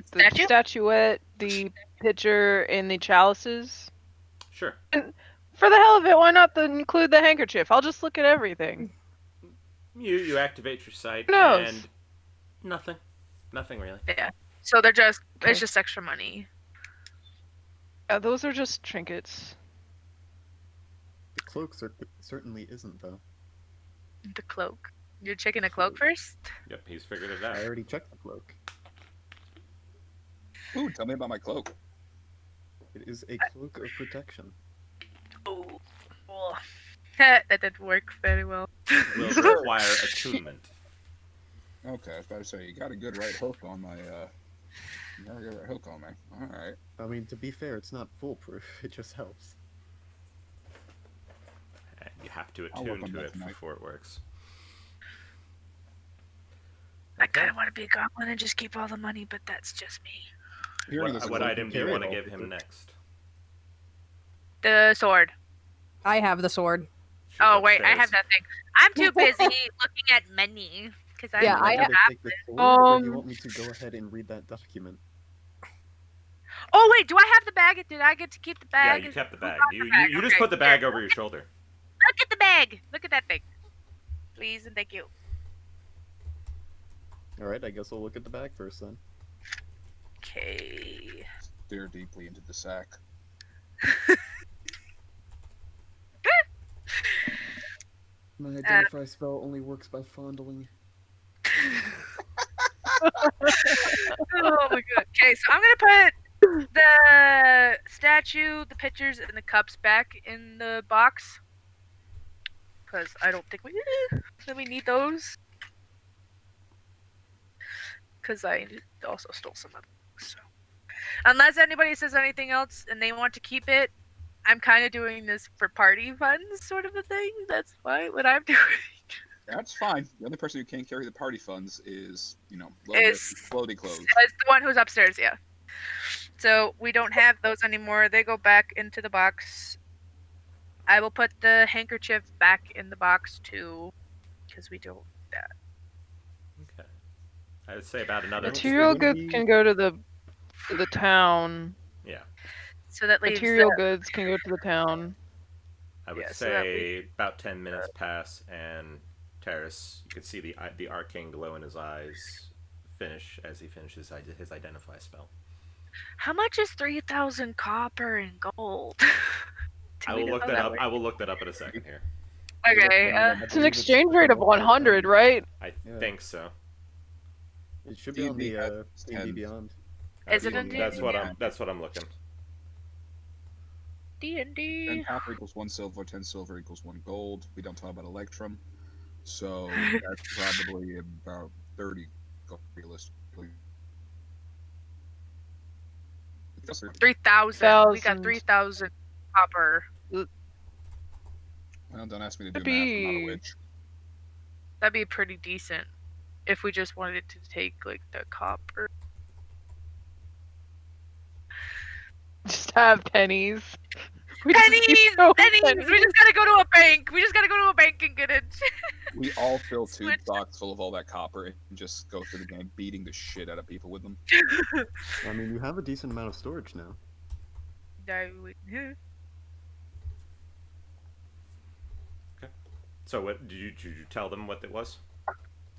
statue? statuette, the pitcher, and the chalices? Sure. For the hell of it, why not include the handkerchief? I'll just look at everything. You activate your sight Who knows? and nothing. Nothing really. Yeah. So they're just Okay. it's just extra money. Yeah, those are just trinkets. The cloak certainly isn't, though. The cloak. You're checking a cloak first? Yep, he's figured it I out. already checked the cloak. Ooh, tell me about my cloak. It is a cloak of protection. Oh. Cool. That didn't work very well. Will require attunement. Okay, I was about to say you got a good right hook on my you got a good right hook on me. All right. I mean, to be fair, it's not foolproof. It just helps. And you have to I'll work attune on to that it tonight. before it works. I kind of want to be a goblin and just keep all the money, but that's just me. Hearing this What cloak item do carry you it want to all give with him it. next? The sword. I have the sword. She's Oh wait, I upstairs. have nothing. I'm too busy looking at money because I'm Yeah, Do you I want me to have. take the sword, or do you Um, want me to go ahead and read that document? Oh wait, do I have the bag? Did I get to keep the Yeah, bag? you kept the Who bag. got You the bag? just Okay, put the bag here. over your shoulder. Look at the bag. Look at that thing. Please and thank you. Alright, I guess I'll look at the bag first then. Okay. Stare deeply into the sack. My identify spell only works by fondling. Oh my god. Okay, so I'm gonna put the statue, the pictures, and the cups back in the box. Because I don't think we need those. Because I also stole some of them. So. Unless anybody says anything else and they want to keep it, I'm kind of doing this for party funds, sort of a thing. That's fine. What I'm doing. That's fine. The only person who can't carry the party funds is, Is- floaty clothes. It's the one who's upstairs, yeah. So we don't have those anymore. They go back into the box. I will put the handkerchief back in the box too, because we don't. Okay. I would say about another. That's Material gonna goods be- can go to the town. Yeah, So that leaves Material goods can go to the town. I would Yeah, so that say about 10 minutes pass, and Terrace, you could see the arcane glow in his eyes finish as he finishes his identify spell. How much is 3,000 copper and gold? Do I we will know look how that up. works? I will look that up in a second here. Okay. It's an exchange rate of 100, right? I Yeah. think so. It should be on D&D the has D&D 10. Beyond. Is it in That's D&D? what I'm looking. D&D. 10 copper equals 1 silver, 10 silver equals 1 gold. We don't talk about Electrum. So that's probably about 30 gold realistically. 3,000. We got 1,000. 3,000 copper. Well, don't ask me to do Could math. I'm not a be- witch. That'd be pretty decent if we just wanted to take like the copper. Just have pennies. We just keep Pennies! throwing Pennies! We just gotta go to a bank. We just gotta go to a bank and get it. We all fill 2 Switch. socks full of all that copper and just go through the game beating the shit out of people with them. I mean, you have a decent amount of storage now. No, we- So what did you tell them what it was?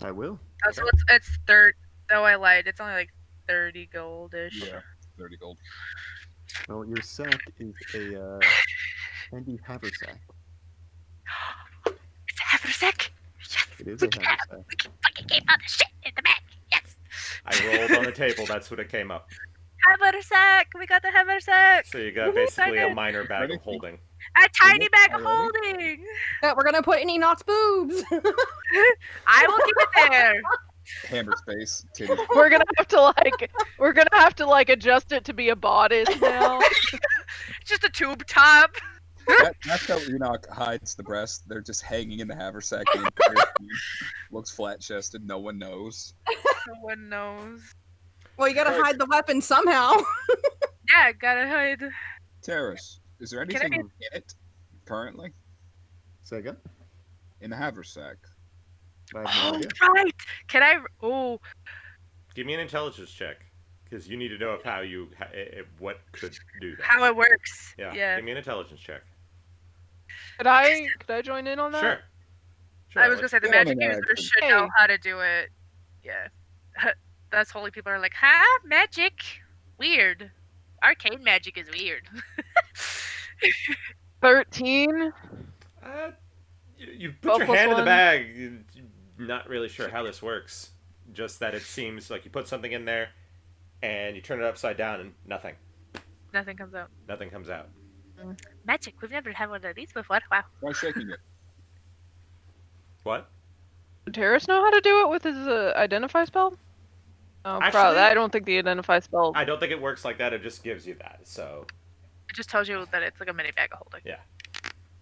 I will. Oh, so it's third. Oh, I lied. It's only like 30 goldish. Yeah, 30 gold. Well, your sack is a handy haversack. It's a haversack. Yes. It is We a can haversack. we can fucking keep all the shit in the bag. Yes. I rolled on the table. That's what it came up. Haversack. We got the haversack. So you got basically a Excited. minor bag Ready? of holding. A tiny it bag of already? holding. Yeah, we're gonna put in Enoch's boobs. I will keep it there. Hammer space. Titty. We're gonna have to like adjust it to be a bodice now. Just a tube top. That's how Enoch hides the breast. They're just hanging in the haversack. The entire time. Looks flat chested. No one knows. No one knows. Well, you gotta hide the weapon somehow. Yeah, gotta hide. Terrace, is there Can I anything in it currently Say again? in the haversack? I have no Oh, idea. right. Can I? Oh, Give me an intelligence check, because you need to know what could do that. how it works. Yeah. Yeah. Give me an intelligence check. Could I join in on that? Sure. Sure. I was gonna say the Yeah, magic no, users actually. should know Hey. how to do it. Yeah. That's holy people are like, huh? Magic? Weird. Arcane magic is weird. 13. You put your 12 hand in the +1. bag. You're not really sure how this works. Just that it seems like you put something in there, and you turn it upside down, and nothing. Nothing comes out. Nothing comes out. Magic. We've never had one of these before. Wow. Try shaking it. What? Does Terrace know how to do it with his identify spell? Oh, Actually- probably. I don't think the identify spell. I don't think it works like that. It just gives you that. So It just tells you that it's like a mini bag of holding. Yeah.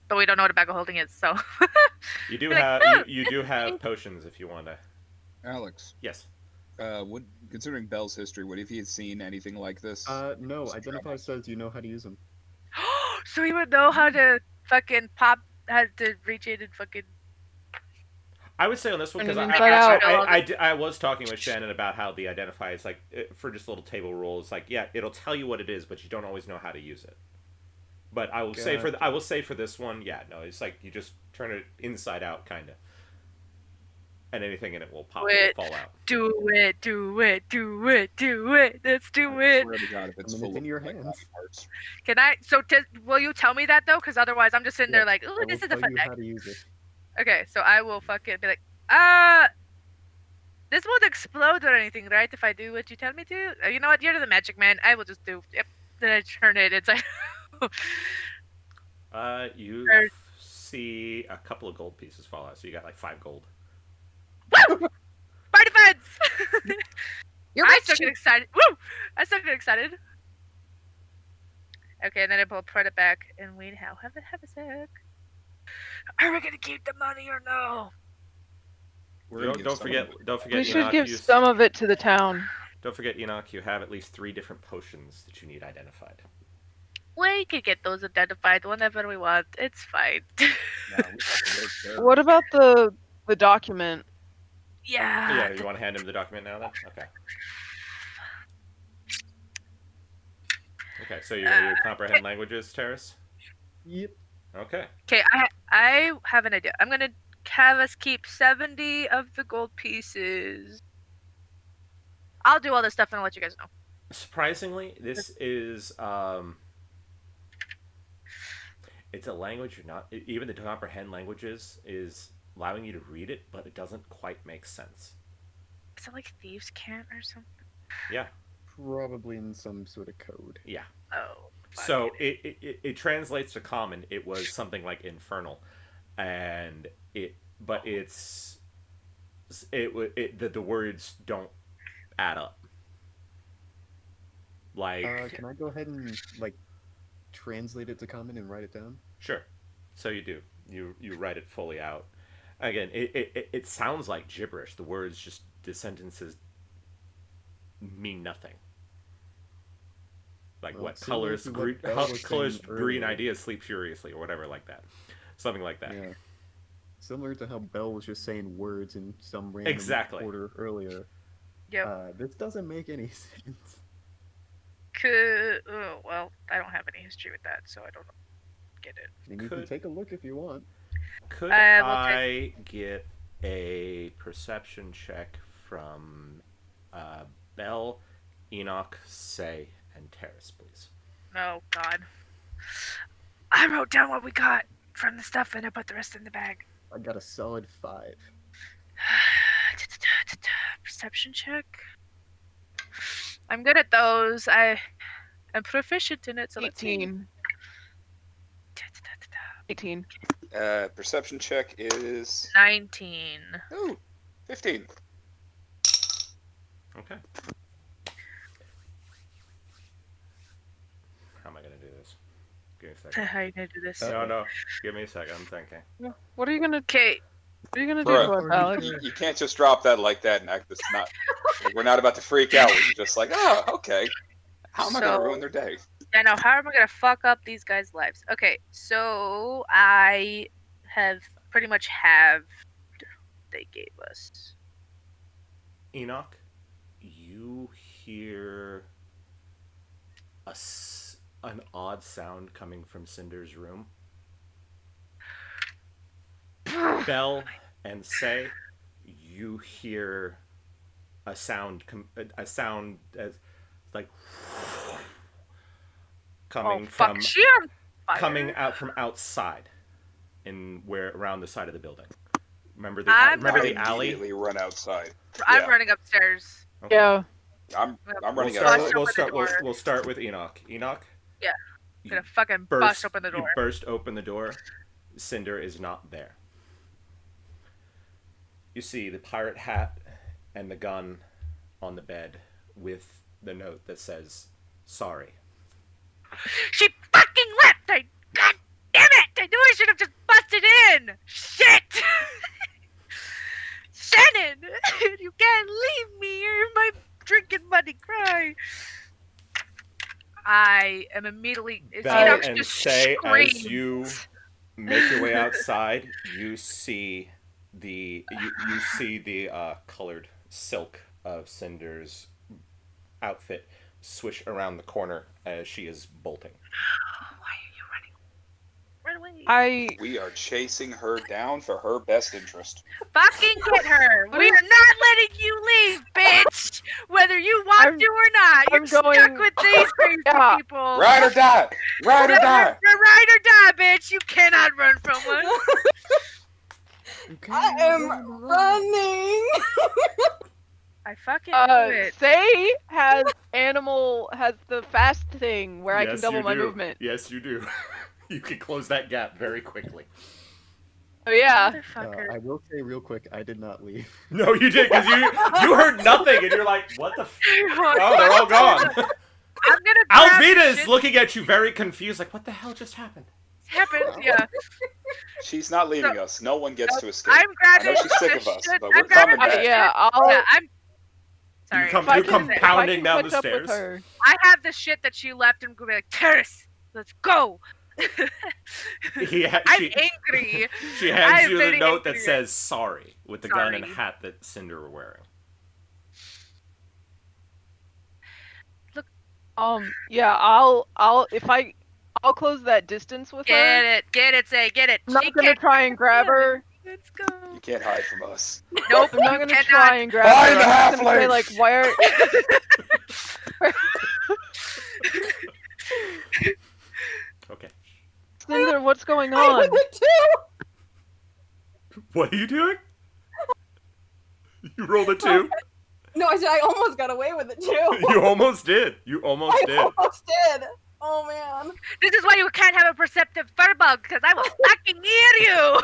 But we don't know what a bag of holding is, so. you do You're like, have "Oh, you do have potions if you want to. Alex, Yes. considering Bell's history, would if he had seen anything like this? No, identify says you know how to use them. So he would know how to fucking pop, how to reach in and fucking. I would say on this one because Turn it inside out. I was talking with Shannon about how the identify is like for just little table rules. Like yeah, it'll tell you what it is, but you don't always know how to use it. But I will say for this one, yeah, no, it's like you just turn it inside out, kind of, and anything in it will pop, Wait. will fall out. Do it, do it, do it, do it. Let's do I it. swear to God, if it's I mean, full it's in of your like, hands. body parts. Can I? So, will you tell me that though? Because otherwise, I'm just sitting there like, I ooh, will this is a tell fun you deck. how to use it. Okay, so I will fucking be like, this won't explode or anything, right? If I do what you tell me to. You know what? You're the magic man. I will just do. Yep. Then I turn it inside. You Or- see a couple of gold pieces fall out, so you got like 5 gold. Woo! Party fans! You're I rich. still get excited. Woo! I still get excited. Okay, and then I pull it back, and we now have a sec. Are we gonna keep the money or no? We're gonna give Don't some forget. of it. Don't forget. We should Enoch, give you- some of it to the town. Don't forget, Enoch. You have at least 3 different potions that you need identified. We could get those identified whenever we want. It's fine. Nah, we have to work there. What about the document? yeah. Yeah, you want to hand him the document now, then? Okay. Okay, so you comprehend languages, Terrace? Yep. Okay. Okay, I have an idea. I'm gonna have us keep 70 of the gold pieces. I'll do all this stuff and I'll let you guys know. Surprisingly, this is it's a language you're not even the comprehend languages is allowing you to read it, but it doesn't quite make sense. Is it like thieves' cant or something? Yeah. Probably in some sort of code. Yeah. Oh. fuck So it. it translates to common. It was something like infernal, and the words don't add up. Like Can I go ahead and like translate it to common and write it down? sure, so you do you write it fully out. Again, it sounds like gibberish. The words just the sentences mean nothing. Like Well, what similar colors to what green, Belle was colors saying green earlier. ideas sleep furiously or whatever like that, something like that. Yeah. Similar to how Belle was just saying words in some random Exactly. order earlier. Yep. This doesn't make any sense. Well, I don't have any history with that, so I don't get it. I mean, you can Could- take a look if you want. Could We'll I get a perception check from Bell, Enoch, Say, and Terrace, please? Oh God. I wrote down what we got from the stuff and I put the rest in the bag. I got a solid 5. Perception check. I'm good at those. I'm proficient in it, so let's see. 18. 18. Perception check is 19. ooh, 15. Okay. How am I gonna do this? Give me a second. How are you gonna do this? No. Give me a second. I'm thinking. What are you gonna Okay. What are you gonna do Bruh. to us, Alex? You can't just drop that like that and act this not. Like, we're not about to freak out. We're just like, oh, okay. How am I gonna So- ruin their day? Yeah, no, how am I gonna fuck up these guys' lives? Okay, so I have pretty much halved they gave us. Enoch, you hear an odd sound coming from Cinder's room. Bell and Say, you hear a sound as like coming Fuck, from she on fire. coming out from outside, in where around the side of the building. Remember the I'm alley? Immediately run outside. I'm Yeah. running upstairs. Okay. Yeah. I'm We'll running start- outside. Bust open the door. We'll start with Enoch. Enoch. Yeah. You I'm gonna fucking bust open the door. You burst open the door. Cinder is not there. You see the pirate hat and the gun on the bed with the note that says "Sorry." She fucking left! God damn it! I knew I should have just busted in! Shit! Shannon! You can't leave me! You're my drinking buddy cry! I am immediately... Bell Enoch and just Say, as screams. you make your way outside, you see the colored silk of Cinder's outfit swish around the corner as she is bolting. Why are you running? Run away. We are chasing her down for her best interest. Fucking get her! We are not letting you leave, bitch! Whether you want I'm- to or not, you're I'm stuck going- with these crazy Yeah. people. Ride or die! Ride or die! Ride or die, bitch! You cannot run from one. I am running. I fucking knew it. Say has the fast thing where I can Yes, double you my do. movement. Yes, you do. You can close that gap very quickly. Oh yeah. Motherfucker. I will say real quick, I did not leave. No, you did, because you heard nothing, and you're like, what the Oh, they're all gone. I'm gonna grab Alvina the is shit looking at you very confused, like, what the hell just happened? happened. Yeah. She's not leaving us. No one gets to escape. I'm I grabbing know she's sick the of us, shit- but I'm we're coming grabbing the back. Yeah, shit. I'll. Yeah, I'm sorry. You come, if I you can- come if I pounding can down catch the up with stairs. her. I have the shit that she left and go be like, Terrace, let's go. She I'm angry. She hands I'm you the very note that angry. says "sorry" with the gun and Sorry. hat that Cinder were wearing. Yeah, I'll close that distance with her. Get it, say, get it. I'm not She gonna can't- try and grab her. Let's go. You can't hide from us. Nope, I'm not you gonna cannot. try and grab Find her. the I'm just gonna say halflings! like, why are Okay. Cinder, what's going I on? was it too. What are you doing? You rolled a 2. No, I said I almost got away with it too. You almost did. You almost I did. almost did. Oh man. This is why you can't have a perceptive furbug, because I will fucking eat you!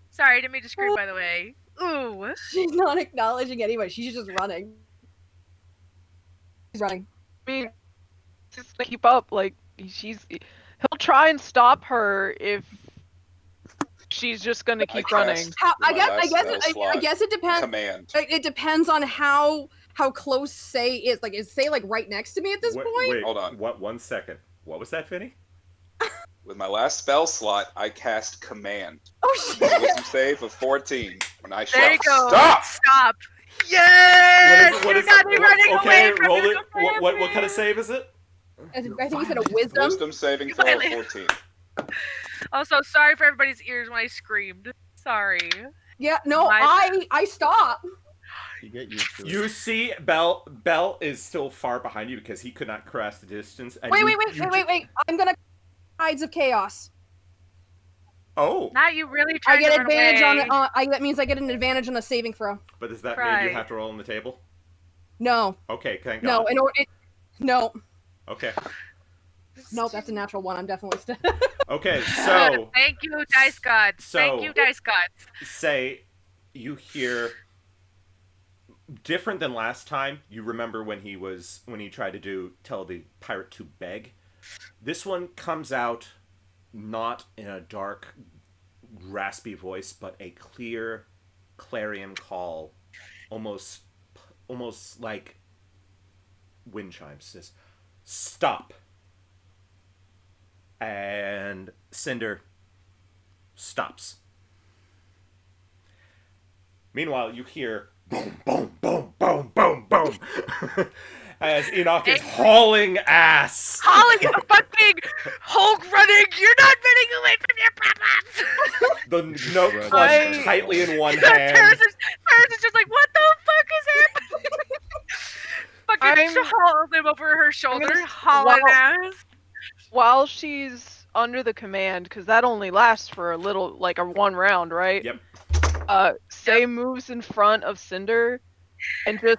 Sorry, I didn't mean to scream, by the way. Ooh. She's not acknowledging anybody. She's just running. She's running. I mean, just keep up. Like he'll try and stop her if she's just gonna keep cast running. How, I my guess. last spell I slot. guess it depends. Command. It depends on how close Say is. Like, is Say like right next to me at this point? Wait, Hold on. What? 1 second. What was that, Finny? With my last spell slot, I cast Command. Oh shit! Wisdom save of 14. When I There you shout, go. stop! Stop. Yes! What You're is not what- running okay, away from roll your it. What kind of save is it? I think you said a wisdom. Wisdom saving throw of Finally. 14. Also, sorry for everybody's ears when I screamed. Sorry. Yeah, no, My- I stop. You get used to it. You see, Bell is still far behind you because he could not cross the distance. And Wait, you- wait, you wait, wait, wait. I'm gonna Tides of Chaos. Oh, Not you really I trying to get run advantage away. on that means I get an advantage on a saving throw. but does that mean you Cry. have to roll on the table? No, Okay, thank no, God. no, Okay, no. That's a natural one. I'm definitely still. okay. So Thank you, Dice Gods. Thank you, So- Dice Gods. say you hear different than last time. You remember when he tried to tell the pirate to beg. This one comes out not in a dark, raspy voice, but a clear clarion call, almost like wind chimes. Says, "Stop!" And Cinder stops. Meanwhile, you hear boom, boom, boom, boom, boom, boom, as Enoch is hauling ass. Holly, you fucking Hulk running! You're not running away from your problems! The note Right. clutched tightly in one hand. Paris is just like, what the fuck is happening? Fucking hauled him over her shoulder, gonna- hauling wow. ass. While she's under the command, because that only lasts for a little, like a one round, right? Yep. Say moves in front of Cinder, and just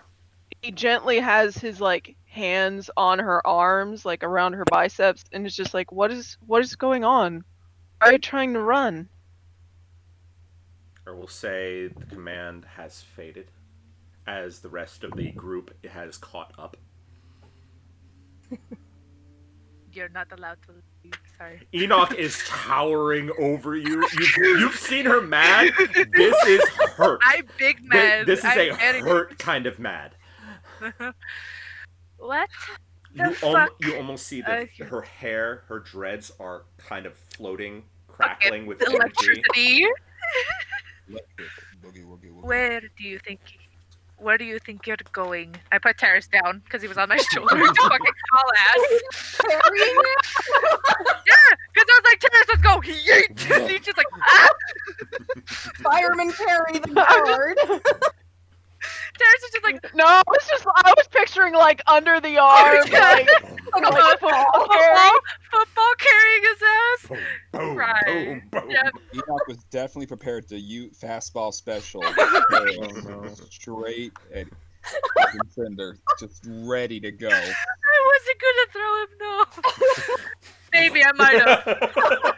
he gently has his like hands on her arms, like around her biceps, and it's just like, what is going on? Why are you trying to run? Or we'll say the command has faded as the rest of the group has caught up. You're not allowed to leave. Sorry. Enoch is towering over you. You've seen her mad. This is hurt. I'm big mad. This is I'm a very- hurt kind of mad. What? You, The fuck? you almost see that Okay. her hair, her dreads are kind of floating, crackling with energy. Electricity. Electric. Boogie woogie woogie. Where do you think you're going? I put Terrace down because he was on my shoulder to fucking haul ass. Carrying it? Yeah, because I was like, Terrace, let's go. Yeet. And he's just like, ah. Fireman carry the guard. Terrace is just like, No, I was picturing like under the arm, yeah. like, Like a like football. football carrying his ass. Boom, boom, Right. boom, boom. Yeah. Enoch was definitely prepared to fastball special. no. Straight at fucking Cinder, just ready to go. I wasn't gonna throw him, no. Maybe I might have.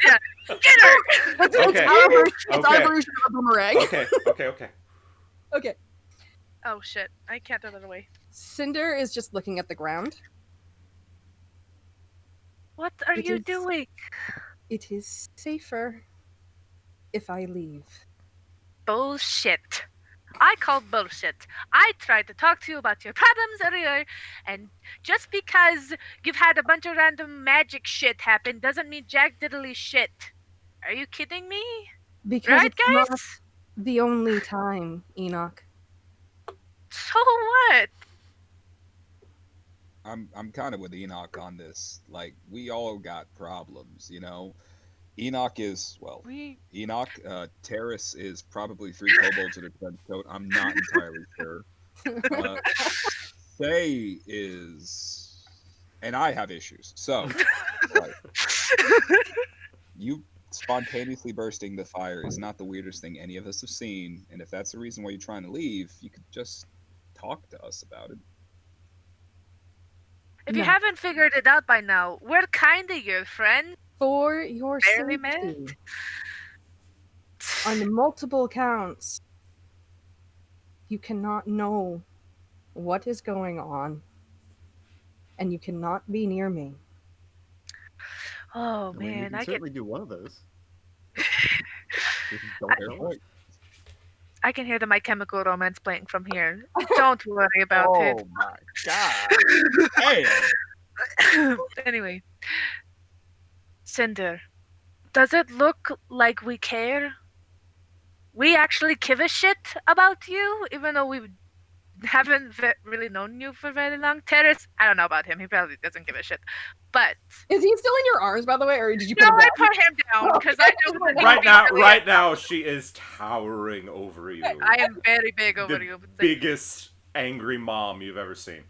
Yeah. Get her! It's Okay. our version, it's Okay. our version of a boomerang. Okay. Okay. Oh shit, I can't throw that away. Cinder is just looking at the ground. What are It you is- doing? It is safer if I leave. Bullshit. I called bullshit. I tried to talk to you about your problems earlier, and just because you've had a bunch of random magic shit happen doesn't mean jack diddly shit. Are you kidding me? Because Right, it's not guys? the only time, Enoch. So what? I'm kind of with Enoch on this. Like, we all got problems, you know. Enoch is Enoch. Terrace is probably 3 kobolds in a trench coat. I'm not entirely sure. Faye is, and I have issues. So, like, you spontaneously bursting the fire is not the weirdest thing any of us have seen. And if that's the reason why you're trying to leave, you could just talk to us about it. If you No. haven't figured it out by now, we're kinda your friends. For your Barely safety, met? on multiple counts, you cannot know what is going on, and you cannot be near me. Oh I mean, you man, can I get certainly do one of those. Just don't Fair tell us. point. I can hear the My Chemical Romance playing from here. Don't worry about it. Oh my god! Hey! Anyway, Cinder, does it look like we care? We actually give a shit about you, even though we haven't really known you for very long. Terrace, I don't know about him. He probably doesn't give a shit. But Is he still in your arms, by the way, or did you put no, him I down? put him down because I know that he would Right be now, really- right now, she is towering over you. I am very big over the you. It's like, biggest angry mom you've ever seen.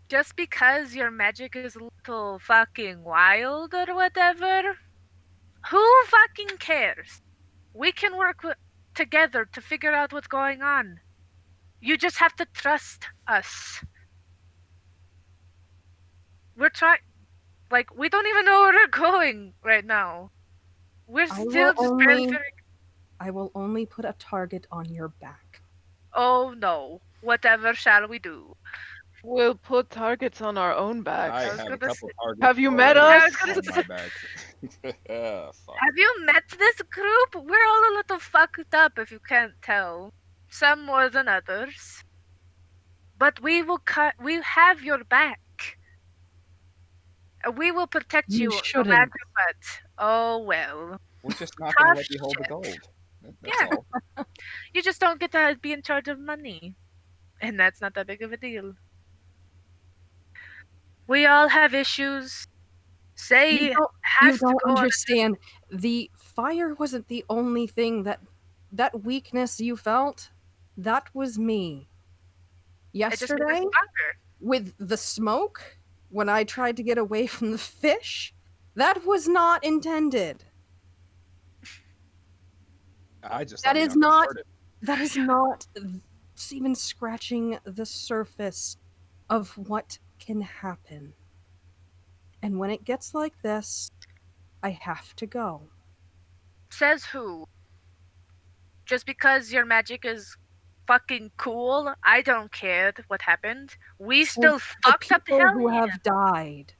just because your magic is a little fucking wild or whatever, who fucking cares? We can work together to figure out what's going on. You just have to trust us. We're trying, like, we don't even know where we're going right now. We're I still will just barely only- figuring. I will only put a target on your back. Oh no, whatever shall we do? We'll put targets on our own backs. I was have a gonna couple say- targets. Have you met already us? on my back. Ah, fuck. Have you met this group? We're all a little fucked up if you can't tell. Some more than others. But we will we have your back. We will protect You you no shouldn't. matter what. Oh well. We're just not gonna Tough let you hold the shit. gold. That's Yeah. all. You just don't get to be in charge of money. And that's not that big of a deal. We all have issues. Say You don't, has you to don't go on a- understand. The fire wasn't the only thing that weakness you felt. That was me. It just makes us Yesterday, stronger. with the smoke, when I tried to get away from the fish, that was not intended. I just That let is you know I not- heard it. That is not even scratching the surface of what can happen. And when it gets like this, I have to go. Says who? Just because your magic is fucking cool, I don't care what happened. We Says still the fucked up people hell. who Yeah. have died.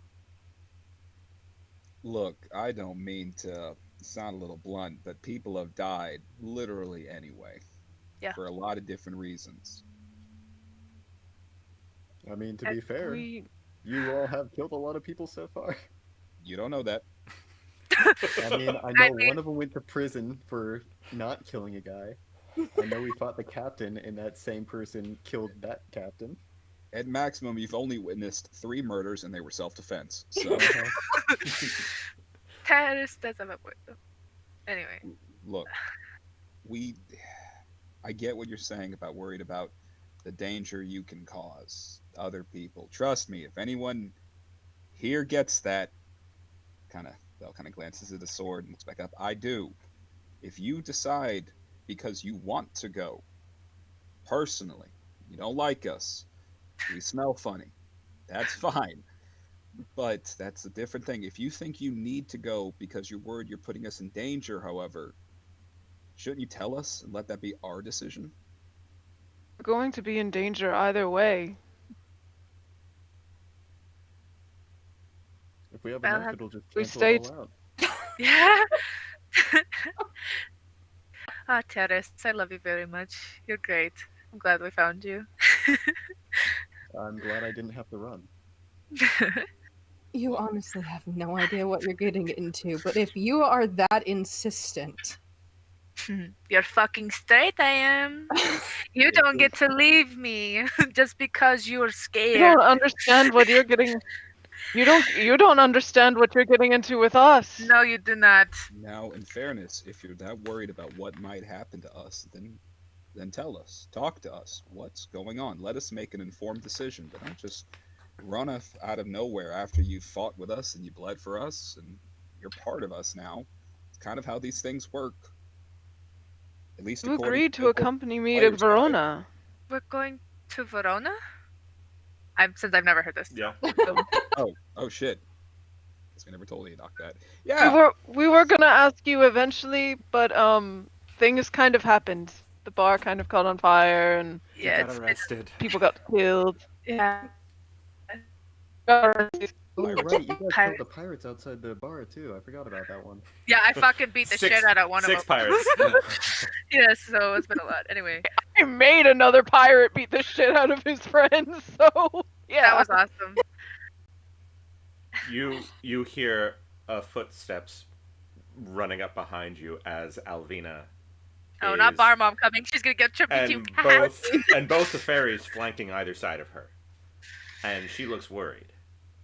Look, I don't mean to sound a little blunt, but people have died literally anyway. Yeah. For a lot of different reasons. I mean, to be fair, We you all have killed a lot of people so far. You don't know that. I mean, I know mean- one of them went to prison for not killing a guy. I know we fought the captain, and that same person killed that captain. At maximum, you've only witnessed 3 murders, and they were self-defense. So, Terrace does have a point though. Anyway, look, I get what you're saying about worried about the danger you can cause other people. Trust me, if anyone here gets that, Bell kind of glances at the sword and looks back up. I do. If you decide because you want to go, personally, you don't like us, we smell funny, that's fine. But that's a different thing. If you think you need to go because you're worried you're putting us in danger, however, shouldn't you tell us and let that be our decision? are going to be in danger either way. If we have Well, enough, it'll just we cancel stayed- it all out. yeah. Ah, Terrace, I love you very much. You're great. I'm glad we found you. I'm glad I didn't have to run. You honestly have no idea what you're getting into, but if you are that insistent, You're fucking straight, I am. You don't get to leave me just because you're You scared. don't understand what you're getting. You don't understand what you're getting into with us. No, you do not. Now, in fairness, if you're that worried about what might happen to us, then tell us. Talk to us. What's going on? Let us make an informed decision, but don't just run us out of nowhere after you've fought with us and you bled for us and you're part of us now. It's kind of how these things work. At least You according agreed to the accompany me to player's guide. Verona. We're going to Verona? Since I've never heard this. Yeah. Oh shit. Guess we never told Enoch that. We Yeah. were gonna ask you eventually, but things kind of happened. The bar kind of caught on fire, and You Yeah, got it's, arrested. people got killed. yeah. Oh, Pirates. right, you guys killed Pirate. the pirates outside the bar, too. I forgot about that one. Yeah, I fucking beat the shit out of one of them. Six pirates. Yeah, so it's been a lot. Anyway, I made another pirate beat the shit out of his friends. So yeah, that was awesome. You hear footsteps running up behind you as Alvina Oh, not is- Bar Mom coming. She's gonna get trippy too. and both the fairies flanking either side of her. And she looks worried.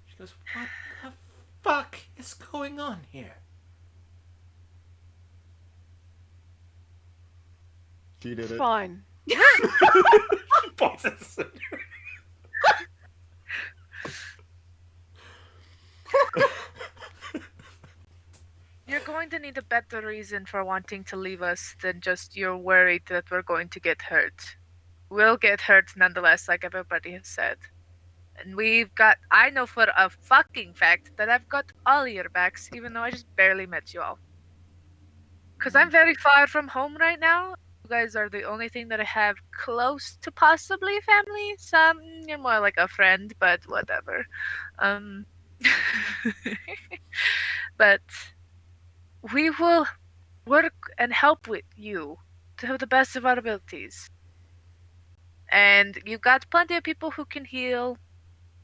She goes, "What the fuck is going on here?" She did it. Fine. Points at Cinder. You're going to need a better reason for wanting to leave us than just you're worried that we're going to get hurt. We'll get hurt nonetheless, like everybody has said. And I know for a fucking fact that I've got all your backs, even though I just barely met you all. Because I'm very far from home right now. You guys are the only thing that I have close to possibly family. Some, you're more like a friend, but whatever. But we will work and help with you to the best of our abilities. And you've got plenty of people who can heal.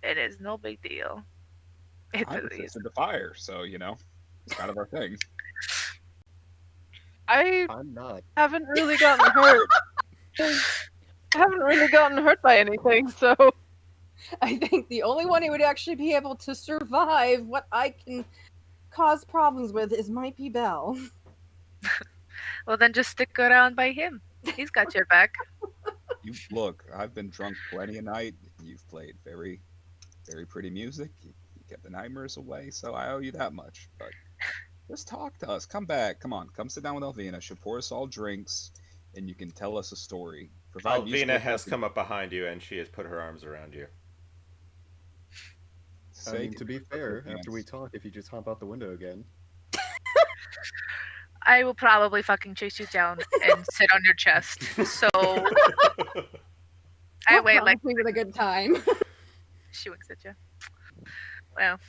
It is no big deal. It I'm really is. resistant to fire, so it's kind of our thing. I I'm not. haven't really gotten hurt. I haven't really gotten hurt by anything, so I think the only one who would actually be able to survive what I can cause problems with might be Belle. Well, then just stick around by him. He's got your back. You look, I've been drunk plenty a night. You've played very, very pretty music. You kept the nightmares away, so I owe you that much. But just talk to us. Come back. Come on. Come sit down with Alvina. She'll pour us all drinks, and you can tell us a story. Provide musical Alvina has accompaniment. come up behind you and she has put her arms around you. I mean, to be Say- fair, Yes. after we talk, if you just hop out the window again. I will probably fucking chase you down and sit on your chest. So I Don't wait like promise me with a good time. she winks at you. Well,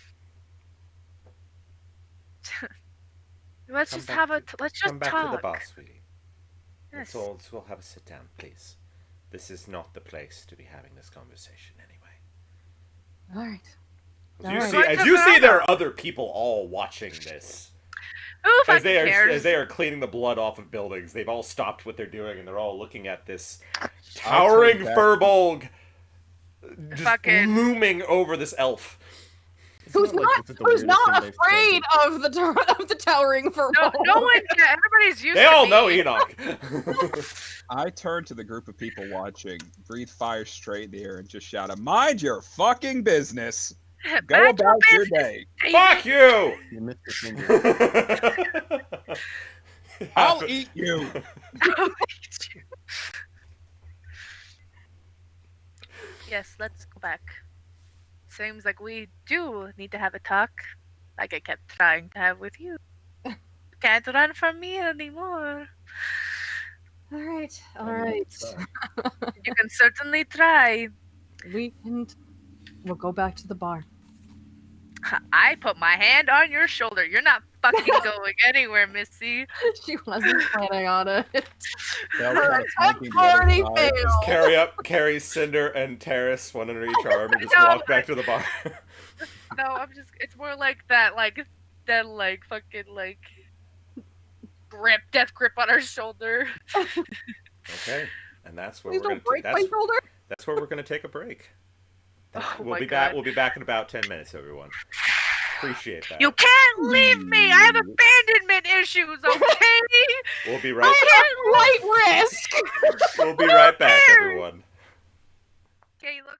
let's Come just back have to- let's just Come back talk. to the bar, sweetie. Yes. Let's all have a sit down, please. This is not the place to be having this conversation anyway. All right. As All you right. see, Right as to you see, Verna. there are other people all watching this. Who fucking As they cares? are cleaning the blood off of buildings, they've all stopped what they're doing and they're all looking at this I'll towering turn back. furbolg just Fucking- looming over this elf. It's Who's like not, this is the who's weirdest not thing they've said afraid that- of the towering for No one. Yeah, everybody's used They to all me. know Enoch. I turn to the group of people watching, breathe fire straight in the air, and just shout, "Mind your fucking business! Go Mind your about your business, day. David. Fuck you! You missed your finger. I'll eat you." Yes, let's go back. Seems like we do need to have a talk, like I kept trying to have with you. You can't run from me anymore. All right. All I mean, right. sorry. You can certainly try. We'll go back to the bar. I put my hand on your shoulder. You're not fucking going anywhere, Missy. She wasn't planning on it. Belle Her kind of flanking the already other side. failed. Carry Cinder and Terrace, one under each arm, and just No, walk back to the bar. No, it's more like that, fucking, death grip on her shoulder. Okay, and that's where Please we're don't gonna break my shoulder. that's where we're gonna take a break. Oh we'll my be God. back. We'll be back in about 10 minutes, everyone. Appreciate that. You can't leave me! I have abandonment issues, okay? We'll be right. I have light risk. We'll be right back, everyone. Okay, look.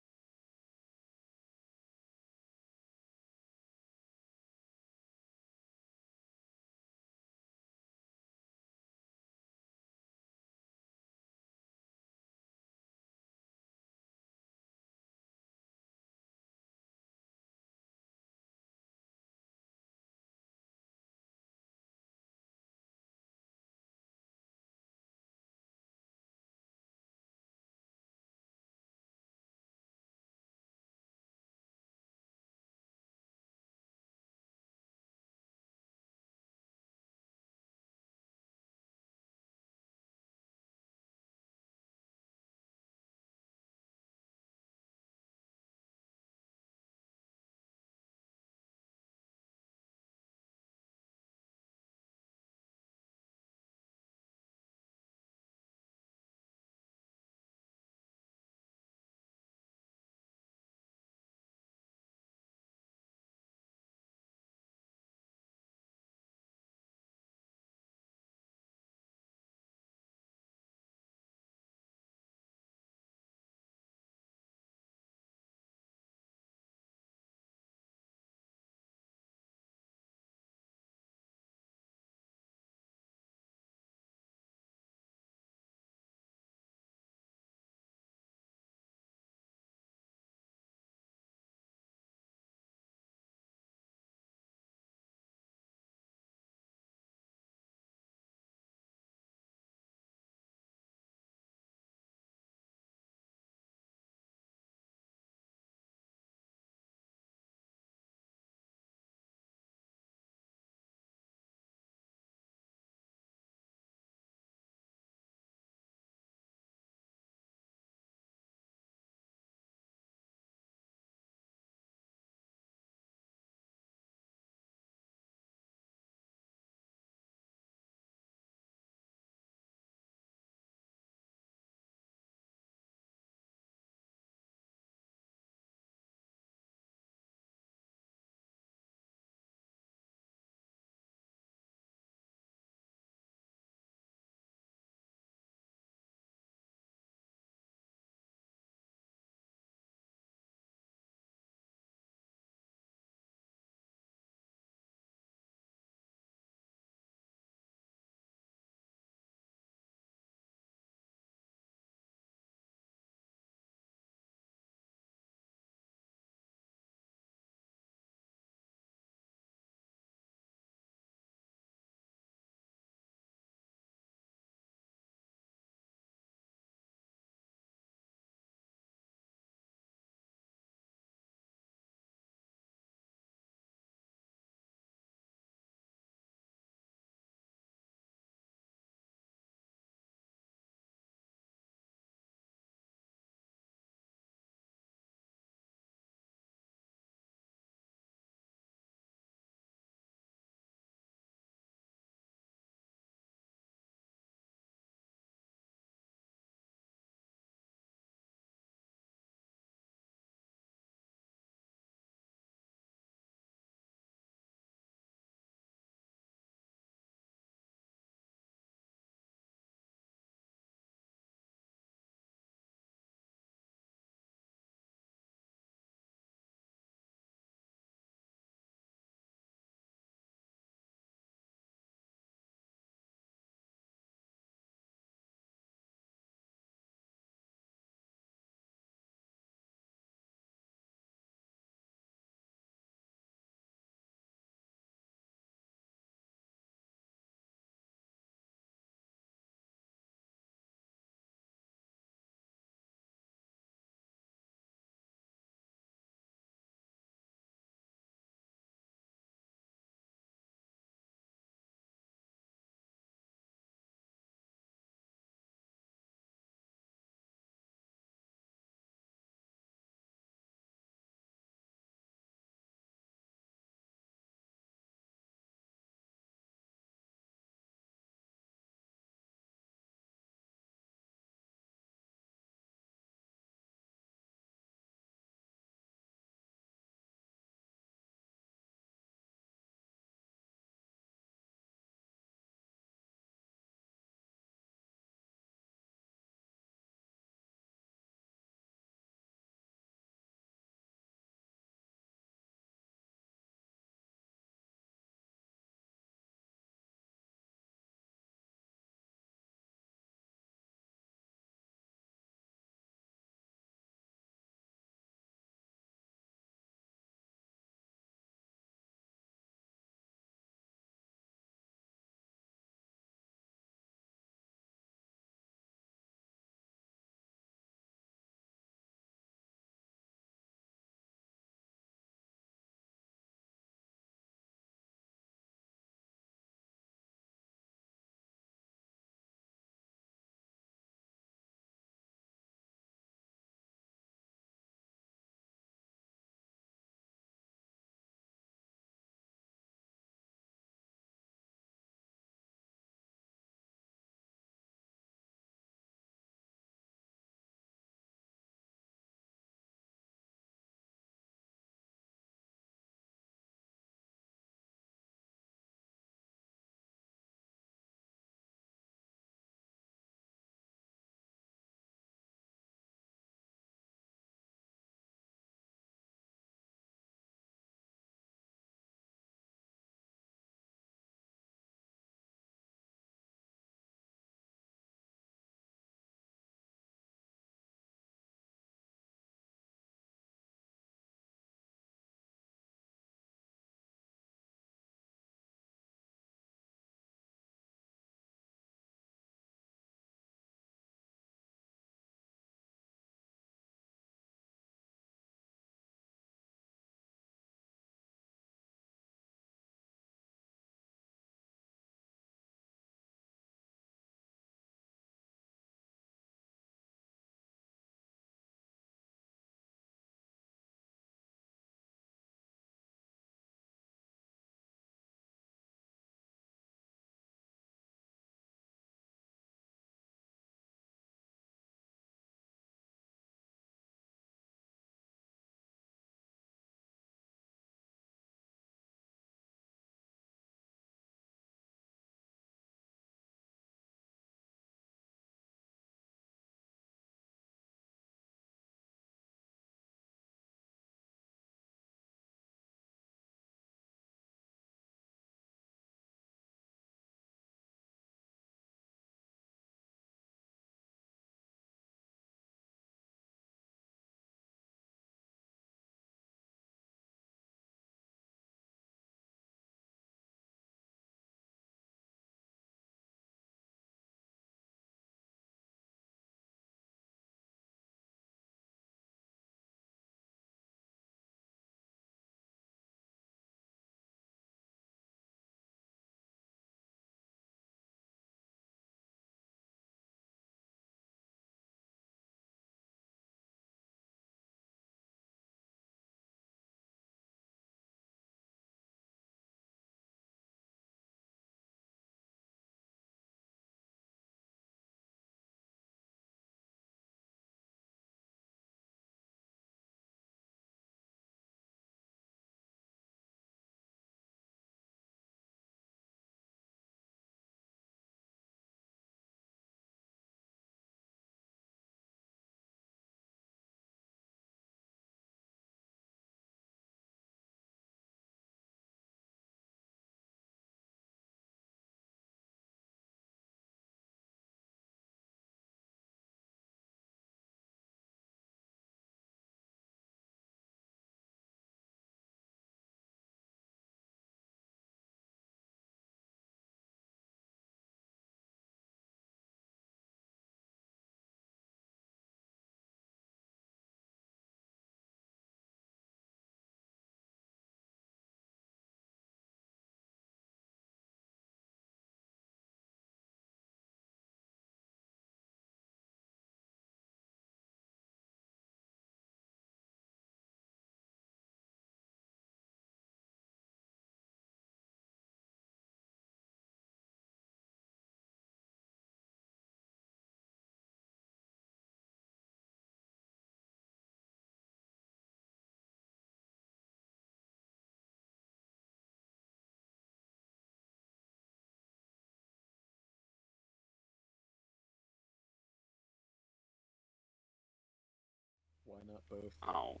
Why not both? Oh.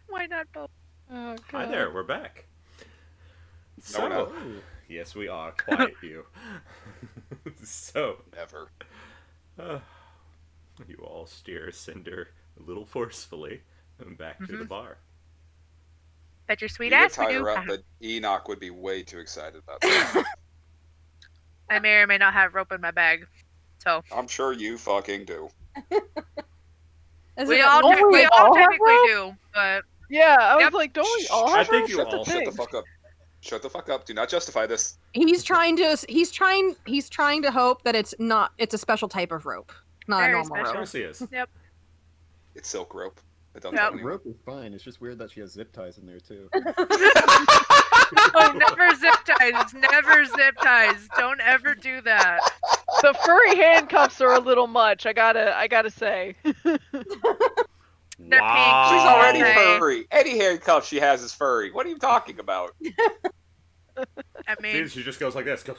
Why not both? Oh, Hi God. there, we're back. No, we're not. So, yes, we are. Quiet you. So, Never. uh, you all steer Cinder a little forcefully back to the bar. Bet your sweet You would ass we tie do. her up, but Enoch would be way too excited about that. I may or may not have rope in my bag. So I'm sure you fucking do. As we if all, it looked we like- all all have technically rope? do, but Yeah, I was Yep. like, don't we all I have think rope? you shut all- the, shut the fuck up. Shut the fuck up. Do not justify this. He's trying to hope that it's a special type of rope, not Very a normal Of special. rope. course he is. It's silk rope. But don't Yep. tell The anyone. rope is fine. It's just weird that she has zip ties in there too. oh, never zip ties. Never zip ties. Don't ever do that. The furry handcuffs are a little much. I gotta say. They're pink. Wow. She's already Okay. furry. Any handcuff she has is furry. What are you talking about? I mean, She just goes like this, goes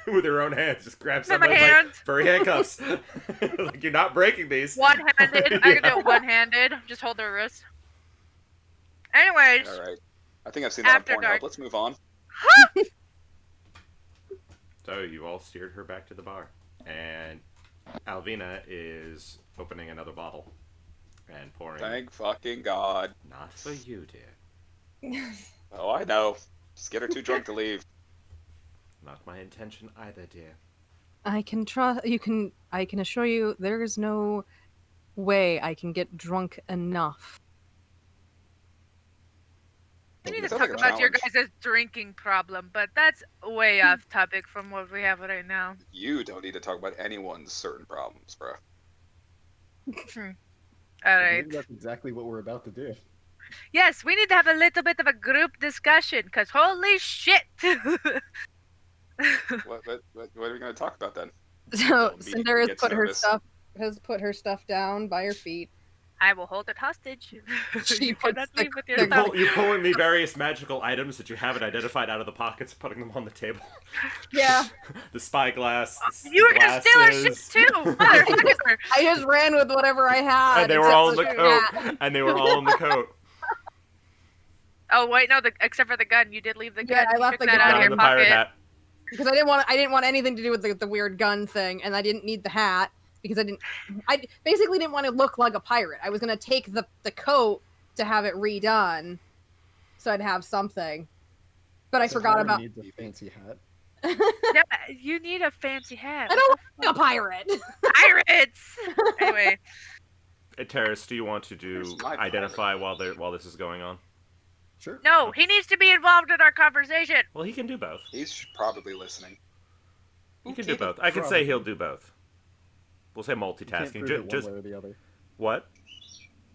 with her own hands, just grabs With my somebody's like hands. furry handcuffs. Like, you're not breaking these. one-handed. I can do Yeah. it one-handed. Just hold their wrist. Anyways, All right. I think I've seen that After on Pornhub. dark. Let's move on. So you all steered her back to the bar, and Alvina is opening another bottle and pouring. Thank fucking God. Not for you, dear. Oh, I know. Just get her too drunk to leave. Not my intention either, dear. I can trust you can. I can assure you, there is no way I can get drunk enough. we need to Sounds talk like a about your challenge. guys' drinking problem, but that's way off topic from what we have right now. You don't need to talk about anyone's certain problems, bro. All I right. believe that's exactly what we're about to do. Yes, we need to have a little bit of a group discussion, because holy shit! What are we going to talk about then? So Don't be- Cinder has gets put her nervous. stuff down by her feet. I will hold it hostage. She you puts cannot the- leave with the your gold- stuff. You're pulling the various magical items that you haven't identified out of the pockets, putting them on the table. Yeah, The spyglass. You were gonna steal our shit glasses. too! Motherfucker. I just ran with whatever I had. And they were except all in for the that. coat. And they were all in the coat. Oh wait, no, except for the gun. You did leave the gun. Yeah, I You left took the that gun out Down of in your the pirate pocket. hat. Because I didn't want anything to do with the weird gun thing, and I didn't need the hat because I basically didn't want to look like a pirate. I was gonna take the coat to have it redone, so I'd have something. But I So forgot Harry about. needs a fancy hat. Yeah, you need a fancy hat. I don't want a pirate. Pirates. Anyway, Hey, Terrace, do you want to do Where's my identify while this is going on? Sure. no, he needs to be involved in our conversation. Well, he can do both. He's probably listening. He can do both. I can say he'll do both. We'll say You can't multitasking. prove it one Just way or the other. what?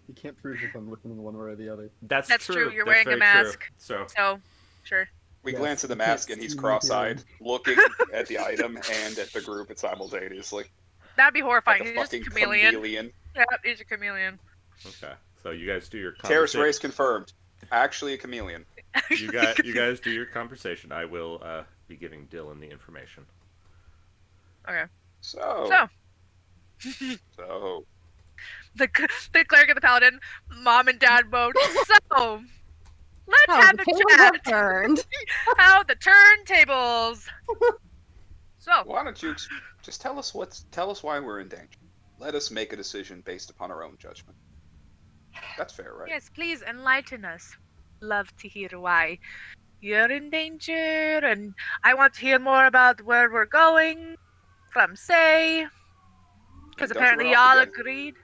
You can't prove if I'm listening one way or the other. That's That's true, you're That's wearing a very true. mask. So So, sure. We Yes, glance at the you can't mask and he's see me cross-eyed, looking at the item and at the group simultaneously. That'd be horrifying. Like a He's just a fucking chameleon. chameleon. Yeah, he's a chameleon. okay. So you guys do your Terrace conversation. race confirmed. Actually a chameleon. You guys do your conversation. I will be giving Dylan the information. So. So. So. The cleric and the paladin, mom and dad mode. So, let's Oh, have the a tables chat. have turned. How the turntables. So, Why don't you just tell us why we're in danger. Let us make a decision based upon our own judgment. That's fair, right? yes, please enlighten us. Love to hear why you're in danger, and I want to hear more about where we're going from Say, because Don't apparently run off y'all again. agreed.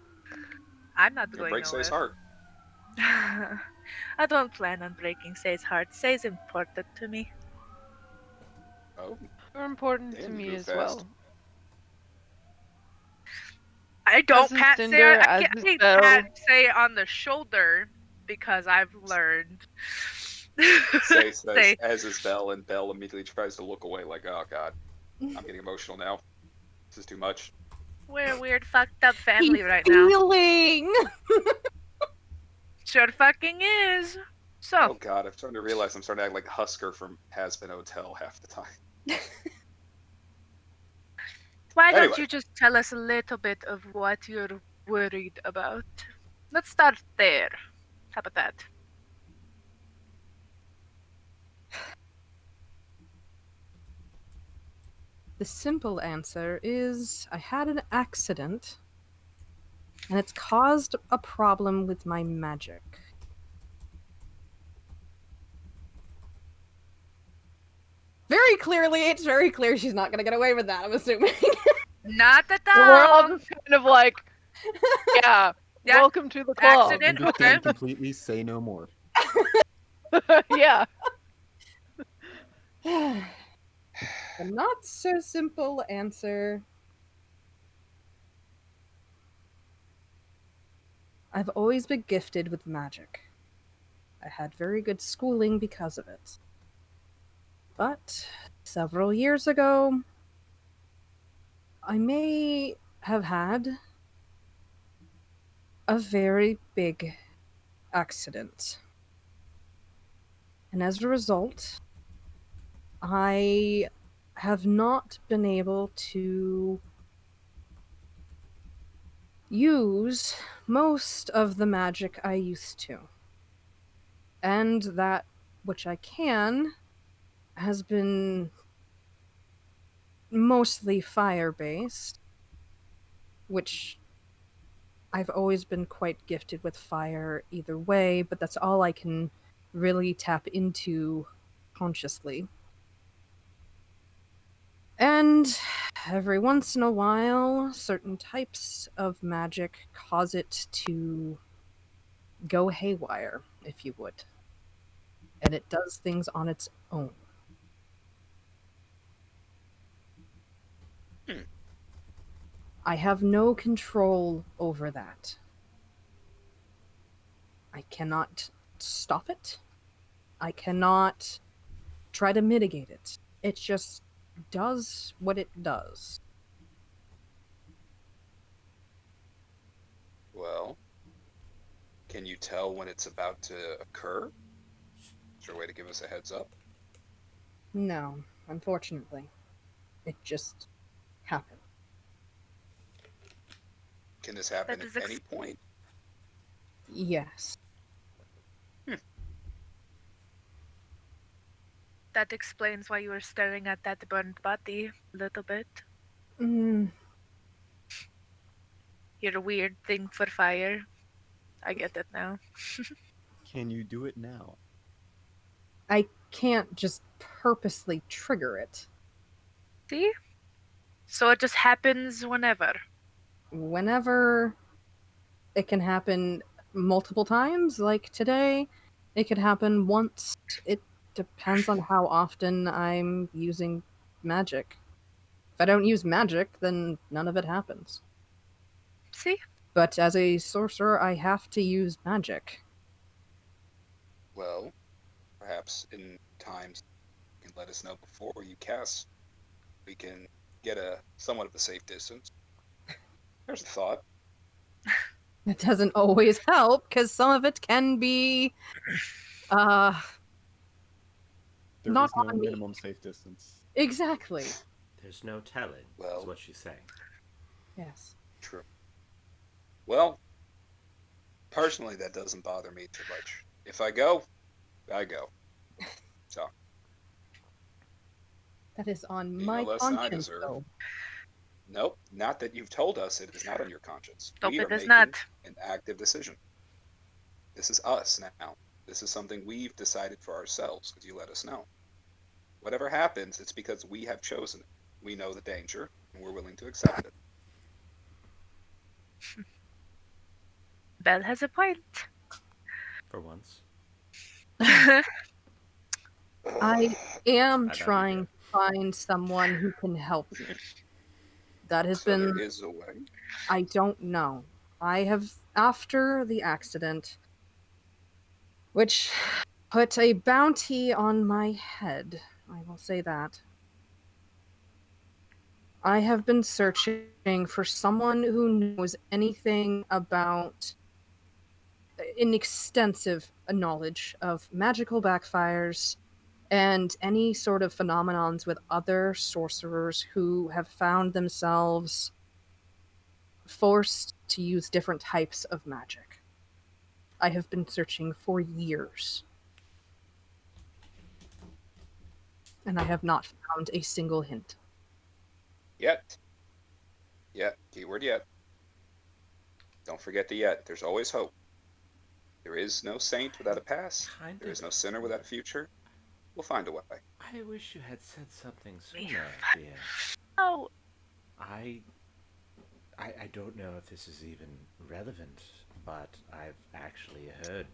I'm not It going breaks Say's nowhere. heart. I don't plan on breaking Say's heart. Say's important to me. Oh, You're important to Damn, me you as fast. well. I don't As pat Cinder, Say. I as can't Isabel. pat Say on the shoulder because I've learned. Say says, Say. as is Belle, and Belle immediately tries to look away like, oh god, I'm getting emotional now. This is too much. We're a weird, fucked up family He's right now. feeling. Sure fucking is. Oh So, god, I'm starting to realize I'm starting to act like Husker from Has Been Hotel half the time. why don't Anyway. you just tell us a little bit of what you're worried about. Let's start there. How about that? The simple answer is I had an accident, and it's caused a problem with my magic. Very clearly, it's very clear she's not gonna get away with that, I'm assuming. Not at We're all all. just kind of like, yeah, Yeah, welcome to the club. accident. Understand Okay. completely, say no more. Yeah. The not so simple answer. I've always been gifted with magic. I had very good schooling because of it. But several years ago, I may have had a very big accident. And as a result, I have not been able to use most of the magic I used to. And that which I can has been mostly fire based, which I've always been quite gifted with fire either way, but that's all I can really tap into consciously. And every once in a while, certain types of magic cause it to go haywire, if you would. And it does things on its own. I have no control over that. I cannot stop it. I cannot try to mitigate it. It just does what it does. Well, can you tell when it's about to occur? Is there a way to give us a heads up? No, unfortunately. It just happened. Can this happen That is at any point? Yes. That explains why you were staring at that burned body a little bit. Mm, You're a weird thing for fire. I get it now. Can you do it now? I can't just purposely trigger it. See? So it just happens whenever. Whenever it can happen multiple times, like today, it could happen once. It depends on how often I'm using magic. If I don't use magic, then none of it happens. See? But as a sorcerer, I have to use magic. Well, perhaps in times you can let us know before you cast. We can get a somewhat of a safe distance. There's a thought. It doesn't always help, because some of it can be There not is no on me. minimum safe distance. Exactly. There's no telling, is Well- what she's saying. Yes. True. Well, personally, that doesn't bother me too much. If I go, I go. So, That is on You know my less than I conscience, deserve. though. nope, not that you've told us it is not on your conscience. Nope, We it are is making not. an active decision. This is us now. This is something we've decided for ourselves because you let us know. Whatever happens, it's because we have chosen it. We know the danger, and we're willing to accept it. Belle has a point. For once. I am I don't trying either. to find someone who can help me. That has So been. there is a way. I don't know. I have, after the accident, which put a bounty on my head, I will say that. I have been searching for someone who knows anything about an extensive knowledge of magical backfires and any sort of phenomenons with other sorcerers who have found themselves forced to use different types of magic. I have been searching for years. And I have not found a single hint. Yet. Yet. Keyword yet. Don't forget the yet. There's always hope. There is no saint without a past. There is no sinner without a future. We'll find a way. I wish you had said something sooner, dear. Oh, I don't know if this is even relevant, but I've actually heard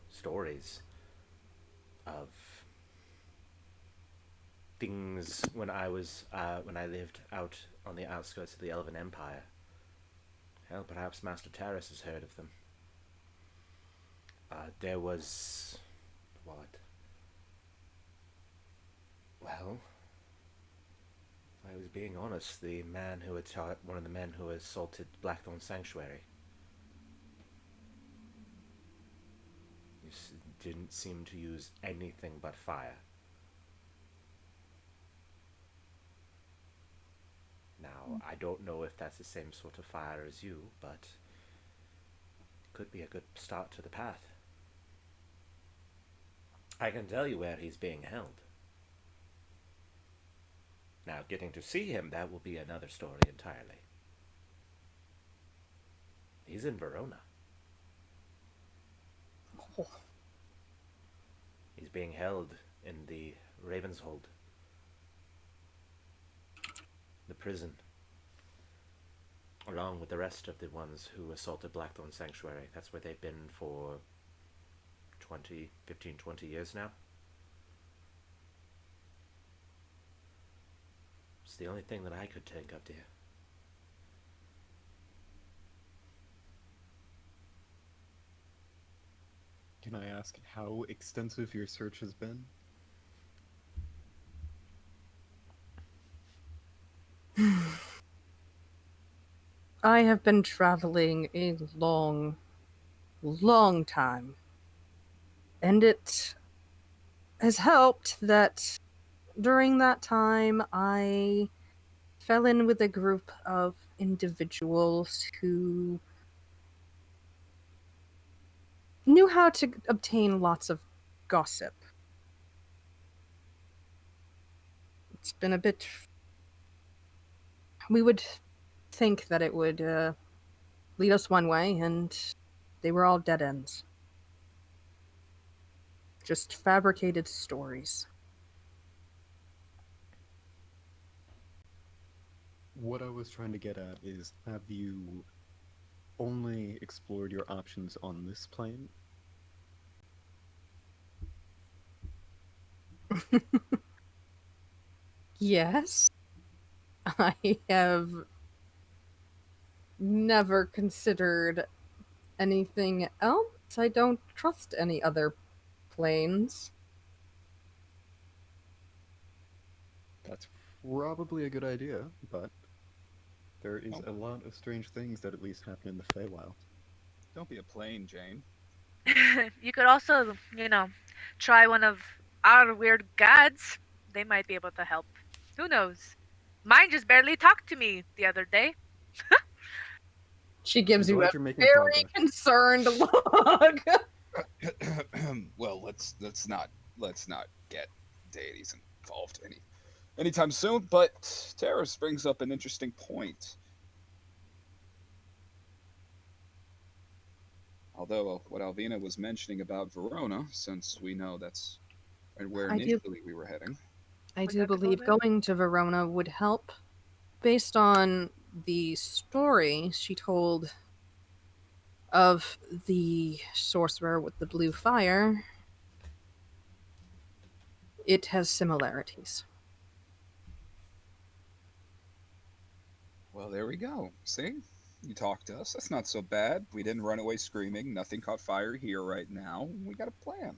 stories of things when I lived out on the outskirts of the Elven Empire. Hell, perhaps Master Terrace has heard of them. There was what? Well, if I was being honest, the man who had one of the men who assaulted Blackthorn Sanctuary. He didn't seem to use anything but fire. Now, I don't know if that's the same sort of fire as you, but it could be a good start to the path. I can tell you where he's being held. Now, getting to see him, that will be another story entirely. He's in Verona. Oh. He's being held in the Ravenshold. The prison. Along with the rest of the ones who assaulted Blackthorn Sanctuary. That's where they've been for 20 years now. It's the only thing that I could think of, dear. Can I ask how extensive your search has been? I have been traveling a long, long time. And it has helped that during that time I fell in with a group of individuals who knew how to obtain lots of gossip. It's been a bit... We would think that it would lead us one way, and they were all dead ends. Just fabricated stories. What I was trying to get at is, have you only explored your options on this plane? Yes. I have never considered anything else. I don't trust any other planes. That's probably a good idea, but there is a lot of strange things that at least happen in the Feywild. Don't be a plane, Jane. you could also, try one of our weird gods. They might be able to help. Who knows? Mine just barely talked to me the other day. She gives I'm you glad a you're making very progress. concerned look. Well, let's not get deities involved anytime soon. But Terrace brings up an interesting point. Although what Alvina was mentioning about Verona, since we know that's where initially we were heading. I do have to go believe there? going to Verona would help. Based on the story she told of the sorcerer with the blue fire, it has similarities. Well, there we go. See? You talked to us. That's not so bad. We didn't run away screaming. Nothing caught fire here right now. We got a plan.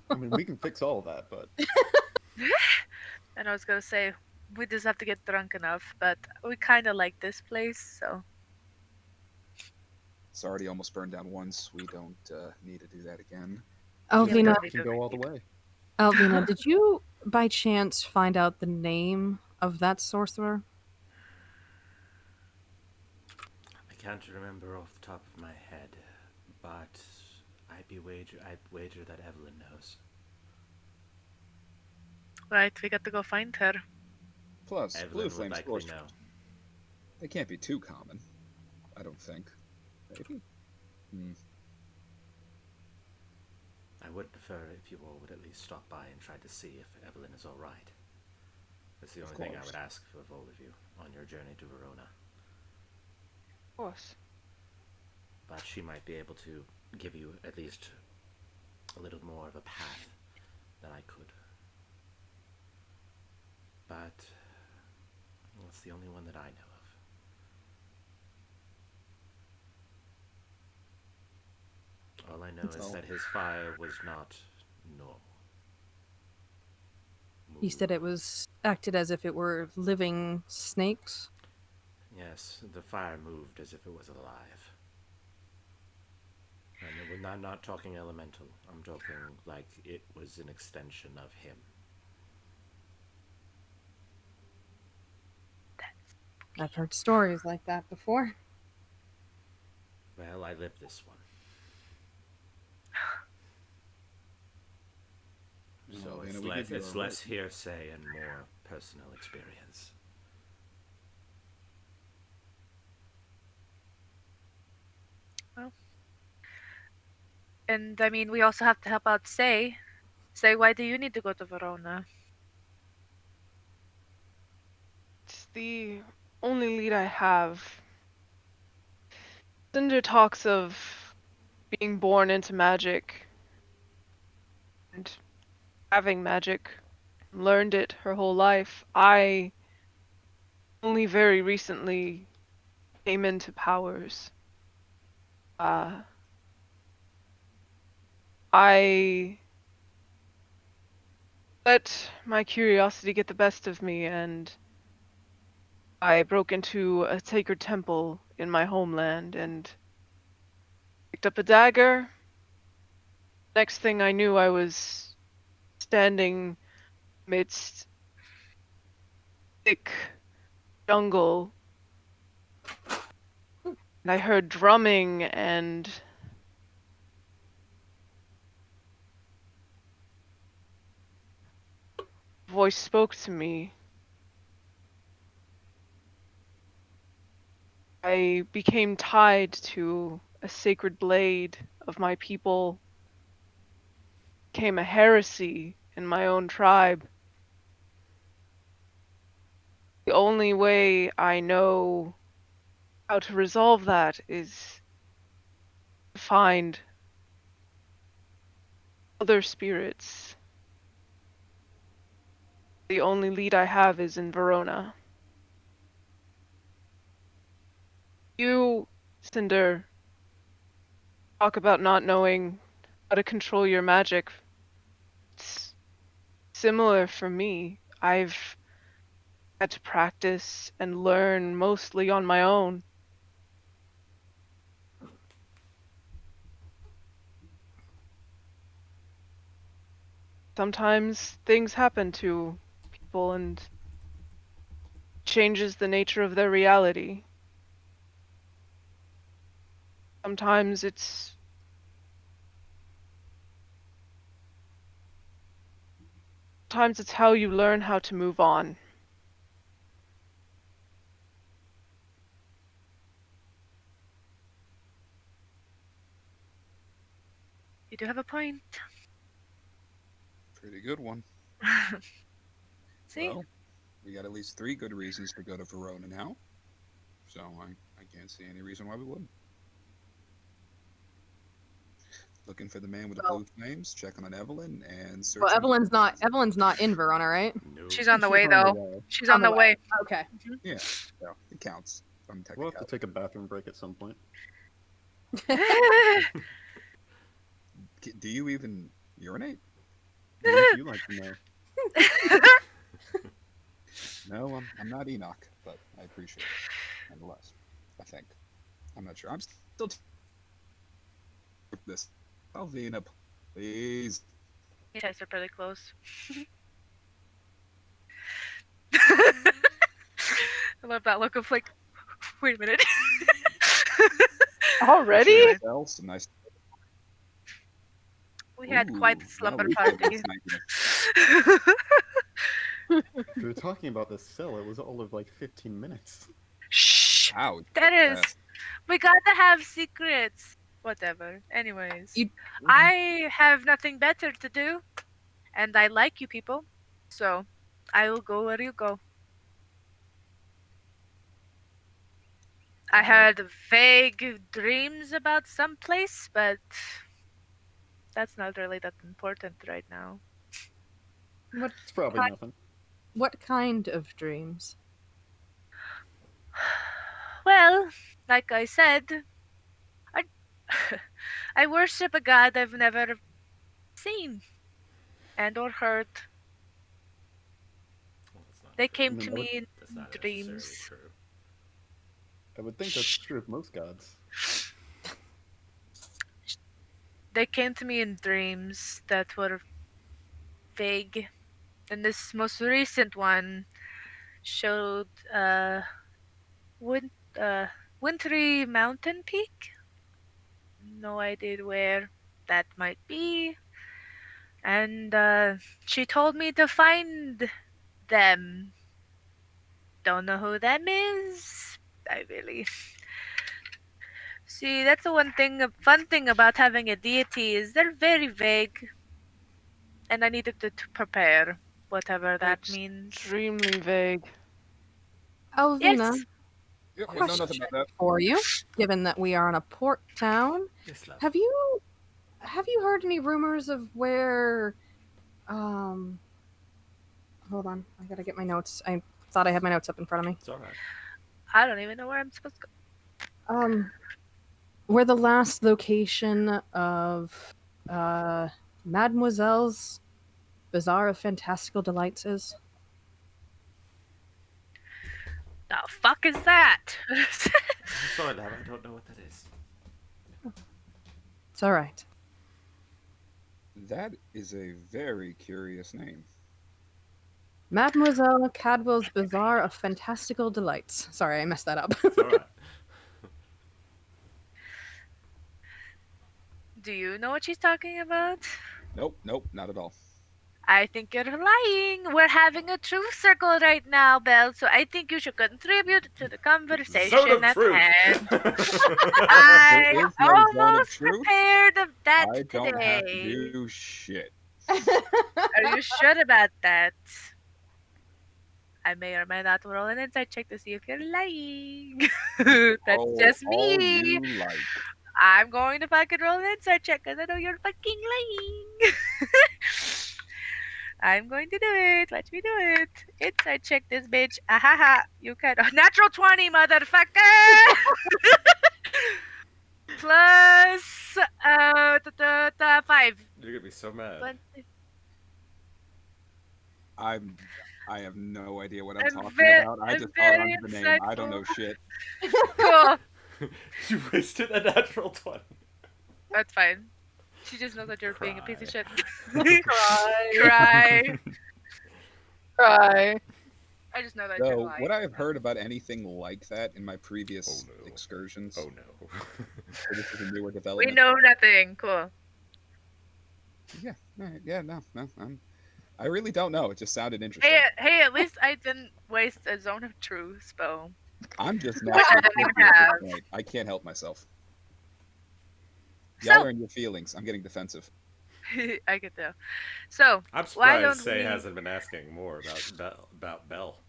I mean, we can fix all of that, but And I was gonna say, we just have to get drunk enough, but we kind of like this place, so. It's already almost burned down once. We don't need to do that again. Alvina, we we can go all the way. Alvina, did you by chance find out the name of that sorcerer? I can't remember off the top of my head, but I'd wager that Evelyn knows. Right, we got to go find her. Plus, Evelyn blue would flame likely spores, know. they can't be too common. I don't think. Maybe? I would prefer if you all would at least stop by and try to see if Evelyn is all right. That's the Of only thing I course. would ask of all of you on your journey to Verona. Of course. But she might be able to give you at least a little more of a path than I could. But that's the only one that I know of. All I know That's is all. that his fire was not normal. You said it was acted as if it were living snakes. Yes, the fire moved as if it was alive. And we're not talking elemental. I'm talking like it was an extension of him. I've heard stories like that before. Well, I lived this one. So Well, it's, Lena, we give you it's a less right. hearsay and more personal experience. And I mean, we also have to help out Say. Say, why do you need to go to Verona? It's the only lead I have. Cinder talks of being born into magic and having magic, learned it her whole life. I only very recently came into powers. I let my curiosity get the best of me, and I broke into a sacred temple in my homeland and picked up a dagger. Next thing I knew, I was standing amidst thick jungle, and I heard drumming and a voice spoke to me. I became tied to a sacred blade of my people, became a heresy in my own tribe. The only way I know how to resolve that is to find other spirits. The only lead I have is in Verona. You, Cinder, talk about not knowing how to control your magic. It's similar for me. I've had to practice and learn mostly on my own. Sometimes things happen to people and changes the nature of their reality. Sometimes it's how you learn how to move on. You do have a point. Pretty good one. See? Well, we got at least 3 good reasons to go to Verona now. So I can't see any reason why we wouldn't. Looking for the man with the Well- blue flames, checking on Evelyn, and searching. Well, Evelyn's not in Verona, right? No. She's on the way, She's though. way. She's on the way. Okay. Yeah, so it counts. On We'll have to technicality. take a bathroom break at some point. Do you even urinate? Wouldn't you like to know? No, I'm not Enoch, but I appreciate it nonetheless. I think. I'm not sure. I'm still this. Alvina, please. You guys are pretty close. I love that look of like, wait a minute. Already? Nice cell, some nice. We had quite the Ooh, slumber now we've got party. this idea. If we were talking about the cell, it was all of like 15 minutes. Shh. Wow. That is. fast. We gotta have secrets. Whatever. Anyways, You- I have nothing better to do, and I like you people, so I will go where you go. I had vague dreams about some place, but that's not really that important right now. It's probably Hi. nothing. What kind of dreams? Well, like I said, I I worship a god I've never seen and or heard. Well, that's not They true. came I mean, to that would- me in That's not dreams. necessarily true. I would think that's true of most gods. They came to me in dreams that were vague. And this most recent one showed wintry mountain peak. No idea where that might be. And she told me to find them. Don't know who them is. I really. See, that's the fun thing about having a deity is they're very vague. And I needed to prepare, whatever that means. Extremely vague. Alvina, Yes. Yeah, we know nothing about that. for you, given that we are in a port town, Yes, love. have you heard any rumors of where hold on, I gotta get my notes. I thought I had my notes up in front of me. It's all right. I don't even know where I'm supposed to go. Where the last location of Mademoiselle's Bazaar of Fantastical Delights is? The fuck is that? I'm sorry, love. I don't know what that is. It's alright. That is a very curious name. Mademoiselle Cadwell's Bazaar of Fantastical Delights. Sorry, I messed that up. It's all right. Do you know what she's talking about? Nope, not at all. I think you're lying. We're having a truth circle right now, Belle, so I think you should contribute to the conversation Zone of at truth. hand. There I is no zone of almost truth. prepared of that I don't have to today. do shit. Are you sure about that? I may or may not roll an insight check to see if you're lying. That's Roll just all me. you like. I'm going to fucking roll an insight check because I know you're fucking lying. I'm going to do it. Watch me do it. Insight check this bitch. Ahaha. You can. Natural 20, motherfucker! Plus 5. You're gonna be so mad. I have no idea what I'm I'm talking ve- about. I I'm just thought very under the name. I don't know shit. Cool. You wasted a natural 20. That's fine. She just knows that you're being a piece of Cry. shit. Cry. Cry. I just know that you're So, lying. would I have heard about anything like that in my previous Oh, no. excursions? Oh no. So this is a newer We development. know nothing. Cool. Yeah, alright, yeah, no. I really don't know. It just sounded interesting. Hey, at least I didn't waste a zone of truth spell. I'm just Which I not. don't even at have. this point. I can't help myself. So- Y'all are in your feelings. I'm getting defensive. I get that. So, I'm Why don't surprised Say we- hasn't been asking more about Belle.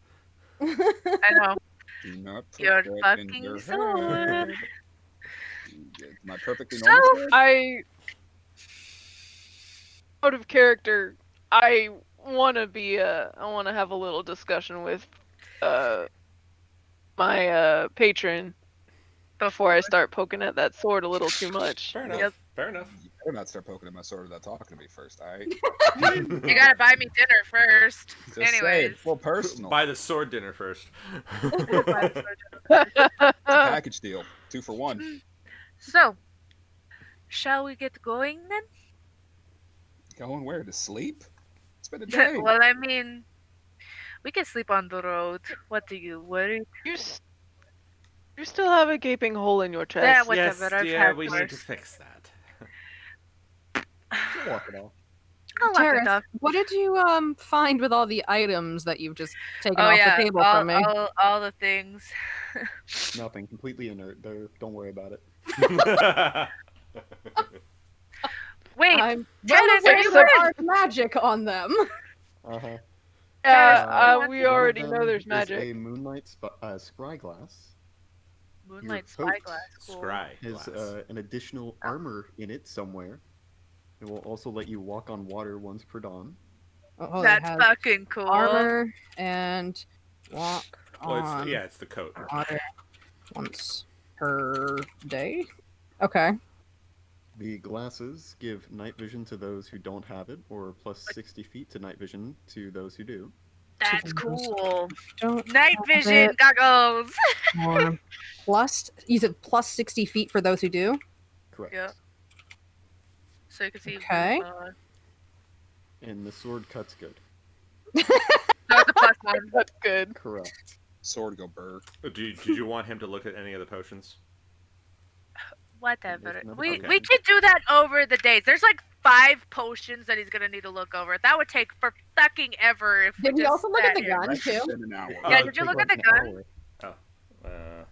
I know. Do not put You're that in fucking your so- head. Am I perfectly So- normal? Out of character, I want to have a little discussion with my patron before I start poking at that sword a little too much. Fair enough. Yep. Fair enough. You better not start poking at my sword without talking to me first, alright? You gotta buy me dinner first. Just say Anyways. it's full personal. Buy the sword dinner first. Package deal. 2 for 1. So, shall we get going then? Going where? To sleep? It's been a day. Well, I mean, we can sleep on the road. What do you worry? You s- You still have a gaping hole in your chest. Yeah, Yes, whatever. I've dear, had we need to worse. fix that. She'll walk it off. I'll lock it Terrace, off. what did you find with all the items that you've just taken Oh off yeah, the table all, from me? all the things. Nothing. Completely inert. Don't worry about it. Wait, I'm Janice, well are you aware there good? are magic on them. Uh-huh. We One of already know them there's is magic. a moonlight scry glass. Moonlight coat spyglass. Cool. Scry Has glass. an additional armor in it somewhere. It will also let you walk on water once per dawn. Oh, That's they have fucking cool. armor and walk Well, on it's the coat. water once per day. Okay. The glasses give night vision to those who don't have it, or plus 60 feet to night vision to those who do. That's cool. Don't Night have vision it, goggles. or plus, you said plus 60 feet for those who do? Correct. Yep. So you can see. Okay. And the sword cuts good. That's a plus one. That's good. Correct. Sword go burr. Did you want him to look at any of the potions? Whatever. There's another We potion. can do that over the days. There's like 5 potions that he's gonna need to look over. That would take for fucking ever if Did we just also look at sat the here. gun, too? In an hour. Yeah, Oh, did you Take look like at the an gun? hour.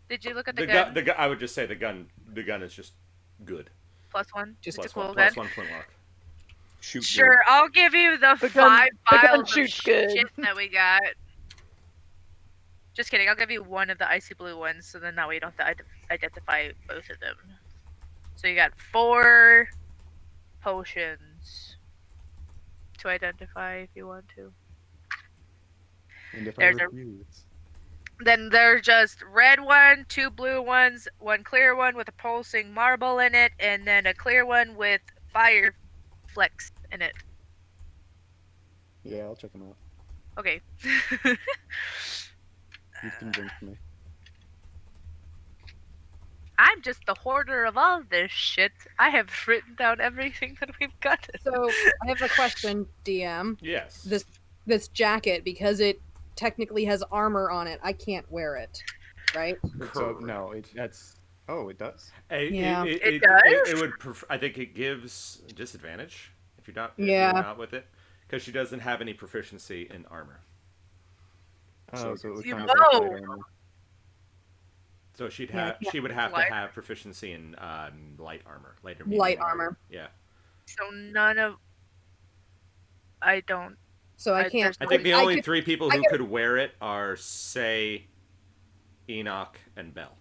Did you look at the gun. gun? I would just say the gun is just good. Plus one. Just It's a Plus cool one, gun. plus one flintlock. Shoot. Sure, I'll give you the The gun- 5 the gun vials of shoots good. shit that we got. Just kidding. I'll give you one of the icy blue ones, so then that way you don't have to identify both of them. So you got 4 potions to identify if you want to. And if There's I a- refuse, Then there's just red one, 2 blue ones, 1 clear one with a pulsing marble in it, and then a clear one with fire flecks in it. yeah, I'll check them out. Okay. You've convinced me. I'm just the hoarder of all this shit. I have written down everything that we've got. So, I have a question, DM. Yes. This jacket, because it technically has armor on it, I can't wear it, right? So no, that's. Oh, it does. Yeah. It does? It would. I think it gives a disadvantage if you're not. If Yeah. you're not with it, because she doesn't have any proficiency in armor. Oh, so it was You kind of like know. light armor. So she'd Yeah, have. She would have light- to have proficiency in light armor. Light Light armor. Yeah. So none of. I don't. So I can't. I think the only could- 3 people I who could- could wear it are Say, Enoch, and Bell.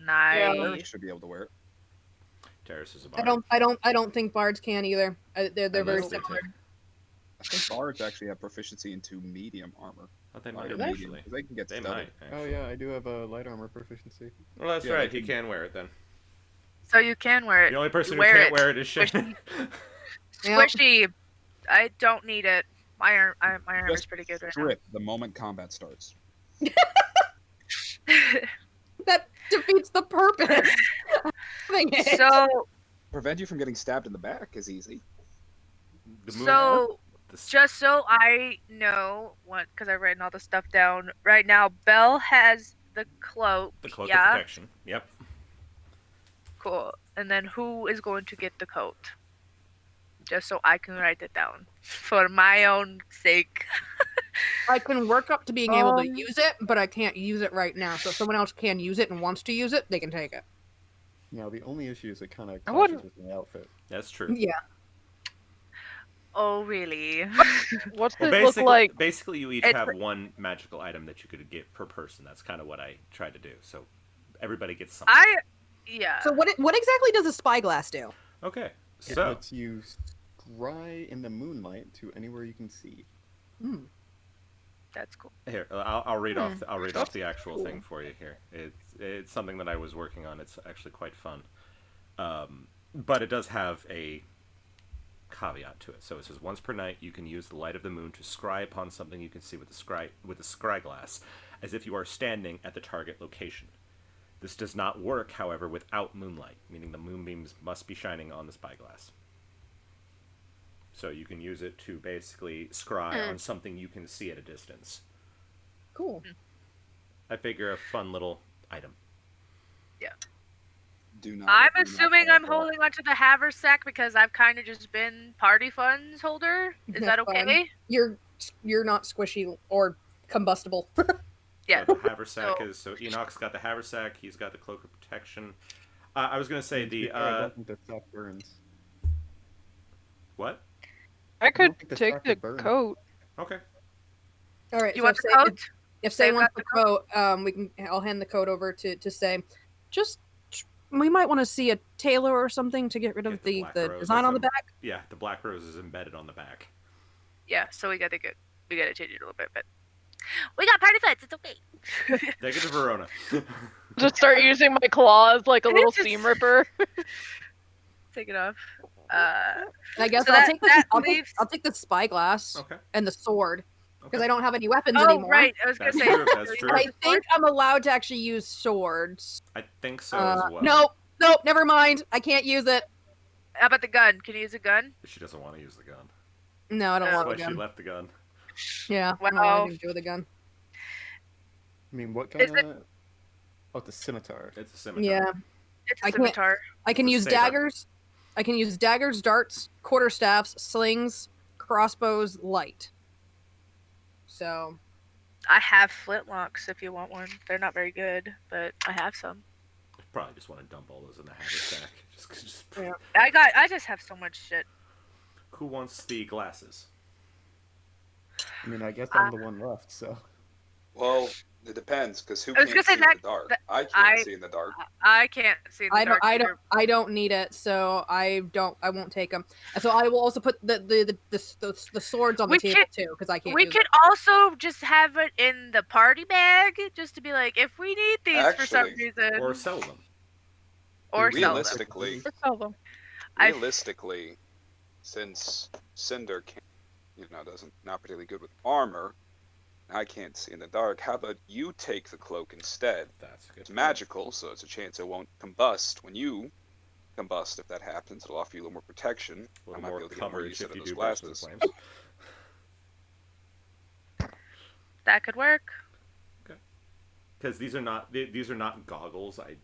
Nice. Terrace should be able to wear it. Terrace is a I bard. don't think bards can either. They're very Unless they similar. take- I think bards actually have proficiency into medium armor. Oh, they Light might or they? medium, actually. 'cause they can get They studded. might. Oh Actually. yeah, I do have a light armor proficiency. Well, that's Yeah, right. they He can wear it then. So you can wear it. The only person who wear can't it. wear it is Shay. Yep. Squishy. I don't need it. My armor is Just pretty good right strip the moment combat starts. now. That defeats the purpose. of having it. so Prevent you from getting stabbed in the back is easy. The moon- so the s- just so I know what, because I've written all the stuff down right now. Belle has the cloak. the cloak yeah. of protection. Yep. Cool. And then who is going to get the coat? Just so I can write it down for my own sake. I can work up to being able to Um, use it, but I can't use it right now. So if someone else can use it and wants to use it, they can take it. Now the only issue is it kind of I wouldn't- clashes with my outfit. That's true. Yeah. Oh, really? What's Well, it look like? basically, you each It's have like- one magical item that you could get per person. That's kind of what I tried to do. So everybody gets something. Yeah. So what exactly does a spyglass do? Okay. It So lets you scry in the moonlight to anywhere you can see. Hmm. That's cool. here, I'll read off. I'll read off That's the actual cool. thing for you here. It's something that I was working on. It's actually quite fun. But it does have a caveat to it. So it says once per night you can use the light of the moon to scry upon something you can see with the scry glass, as if you are standing at the target location. This does not work, however, without moonlight, meaning the moonbeams must be shining on the spyglass. So you can use it to basically scry on something you can see at a distance. Cool. I figure a fun little item. Do not. I'm do not assuming fall I'm for that. holding onto the haversack because I've kind of just been party funds holder. Is That's that okay? fine. You're not squishy or combustible. Yeah. So the haversack So- is so Enoch's got the haversack. He's got the cloak of protection. I was gonna say To be the fair, I don't think the sack burns. what? I could think the take sack the would burn. coat. Okay. All right. You so want if the Say- coat? If Say Say wants got the coat, I'll hand the coat over to Say. Just we might want to see a tailor or something to get rid of Get the the, black the rose. design That's on the a- back. Yeah, the black rose is embedded on the back. Yeah. So we gotta change it a little bit, but we got party funds. It's okay. Take it to Verona. Just start using my claws like a It little just- seam ripper. Take it off. I guess So I'll that- take that the leaves- I'll take the spyglass Okay. and the sword because Okay. I don't have any weapons Oh anymore. right, I was gonna That's say. true. That's true. And I think I'm allowed to actually use swords. I think so as well. Nope, never mind. I can't use it. How about the gun? Can you use a gun? She doesn't want to use the gun. No, I don't That's That's want why the she gun. left the gun. Yeah, I don't Wow. want anything to do with the gun. I mean, what Is kind of? Oh, the scimitar. It's a scimitar. Yeah, It's a I can't- scimitar. I can It's a use saber. daggers. I can use daggers, darts, quarterstaffs, slings, crossbows, light. So I have flintlocks if you want one. They're not very good, but I have some. Probably just want to dump all those in the haversack. Just Yeah. I just have so much shit. Who wants the glasses? I mean, I guess I'm the one left, so. Well, it depends, because who I was can't gonna say see in that- the dark? that- I can't I- see in the dark. I can't see in the dark either. I don't need it, so I won't take them. So I will also put the swords on the We table can't- too because I can't. We use could also just have it in the party bag, just to be like, if we need these for some Actually, reason, Or sell them. or sell them. realistically, Or sell them. I- realistically, since Cinder doesn't not particularly good with armor, and I can't see in the dark. How about you take the cloak instead? That's good. It's magical, so it's a chance it won't combust. When you combust, if that happens, it'll offer you a little more protection. A I little might more be able to get more coverage use if out of you those do burst into glasses. flames. That could work. Because these are not goggles. I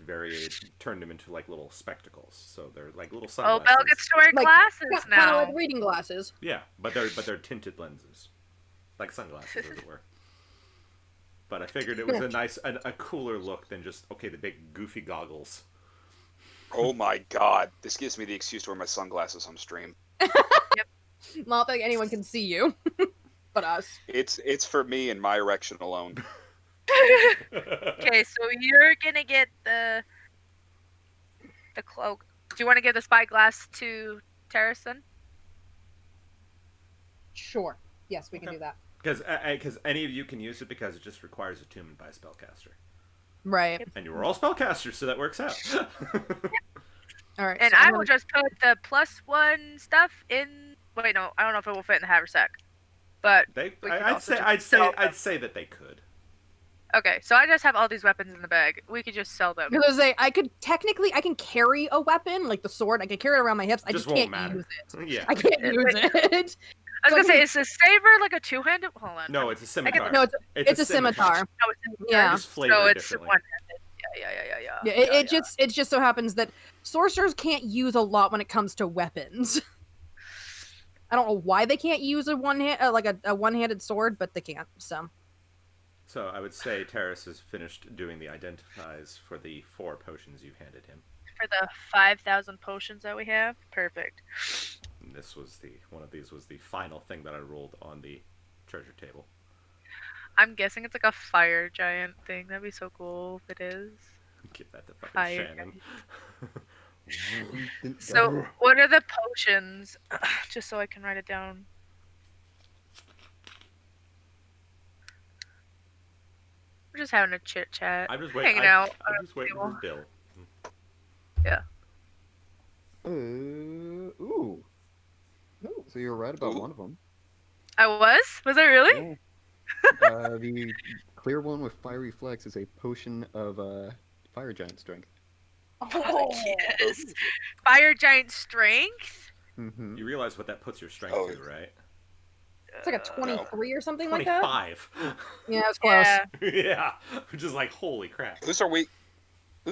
turned them into like little spectacles, so they're like little Oh, sunglasses. Belle gets to wear Like, glasses kind of now. like reading glasses. Yeah, but they're tinted lenses, like sunglasses, as it were. But I figured it was a cooler look than just the big goofy goggles. Oh my god, this gives me the excuse to wear my sunglasses on stream. Not that anyone can see you, but us. It's for me and my erection alone. Okay, so you're gonna get the cloak. Do you want to give the spyglass to Terracin? Sure. Yes, we can Okay. do that. Because any of you can use it because it just requires attunement by a spellcaster, Right. and you were all spellcasters, so that works out. All right. And so I I'm will gonna- just put the +1 stuff in. Wait, no, I don't know if it will fit in the haversack. But They, We could I'd also say, just I'd say, sell them. I'd say that they could. okay, so I just have all these weapons in the bag. We could just sell them. Because I can carry a weapon like the sword. I can carry it around my hips. I Just just won't can't matter. use it. Yeah. I can't use it. I was gonna so say, we- is the saber like a two-handed? Hold on. No, it's a scimitar. No, it's a scimitar. No, it's Yeah. Just flavored so it's differently. one-handed. Yeah. Yeah, it just so happens that sorcerers can't use a lot when it comes to weapons. I don't know why they can't use a one-handed sword, but they can't. So I would say Terrace has finished doing the identifies for the 4 potions you handed him. For the 5,000 potions that we have, perfect. And this was one of these was the final thing that I rolled on the treasure table. I'm guessing it's like a fire giant thing. That'd be so cool if it is. Give that to fucking Fire. Shannon. So, what are the potions? Just so I can write it down. We're just having a chit chat. I'm just waiting. Hanging out. I'm just waiting for Bill. Ooh. So you're right about Ooh. one of them. I was? Was I really? The clear one with fiery flex is a potion of fire giant strength. Oh, yes. Fire giant strength? Mm-hmm. You realize what that puts your strength Oh. to, right? It's like a 23 or something like that. 25. Yeah, it's close. Yeah. Yeah, which is like holy crap. Who's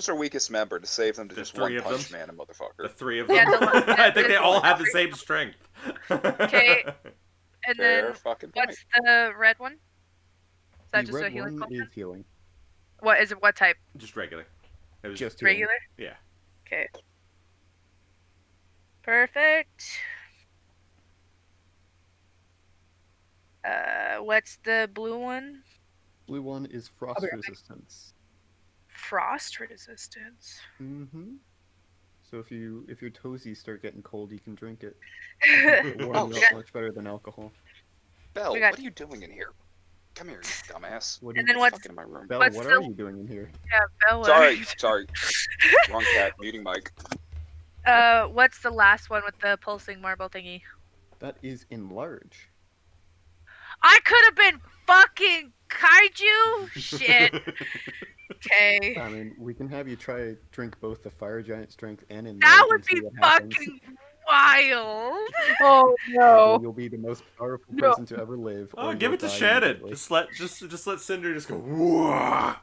our weakest member to save them to The just three one of punch them? man, a motherfucker? The three of them. Yeah, the one- I think they the all one- have the same strength. Okay. And Fair then fucking point. what's the red one? Is that The just a red healing one potion? is healing. What is it? What type? Just regular. It was Just healing. Regular? yeah. Okay. Perfect. What's the blue one? Blue one is frost Okay. resistance. Frost resistance. Mm-hmm. So if your toesies start getting cold, you can drink it. Oh, It warms you up much better than alcohol. Belle, We got- what are you doing in here? Come here, you dumbass. What And do then you, what's Fucking in my room. Belle, what's what the- are you doing in here? Bella. Sorry. Wrong cat. Muting mic. What's the last one with the pulsing marble thingy? That is enlarge. I could have been fucking kaiju. Shit. Okay. I mean, we can have you try drink both the fire giant strength and enlarge. That would and see be what happens. fucking wild. Oh Either no. You'll be the most powerful No. person to ever live. Oh, or give you'll it to die Shannon. immediately. Just let Cinder just go. Whoa!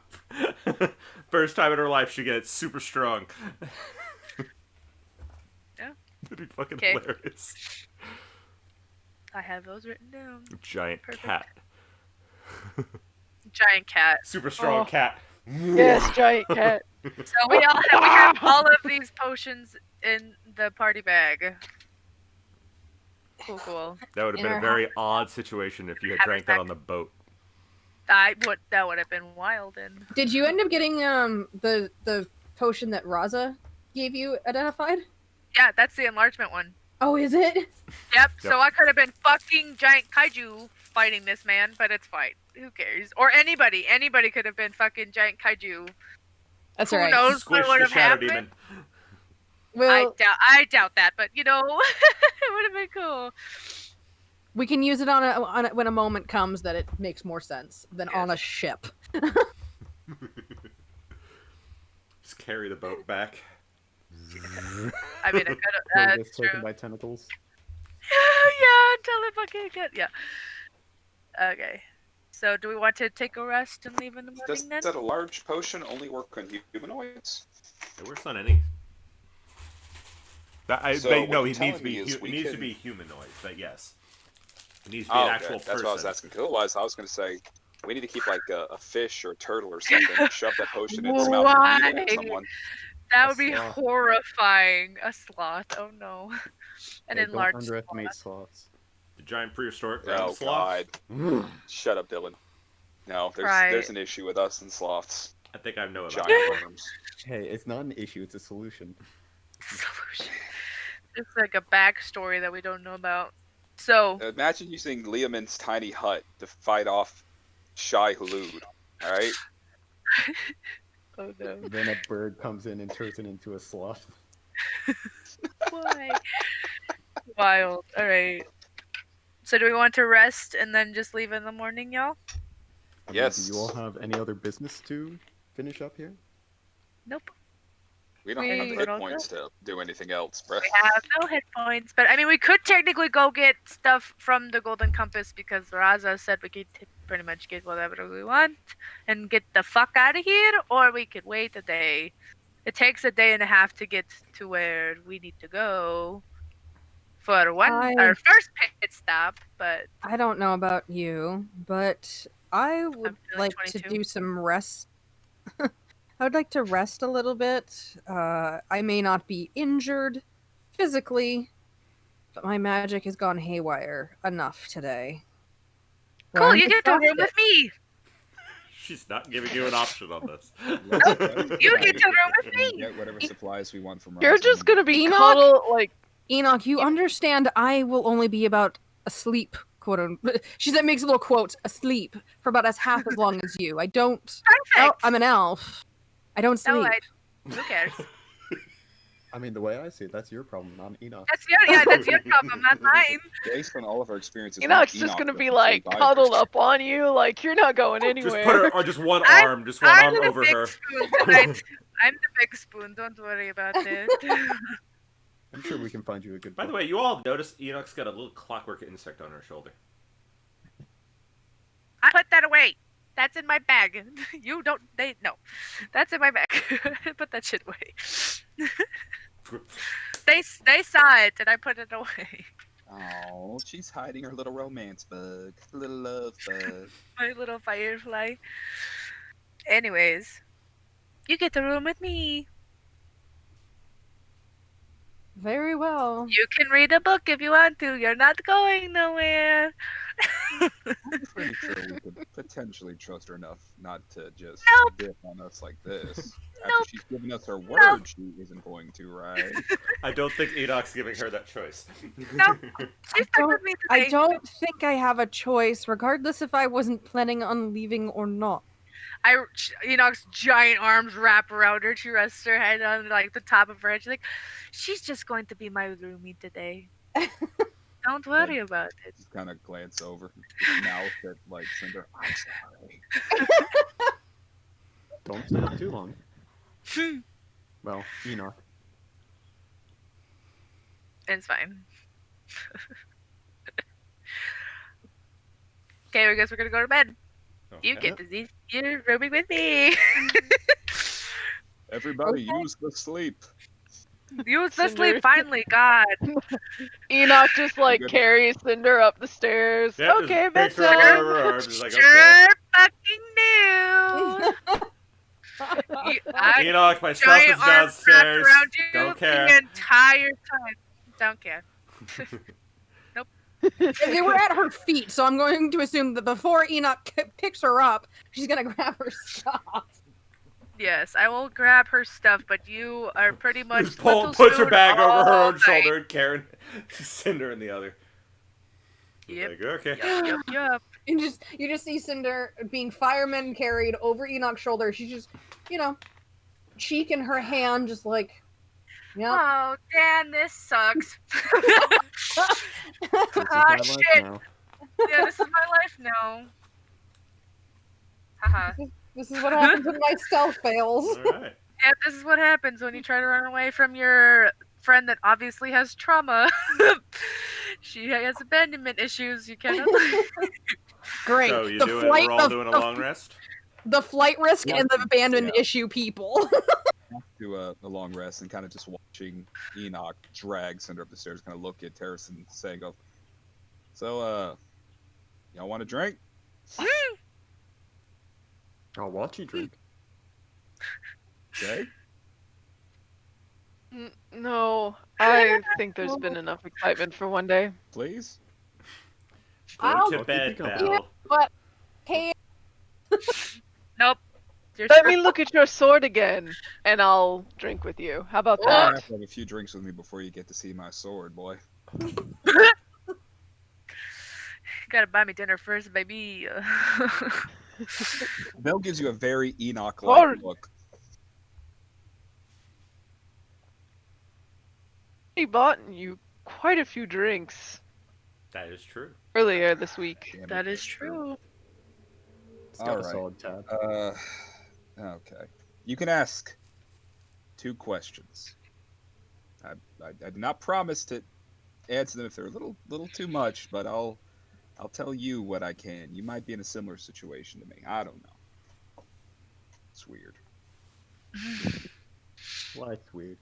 First time in her life she gets super strong. Yeah. It'd be fucking Okay. hilarious. I have those written down. Giant Perfect. cat. Giant cat. Super strong Oh. cat. Yes, giant cat. So we have all of these potions in the party bag. Cool. That would have In been a our very odd situation if you had drank that on the boat. That would have been wild and Did you end up getting the potion that Raza gave you identified? yeah, that's the enlargement one. Oh, is it? Yep. So I could have been fucking giant kaiju fighting this man, but it's fine. Who cares? Or anybody. Anybody could have been fucking giant kaiju. That's Who alright. knows Squish what would the have Shadow happened? Demon. Well, I doubt that, but you know, it would have been cool. we can use it on a when a moment comes that it makes more sense than on a Yes. ship. Just carry the boat back. I mean, I could Or have. gets That's taken true. by tentacles. Yeah, until it fucking get yeah. Okay. So, do we want to take a rest and leave in the Does morning then? that a large potion only work on humanoids? It works on any. So No, what he you're needs to telling be. me is It we needs to can- be humanoid, but yes, it needs to be Oh, an okay. actual That's person. what I was asking. 'Cause otherwise, I was going to say we need to keep like a fish or a turtle or something. Shove that potion in its mouth and eat it at Why? someone. That A would be sloth. horrifying. A sloth. Oh no. An Hey, don't enlarged underestimate sloth. sloths. The giant prehistoric Oh ground sloth. God! Shut up, Dylan. No, Right. there's an issue with us and sloths. I think I know about Giant that. worms. Hey, it's not an issue, it's a solution. Solution. It's like a backstory that we don't know about. So, Imagine using Liamin's tiny hut to fight off Shai Hulud. All right. oh no. Then a bird comes in and turns it into a sloth. Why? Wild. Alright. So, do we want to rest and then just leave in the morning, y'all? I mean, Yes. do you all have any other business to finish up here? Nope. We don't We have the don't hit know. points to do anything else, bruh. We have no hit points, but I mean, we could technically go get stuff from the Golden Compass because Raza said we could pretty much get whatever we want and get the fuck out of here, or we could wait a day. It takes a day and a half to get to where we need to go for our first pit stop, but I don't know about you, but I would feeling like to 22. do some rest. I would like to rest a little bit. I may not be injured physically, but my magic has gone haywire enough today. where cool, I'm you get to room exhausted. with me. She's not giving you an option on this. You get to room with me. Get whatever supplies we want from You're Raza. just gonna be Enoch? cuddled like Enoch, you understand I will only be about asleep, quote unquote. She said makes a little quote, asleep, for about half as long as you. I don't. Perfect. I'm an elf. I don't No, sleep. who cares? I mean, the way I see it, that's your problem, not Enoch. That's your problem, not mine. Based on all of our experiences, Enoch's with just Enoch, gonna the be like survivors- cuddled up on you, like you're not going Just anywhere. put her, or just one I'm- arm, just one arm the over big her. spoon tonight. I'm the big spoon. Don't worry about it. I'm sure we can find you a good By the book. way, you all notice Enoch's got a little clockwork insect on her shoulder. I put that away. That's in my bag. You don't. No. That's in my bag. Put that shit away. They saw it and I put it away. Oh, she's hiding her little romance bug, little love bug. My little firefly. Anyways, you get the room with me. Very well. You can read a book if you want to. You're not going nowhere. I'm pretty sure we could potentially trust her enough not to just Nope. dip on us like this. Nope. After she's given us her word, she isn't going to, right? I don't think Enoch's giving her that choice. No. She's stuck with me today. I don't think I have a choice, regardless if I wasn't planning on leaving or not. Enoch's giant arms wrap around her. She rests her head on like the top of her head. She's like, she's just going to be my roomie today. Don't worry about it. Just kind of glance over, just mouth at like Cinder. I'm sorry. Don't stay up too long. Well, Enoch. It's fine. Okay, I guess we're gonna go to bed. You Okay. get to see your rooming with me. Everybody, use the sleep. Use the Cinder. sleep finally, God. Enoch just like Good. carries Cinder up the stairs. Yeah, Okay, just picks her bedtime. up in her arms. He's like, okay. Sure fucking knew. Enoch, my stuff is Giant arms wrapped downstairs. around you Don't care. the entire time. Don't care. They were at her feet, so I'm going to assume that before Enoch picks her up, she's gonna grab her stuff. Yes, I will grab her stuff, but you are pretty much Just puts her little bag spoon over her all own night. shoulder, and Karen, Cinder in the other. Yep. Like, okay. Yup. And you just see Cinder being fireman carried over Enoch's shoulder. She's just, cheek in her hand, just like, yeah. Oh, Dan, this sucks. This is my Ah, life shit. now. Yeah, this is my life now. Haha. This is what happens when my stealth fails. All right. Yep, this is what happens when you try to run away from your friend that obviously has trauma. She has abandonment issues. You cannot. Great. So you the do it. flight, We're all the, doing a the- long rest. the flight risk Yeah. and the abandonment Yeah. issue people. Do a long rest and kind of just watching Enoch drag Cinder up the stairs, kind of look at Terrace and saying, "Go, so y'all want a drink?" I'll watch you drink. Okay. No, I think there's been enough excitement for one day. Please. Go I'll- to bed, Yeah, Belle. Hey, Nope. You're Let me look at your sword again, and I'll drink with you. How about You that? have to have a few drinks with me before you get to see my sword, boy. gotta buy me dinner first, baby. Belle gives you a very Enoch-like Sword. look. He bought you quite a few drinks That is true. earlier this week. Damn it, That is that's true. It's got All a right. solid tab. Okay. You can ask 2 questions. I did not promise to answer them if they're a little too much, but I'll tell you what I can. You might be in a similar situation to me. I don't know. It's weird, Life's weird.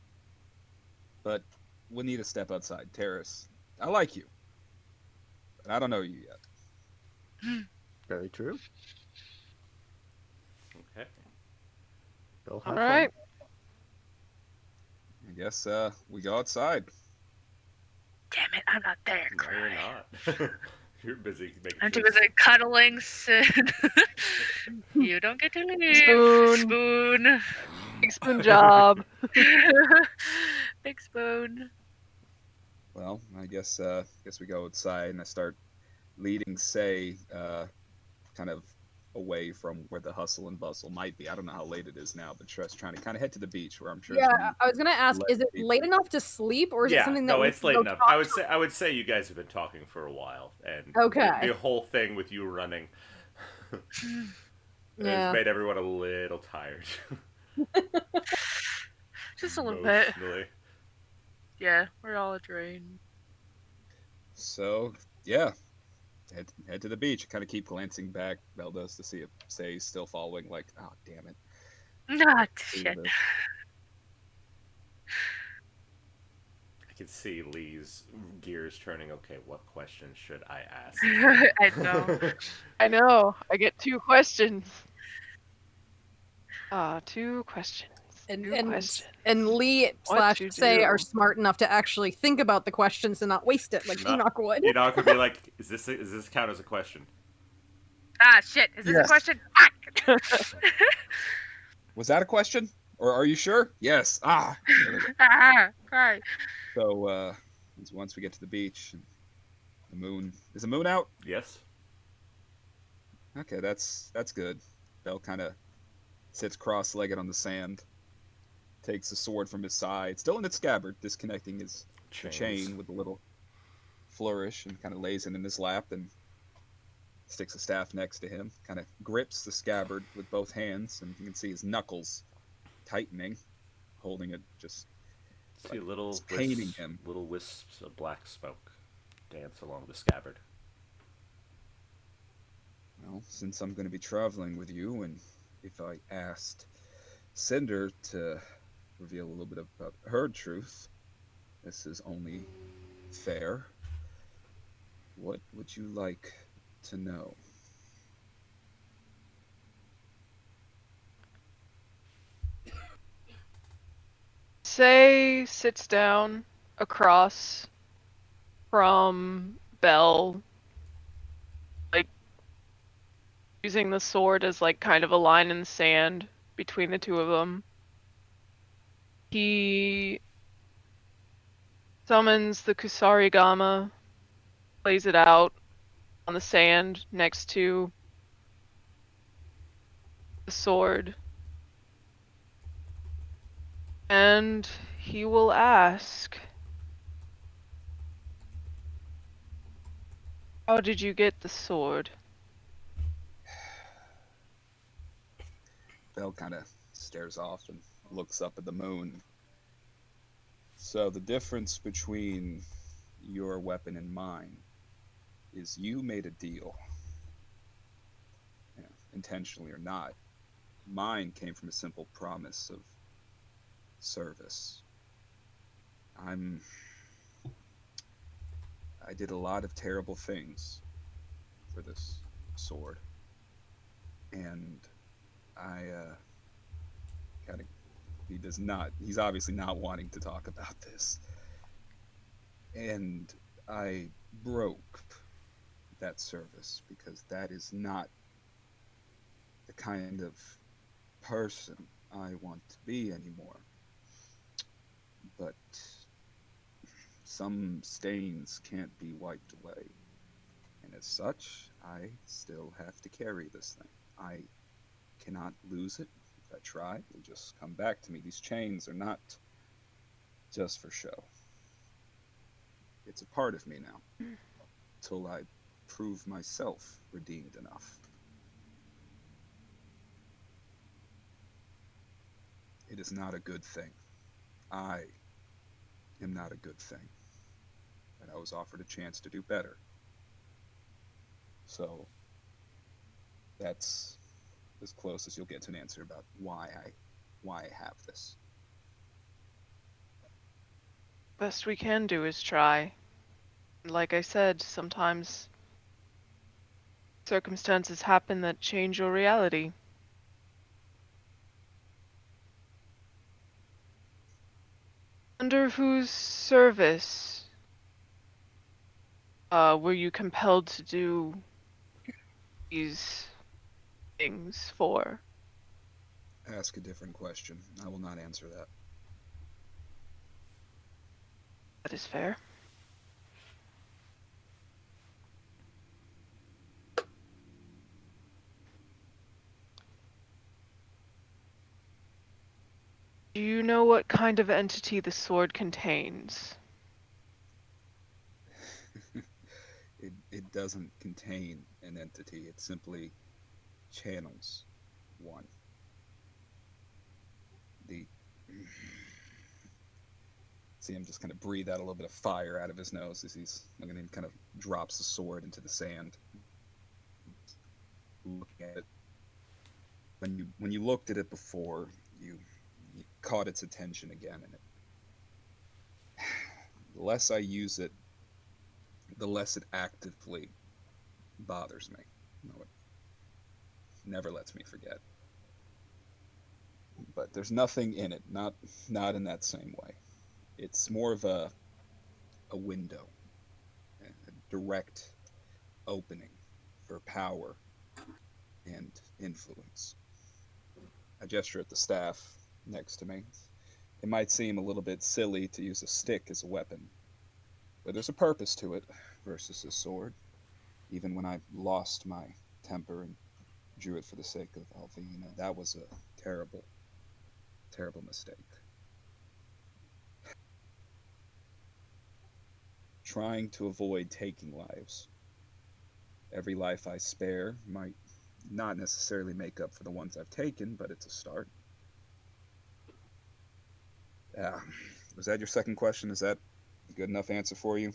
but we need to step outside. Terrace, I like you, but I don't know you yet. Very true. Okay. Go have All fun. right. I guess we go outside. Damn it, I'm not there. No, you're Cry. not. You're busy making I'm too sure- busy cuddling Sid. You don't get to leave. Spoon. Spoon. Big spoon job. Big spoon. Well, I guess we go outside and I start leading Say kind of away from where the hustle and bustle might be. I don't know how late it is now, but just trying to kind of head to the beach where I'm sure. it's yeah, gonna I was gonna ask, less is it people. late enough to sleep, or is yeah, it something that no, we it's can late go enough. talk I would say you guys have been talking for a while, and Okay. the whole thing with you running Yeah. has made everyone a little tired. Just a little bit. Emotionally. Yeah, we're all drained. So yeah, head to the beach. Kind of keep glancing back, Belle does, to see if Say's still following. Like, oh damn it. Not See shit. this. I can see Lee's gears turning. Okay, what question should I ask? I know. I know. I get 2 questions. 2 questions. And 2 questions. and Lee What / you Say are do? smart enough to actually think about the questions and not waste it like Not- Enoch would. Enoch would be like, "Is this count as a question?" Ah, shit. Is this a Yes. question? Was that a question? Or are you sure? Yes. Ah. Ah, right. So once we get to the beach, and the moon is the moon out. Yes. Okay, that's good. Belle kind of sits cross-legged on the sand, takes the sword from his side, still in its scabbard, disconnecting his chain with a little flourish, and kind of lays it in his lap and sticks a staff next to him, kind of grips the scabbard with both hands, and you can see his knuckles tightening, holding it just See little painting wisps, him. little wisps of black smoke dance along the scabbard. Well, since I'm going to be traveling with you, and if I asked Cinder to reveal a little bit about her truth, this is only fair. What would you like to know? Say sits down across from Belle, like using the sword as like kind of a line in the sand between the two of them. He summons the Kusarigama, plays it out on the sand next to the sword, and he will ask, "How did you get the sword?" Belle kind of stares off and looks up at the moon. So the difference between your weapon and mine is you made a deal. Yeah, intentionally or not. Mine came from a simple promise of service. I did a lot of terrible things for this sword. And he's obviously not wanting to talk about this. And I broke that service because that is not the kind of person I want to be anymore. But some stains can't be wiped away. And as such, I still have to carry this thing. I cannot lose it. If I try, it'll just come back to me. These chains are not just for show. It's a part of me now, till I prove myself redeemed enough. It is not a good thing. I am not a good thing. And I was offered a chance to do better. So that's as close as you'll get to an answer about why I have this. Best we can do is try. Like I said, sometimes circumstances happen that change your reality. Under whose service were you compelled to do these things for? Ask a different question. I will not answer that. That is fair. Do you know what kind of entity the sword contains? It doesn't contain an entity. It simply channels one. See him just kind of breathe out a little bit of fire out of his nose as he's looking and kind of drops the sword into the sand. Looking at it. When you looked at it before, you caught its attention again, and the less I use it, the less it actively bothers me. No, it never lets me forget. But there's nothing in it, not in that same way. It's more of a window, a direct opening for power and influence. I gesture at the staff next to me. It might seem a little bit silly to use a stick as a weapon, but there's a purpose to it versus a sword. Even when I lost my temper and drew it for the sake of Alvina, that was a terrible, terrible mistake. Trying to avoid taking lives. Every life I spare might not necessarily make up for the ones I've taken, but it's a start. Was that your second question? Is that a good enough answer for you?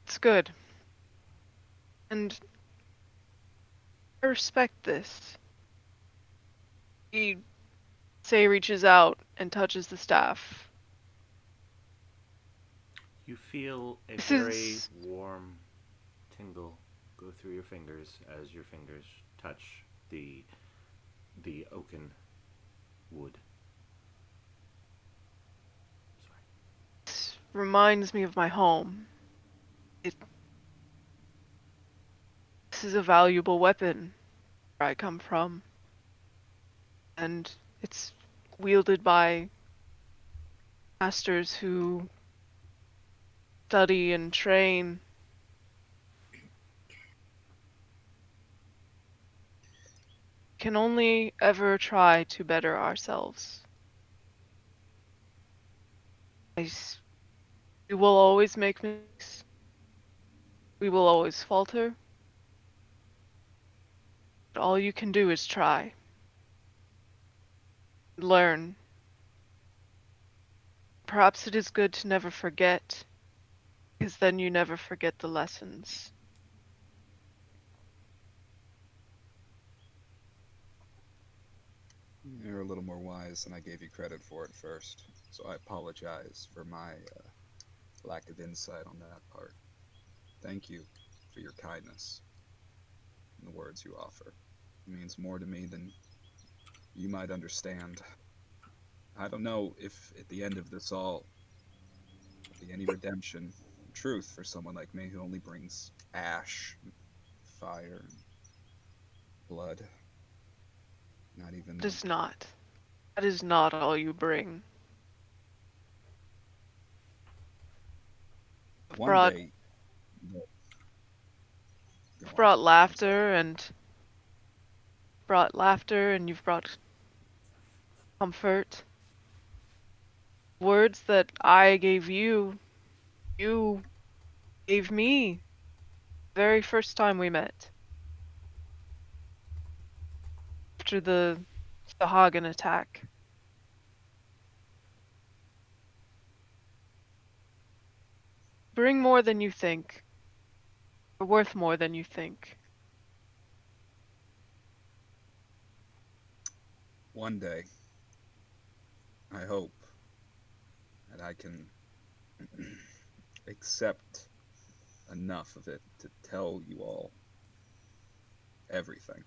It's good. And I respect this. He, Say, reaches out and touches the staff. You feel a This very is- warm tingle go through your fingers as your fingers touch the oaken wood. Sorry. This reminds me of my home. This is a valuable weapon where I come from. And it's wielded by masters who study and train. Can only ever try to better ourselves. We will always make mistakes. We will always falter. But all you can do is try. Learn. Perhaps it is good to never forget, because then you never forget the lessons. You're a little more wise than I gave you credit for at first, so I apologize for my lack of insight on that part. Thank you for your kindness and the words you offer. It means more to me than you might understand. I don't know if at the end of this all there'll be any redemption, truth for someone like me who only brings ash, fire, and blood. Not even. It is not. That is not all you bring. One brought- day. Go You've on. brought laughter and you've brought comfort. Words that I gave you gave me the very first time we met. After the Hagen attack. Bring more than you think. You're worth more than you think. One day, I hope that I can accept enough of it to tell you all everything.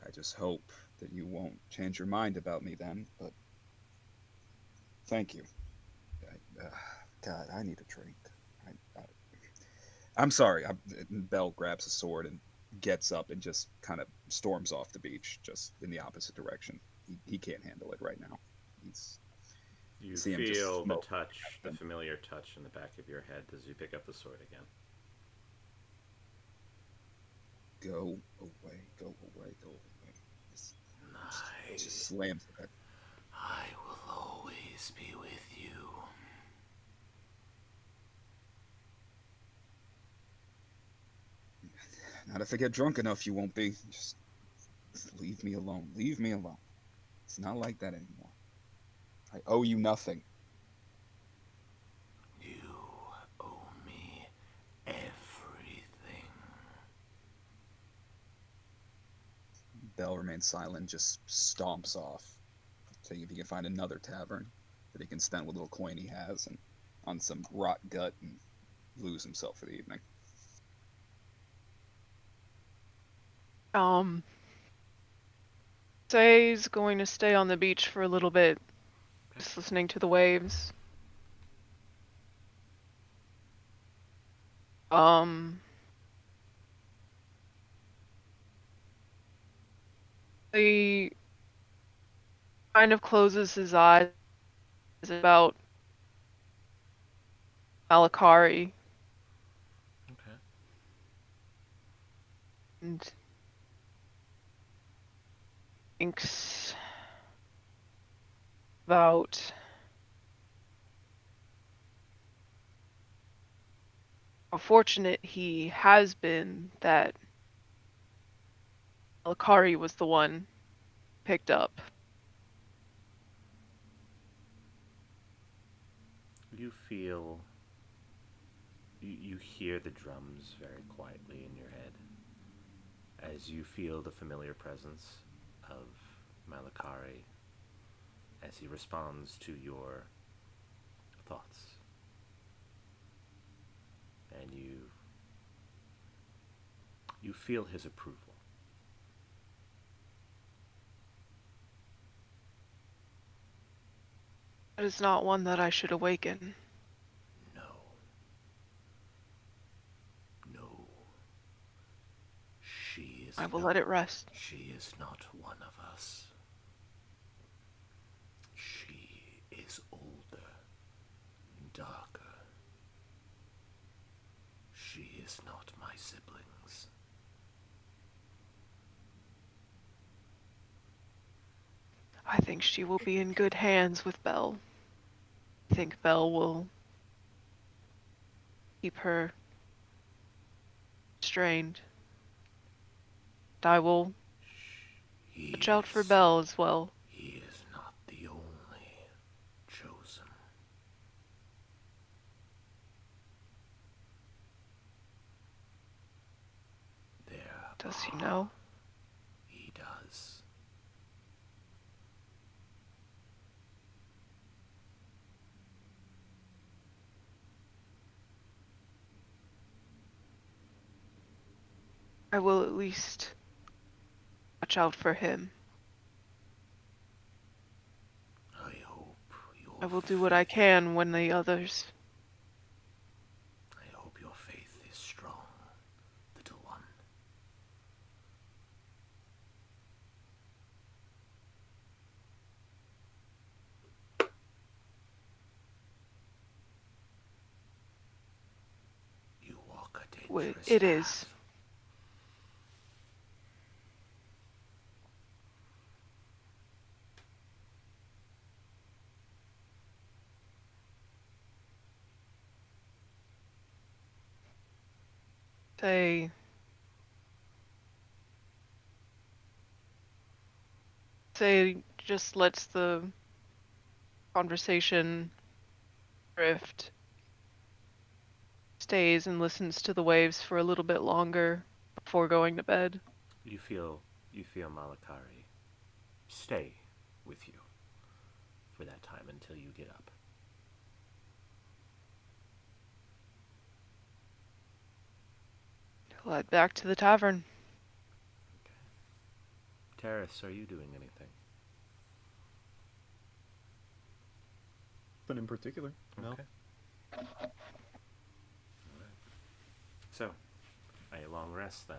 I just hope that you won't change your mind about me then, but thank you. God, I need a drink. I'm sorry. Bell grabs a sword and gets up and just kind of storms off the beach, just in the opposite direction. He can't handle it right now. You See him just feel the smoke touch, the at them. familiar touch in the back of your head as you pick up the sword again. Go away, go away, go away. Just slams it. I will always be with you. Not if I get drunk enough, you won't be. Just leave me alone. Leave me alone. It's not like that anymore. I owe you nothing. You owe me everything. Bell remains silent, just stomps off, saying if he can find another tavern that he can spend what little coin he has and on some rot gut and lose himself for the evening. Say's going to stay on the beach for a little bit, just listening to the waves. He kind of closes his eyes about Malakari Okay. and thinks about how fortunate he has been that Malakari was the one picked up. You feel. You hear the drums very quietly in your head as you feel the familiar presence of Malakari as he responds to your thoughts. And you feel his approval. That is not one that I should awaken. No. No. She is I will not, let it rest. She is not one of us. She is older, darker. She is not my siblings. I think she will be in good hands with Belle. I think Belle will keep her restrained. And I will watch out for Belle as well. He is not the only chosen. Does he know? He does. I will at least watch out for him. I hope I will do what I can when the others. I hope your faith is strong, little one. You walk a dangerous It path. is. Say just lets the conversation drift. Stays and listens to the waves for a little bit longer before going to bed. You feel Malakari stay with you for that time until you get up. He'll head back to the tavern. Okay. Terrace, are you doing anything? Nothing in particular. No. Okay. Alright. So, a long rest then.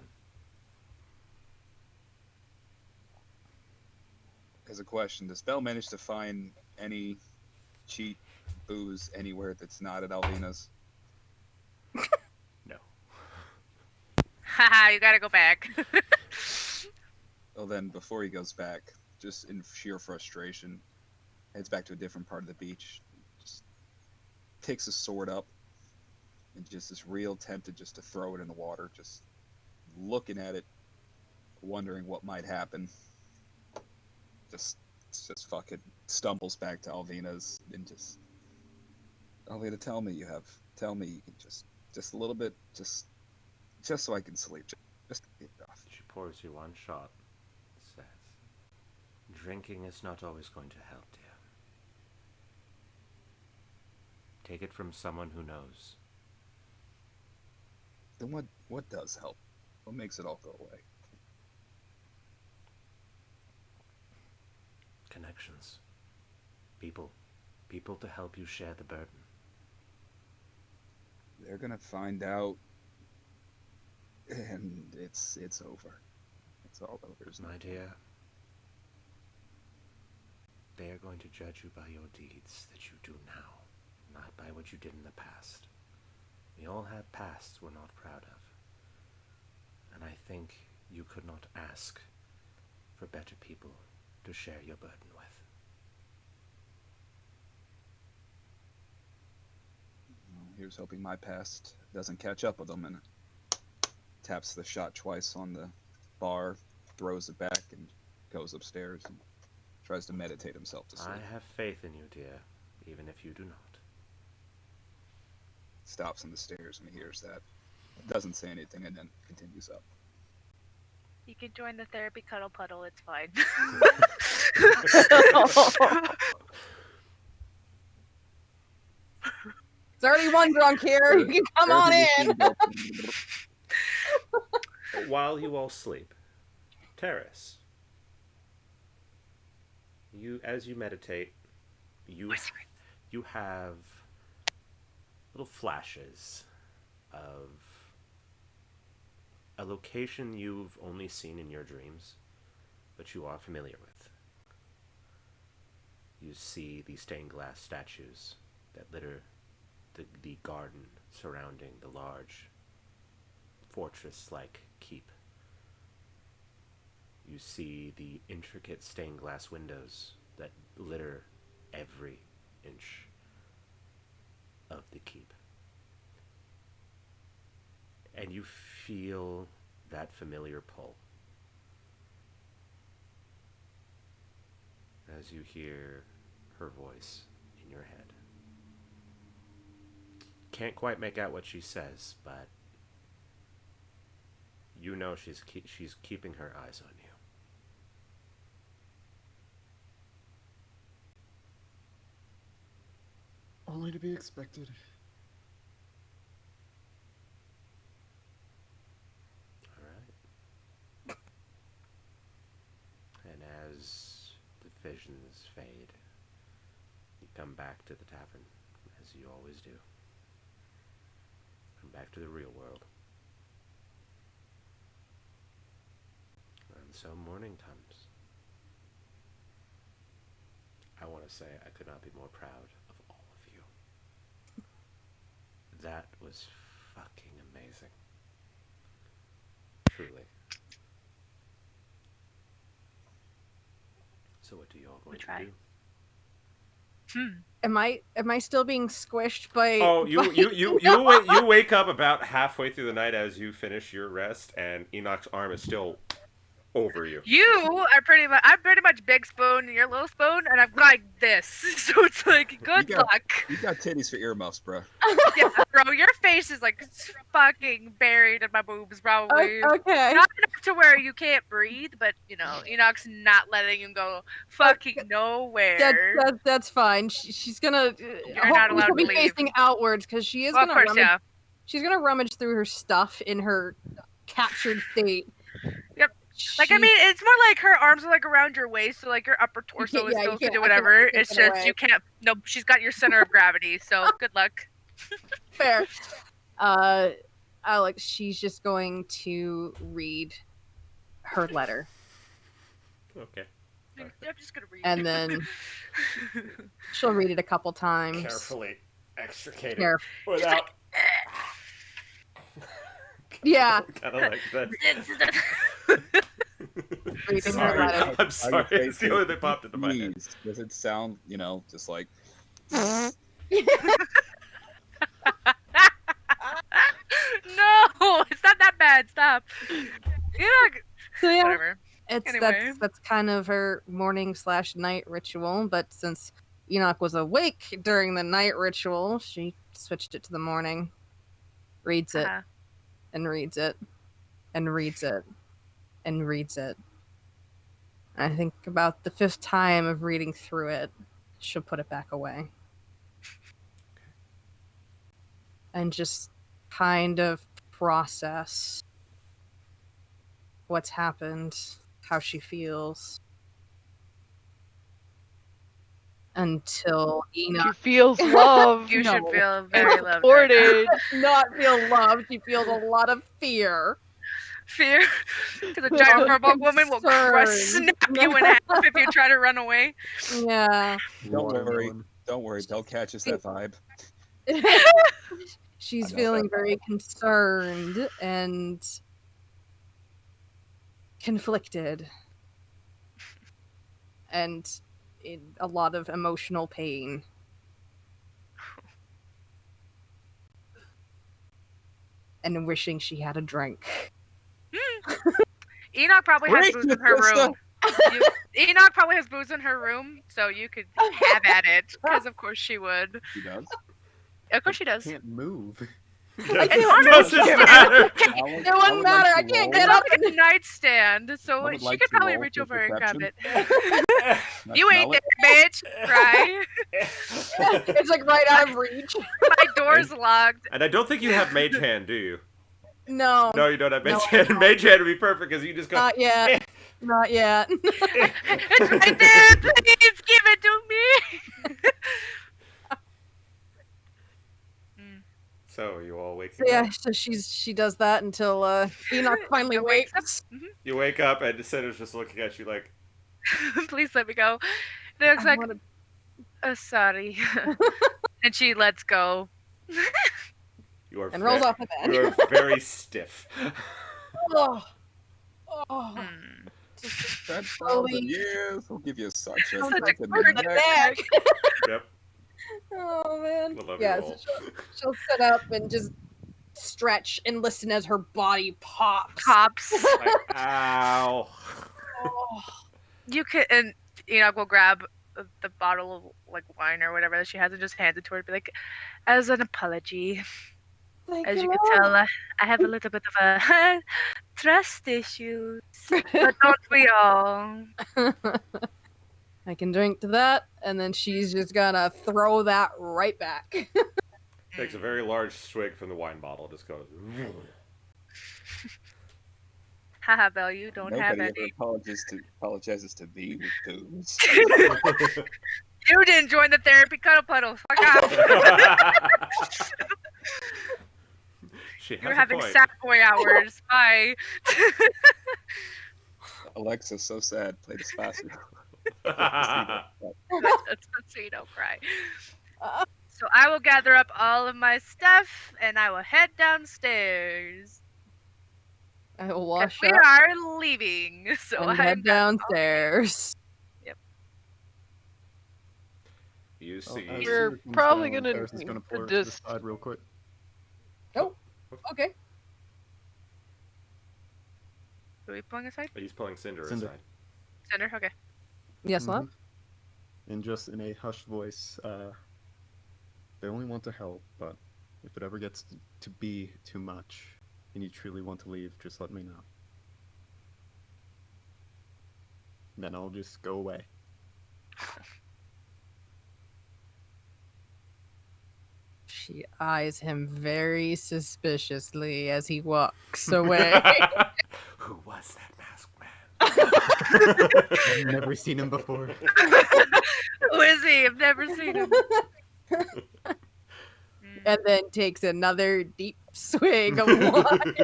As a question, does Bell manage to find any cheap booze anywhere that's not at Alvina's? No. Haha, you gotta go back. Well, then, before he goes back, just in sheer frustration, heads back to a different part of the beach, just picks his sword up, and just is real tempted just to throw it in the water, just looking at it, wondering what might happen. Just just fucking stumbles back to Alvina's and just, Alvina, tell me you can just a little bit, just so I can sleep, just to get it off. She pours you one shot, says, "Drinking is not always going to help, dear. Take it from someone who knows." Then what does help? What makes it all go away? Connections. People to help you share the burden. They're gonna find out, and it's over. It's all over. There's no My dear, they are going to judge you by your deeds that you do now, not by what you did in the past. We all have pasts we're not proud of. And I think you could not ask for better people to share your burden with. Well, here's hoping my past doesn't catch up with them, and taps the shot twice on the bar, throws it back, and goes upstairs and tries to meditate himself to sleep. I have faith in you, dear, even if you do not. Stops on the stairs and he hears that. Doesn't say anything and then continues up. You can join the therapy cuddle puddle. It's fine. There's already one drunk here. You can come on in. While you all sleep, Terrace, as you meditate, you have little flashes of a location you've only seen in your dreams, but you are familiar with. You see the stained glass statues that litter the garden surrounding the large fortress-like keep. You see the intricate stained glass windows that litter every inch of the keep. And you feel that familiar pull as you hear her voice in your head. Can't quite make out what she says, but you know she's keeping her eyes on you. Only to be expected. Alright. And as the visions fade, you come back to the tavern, as you always do. Come back to the real world. And so morning comes. I want to say I could not be more proud of all of you. That was fucking amazing. Truly. So what do you all going to do? Am I still being squished by? Oh, you wake up about halfway through the night as you finish your rest, and Enoch's arm is still over you. I'm pretty much Big Spoon and you're Little Spoon, and I'm like this. So it's like, good luck. You got titties for earmuffs, bro. Yeah, bro, your face is like fucking buried in my boobs, probably. Okay. Not enough to where you can't breathe, but you know, Enoch's not letting you go fucking nowhere. That's fine. She's gonna. You're not allowed to be leave. facing outwards because she is Well, of gonna. course, yeah. She's gonna rummage through her stuff in her captured state. Yep. Like, I mean, it's more like her arms are like around your waist, so like your upper torso is still to do whatever. It's just you can't. No, she's got your center of gravity. So good luck. Fair. Alex, she's just going to read her letter. Okay. I'm just gonna read. And then she'll read it a couple times. Carefully extricate it Careful. without. Yeah. Kind of like that. Reading her Sorry, letter. I'm sorry. It's the only thing that popped into my head. Does it sound, just like? No, it's not that bad. Stop. So yeah, Whatever. Anyway. That's kind of her morning/night ritual. But since Enoch was awake during the night ritual, she switched it to the morning. Reads it Uh-huh. and reads it and reads it and reads it. I think about the 5th time of reading through it, she'll put it back away. And just kind of process what's happened, how she feels. Until She Enoch feels loved. You should No. feel and very loved. Right now. supported. does not feel love. She feels a lot of fear. Fear, because a giant purple woman will crush, Concern. snap you in half if you try to run away. Yeah. Don't worry. Watermelon. Don't worry. Bell catches that vibe. She's I know feeling that very concerned and conflicted and in a lot of emotional pain. And wishing she had a drink. Enoch probably has Wait, booze in her Krista. room. Enoch probably has booze in her room, so you could have at it. Because of course she would. She does. Of course she does. Can't move. It can't doesn't understand. matter. It wouldn't matter. I can't get up. It's a nightstand, so I would she like could to probably roll reach for over and grab it. perception. You ain't there, bitch. Cry. It's like right out of reach. My door's locked. And I don't think you have Mage Hand, do you? No. No, you don't have Mage No, I Hand. don't. Mage Hand would be perfect because you just go. Not yet. Not yet. It's right there. Please give it to me. So you all wake So yeah, up. so she does that until Enoch finally Enoch wakes wakes. You wake up and Cinder's just looking at you like, Please let me go. And it looks I like, wanna- sorry. And she lets go. you are and rolls off the bed. You are very stiff. Oh. Oh. Hmm. 10,000 Slowly. years will give you such a Such a fucking good neck. Neck. Yep. Oh man. I love Yeah, you so all. she'll sit up and just stretch and listen as her body pops. Cops. Like, ow. Oh. You could, and Enoch will grab the bottle of like wine or whatever that she has and just hand it to her and be like, as an apology. Thank As you Lord. can tell, I have a little bit of a trust issues. But don't we all? I can drink to that, and then she's just gonna throw that right back. Takes a very large swig from the wine bottle. Just goes. Haha, Belle, you don't have Nobody any. ever apologizes to me with booze. You didn't join the therapy cuddle puddle. Fuck off. She has You're a having point. sad boy hours. Bye. Alexa, so sad. Play this faster. That's so you don't cry. So I will gather up all of my stuff and I will head downstairs. I will 'Cause wash we up are leaving. So and I'm head downstairs. You Oh, see. as We're Cinder comes probably down, gonna Paris is gonna need pour to it to the just- side real quick. Okay. Are we pulling aside? He's pulling Cinder Cinder. aside. Center? Okay. Yes, love. And just in a hushed voice, they only want to help, but if it ever gets to be too much and you truly want to leave, just let me know. Then I'll just go away. She eyes him very suspiciously as he walks away. Who was that masked man? I've never seen him before. Who is he? I've never seen him. And then takes another deep swig of wine.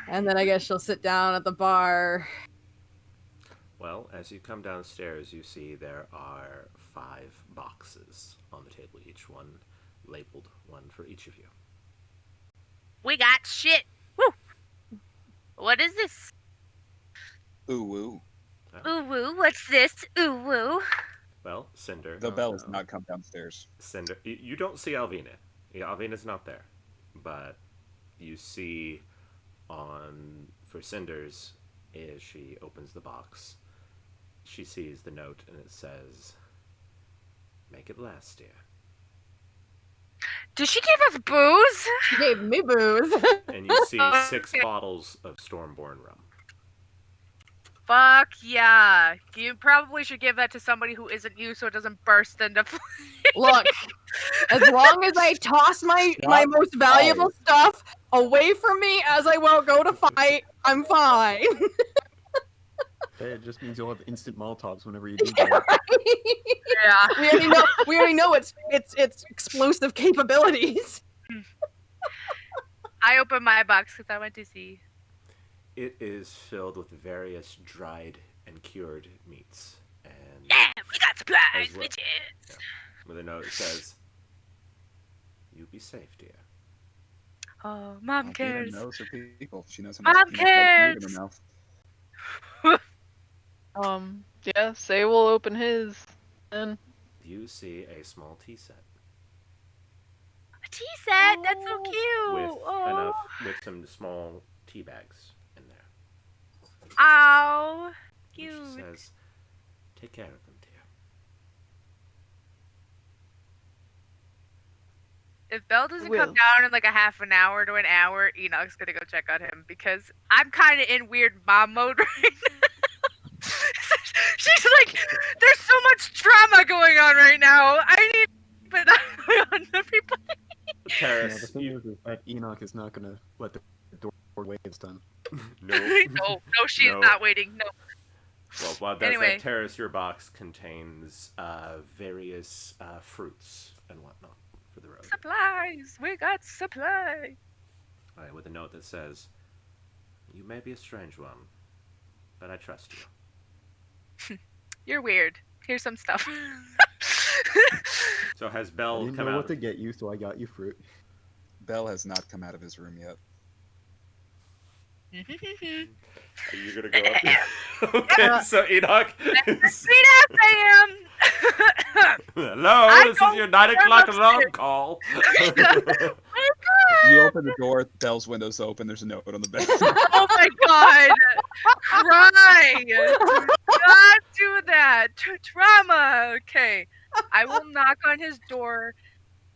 And then I guess she'll sit down at the bar. Well, as you come downstairs, you see there are 5 boxes on the table, each one labeled, one for each of you. We got shit. Woo! What is this? Ooh, woo. Ooh woo. What's this? Ooh woo. Well, Cinder. The bell has not come downstairs. Cinder. You don't see Alvina. Yeah, Alvina's not there. But you see for Cinders is she opens the box. She sees the note and it says, "Make it last, dear." Did she give us booze? She gave me booze. And you see Okay. 6 bottles of Stormborn rum. Fuck yeah. You probably should give that to somebody who isn't you so it doesn't burst into flames. Look, as long as I toss my most valuable stuff away from me as I won't go to fight, I'm fine. Hey, it just means you'll have instant Molotovs whenever you do that. Yeah. We already know its explosive capabilities. I opened my box because I went to see. It is filled with various dried and cured meats. And Yeah, we got supplies, As well. bitches. Yeah. With a note that says, "You be safe, dear." Oh, mom cares. Peter knows her people. She knows how Mom much peanut butter to move in cares. her mouth. Yeah, Say will open his, and You see a small tea set A tea set. That's so cute. with Oh. with some small tea bags in there. Ow. And she Cute. says, "Take care of them, dear." If Belle doesn't Will. come down in like a half an hour to an hour, Enoch's gonna go check on him because I'm kind of in weird mom mode right now. She's like, there's so much drama going on right now. I need to keep an eye on everybody. Yeah, the Terrace, thing you... is that Enoch is not gonna let the door waves done. No. No, she's No. not waiting. No. Well, while it does Anyway. that, Terrace, your box contains various fruits and whatnot for the road. Supplies. We got supplies. All right, with a note that says, "You may be a strange one, but I trust you." You're weird. Here's some stuff. So has I Belle didn't come know out? what to get you, so I got you fruit. Bell has not come out of his room yet. Are you gonna go up there? Okay, so Enoch. is- Sweet ass I am. Hello, I this is don't your 9 care o'clock about alarm it. call. You open the door, Bell's window's open, there's a note on the bed. Oh my god! Cry! Do not do that! Trauma! Okay. I will knock on his door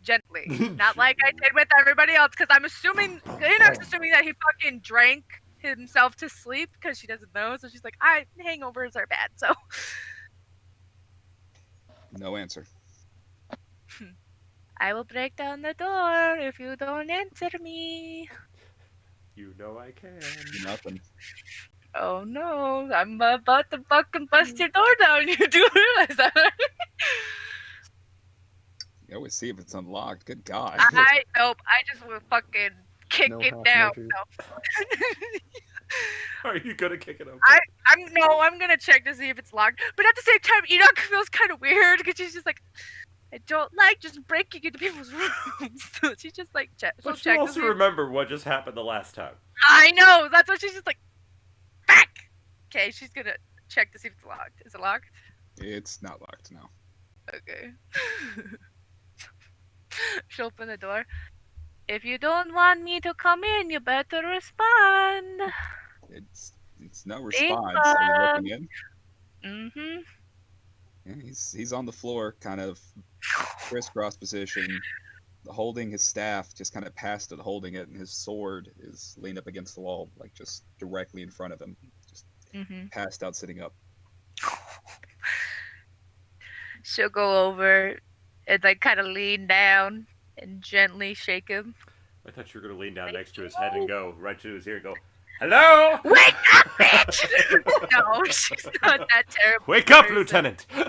gently. Not like I did with everybody else, because I'm assuming, Enoch's assuming that he fucking drank himself to sleep because she doesn't know. So she's like, hangovers are bad. So No answer. I will break down the door if you don't answer me. You know I can. Nothing. Oh no, I'm about to fucking bust your door down. You do realize that, right? You always see if it's unlocked. Good God. Nope. I just will fucking kick No it half down. measures. No. Are you gonna kick it open? I'm gonna check to see if it's locked. But at the same time, Enoch feels kind of weird because she's just like, I don't like just breaking into people's rooms. So she's just like, she'll But you check to also see. remember what just happened the last time. I know. That's what she's just like. Back. Okay, she's gonna check to see if it's locked. Is it locked? It's not locked, no. Okay. She'll open the door. If you don't want me to come in, you better respond. It's no response. Are you looking in? Mm-hmm. Yeah, he's on the floor, kind of crisscross position, holding his staff, just kind of past it, holding it, and his sword is leaned up against the wall, like just directly in front of him, just Mm-hmm. passed out, sitting up. She'll go over and like kind of lean down and gently shake him. I thought you were gonna lean down next to his head and go right to his ear and go, "Hello! Wake up, bitch! No, she's not that terrible. Wake up, person. Lieutenant!" Wake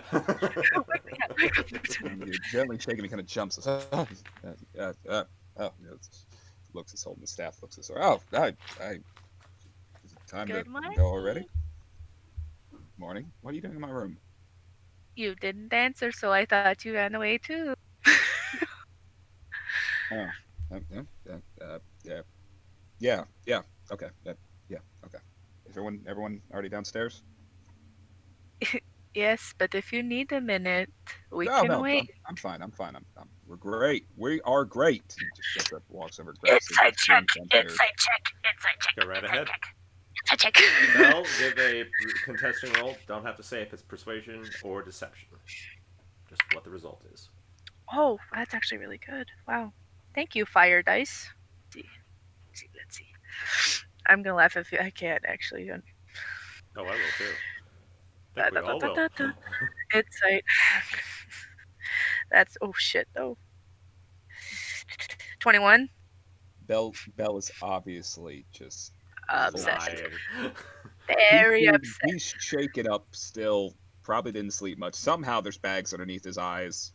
up, Lieutenant. And you gently shake him, he kind of jumps. Looks at holding the staff. Looks at oh, is it time Good to morning. go already? Morning. What are you doing in my room? You didn't answer, so I thought you ran away too. Yeah. Okay. Yeah. Okay. Is everyone already downstairs? Yes, but if you need a minute, we No, can no, wait. I'm fine. We're great. We are great. He just gets up, walks over, grabs his Inside check. swings downstairs. Inside check. Inside check. Go right ahead. Inside check. Bell, give a contesting roll. Don't have to say if it's persuasion or deception. Just what the result is. Oh, that's actually really good. Wow. Thank you, Fire Dice. Let's see. I'm gonna laugh if I can't actually. Oh, I will too. I think we all will. Insight. That's oh shit though. 21. Bell is obviously just Obsessed. Lying. Very He's- upset. He's shaken up still. Probably didn't sleep much. Somehow there's bags underneath his eyes,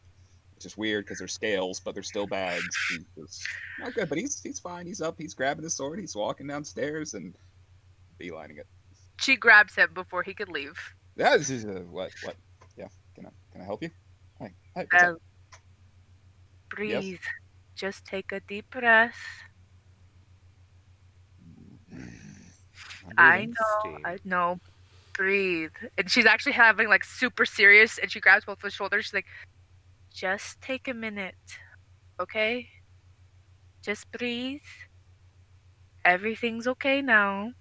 which is weird because they're scales, but they're still bags. He's just not good, but he's fine. He's up. He's grabbing his sword. He's walking downstairs and beelining it. She grabs him before he could leave. Yeah, this is what? Yeah, can I help you? Hi, what's up? Bell, breathe. Just take a deep breath. I breathing. know. Steam. I know. Breathe. And she's actually having like super serious, and she grabs both of his shoulders. She's like, just take a minute, okay? Just breathe. Everything's okay now.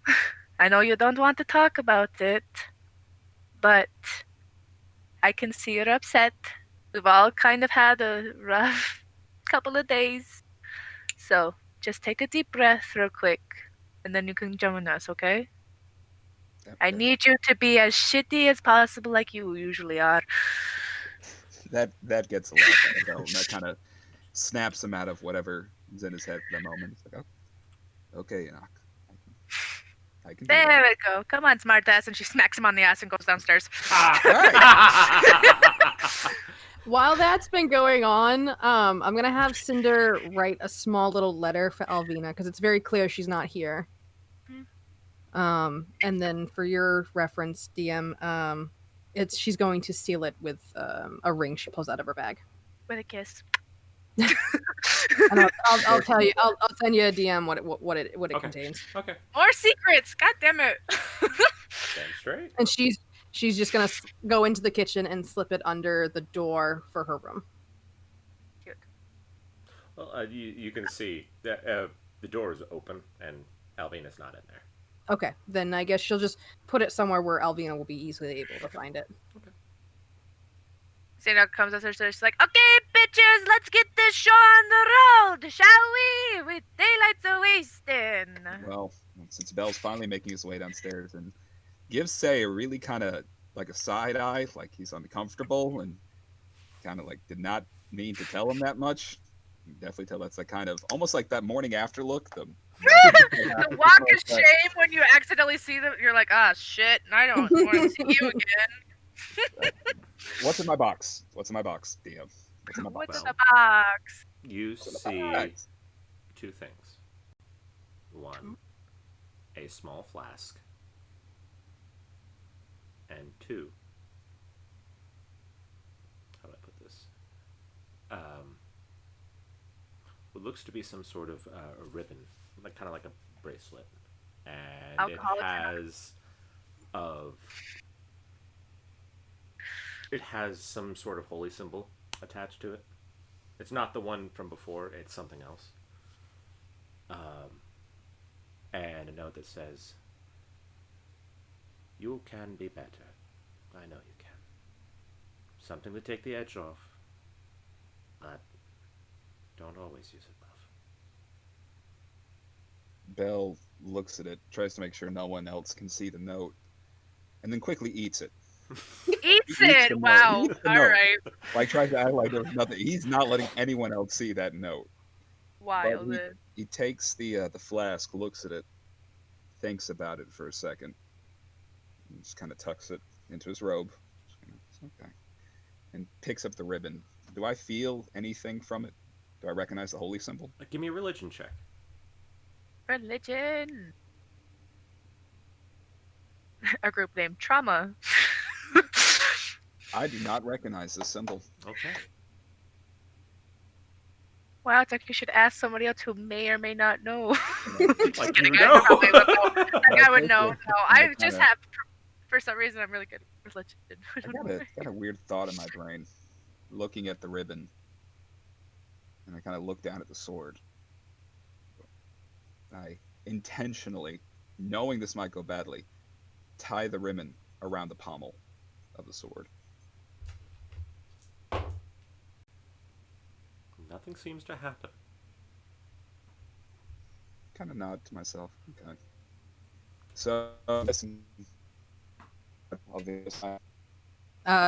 I know you don't want to talk about it, but I can see you're upset. We've all kind of had a rough couple of days. So just take a deep breath real quick, and then you can join us, okay? I need you to be as shitty as possible like you usually are. That gets a laugh out of Bell, and that kind of snaps him out of whatever is in his head for the moment. He's like, oh, okay, Enoch. I can do There that. we go. Come on, smartass. And she smacks him on the ass and goes downstairs. While that's been going on, I'm gonna have Cinder write a small little letter for Alvina because it's very clear she's not here. And then for your reference, DM, she's going to seal it with a ring she pulls out of her bag. With a kiss. And I'll tell you. I'll send you a DM what it Okay. contains. Okay. More secrets. God damn it. Stand straight. And she's just gonna go into the kitchen and slip it under the door for her room. Cute. Well, you can see that the door is open and Alvina's not in there. Okay, then I guess she'll just put it somewhere where Alvina will be easily able to find it. Zena comes upstairs. She's like, okay, bitches, let's get this show on the road, shall we? With daylight's a wasting. Well, since Bell's finally making his way downstairs and gives Say a really kind of like a side eye, like he's uncomfortable and kind of like did not mean to tell him that much. You can definitely tell that's like kind of almost like that morning after look. The walk of shame when you accidentally see them. You're like, ah, shit, and I don't want to see you again. What's in my box? What's in my box, DM? What's in my box? What's in the box? You What's in the see box? two things. One, a small flask. And two, how do I put this? What looks to be some sort of a ribbon, like kind of like a bracelet, and Alcoholic it has some sort of holy symbol attached to it. It's not the one from before; it's something else. And a note that says, "You can be better. I know you can. Something to take the edge off, but don't always use it, love." Bell looks at it, tries to make sure no one else can see the note, and then quickly eats it. Eats Eats it. the note. Wow. Eats the All note. right. Like tries to act like there's nothing. He's not letting anyone else see that note. Wild. He takes the flask, looks at it, thinks about it for a second, and just kind of tucks it into his robe. Okay. And picks up the ribbon. Do I feel anything from it? Do I recognize the holy symbol? Give me a religion check. Religion. A group named Trauma. I do not recognize this symbol. Okay. Wow, it's like you should ask somebody else who may or may not know. Like kidding, you I know. probably would know. I would know. No, I Yeah, just kinda. have, for some reason, I'm really good at religion. I I don't know. got a weird thought in my brain, looking at the ribbon. And I kind of look down at the sword. I intentionally, knowing this might go badly, tie the ribbon around the pommel of the sword. Nothing seems to happen. Kind of nod to myself. Okay. So, listen.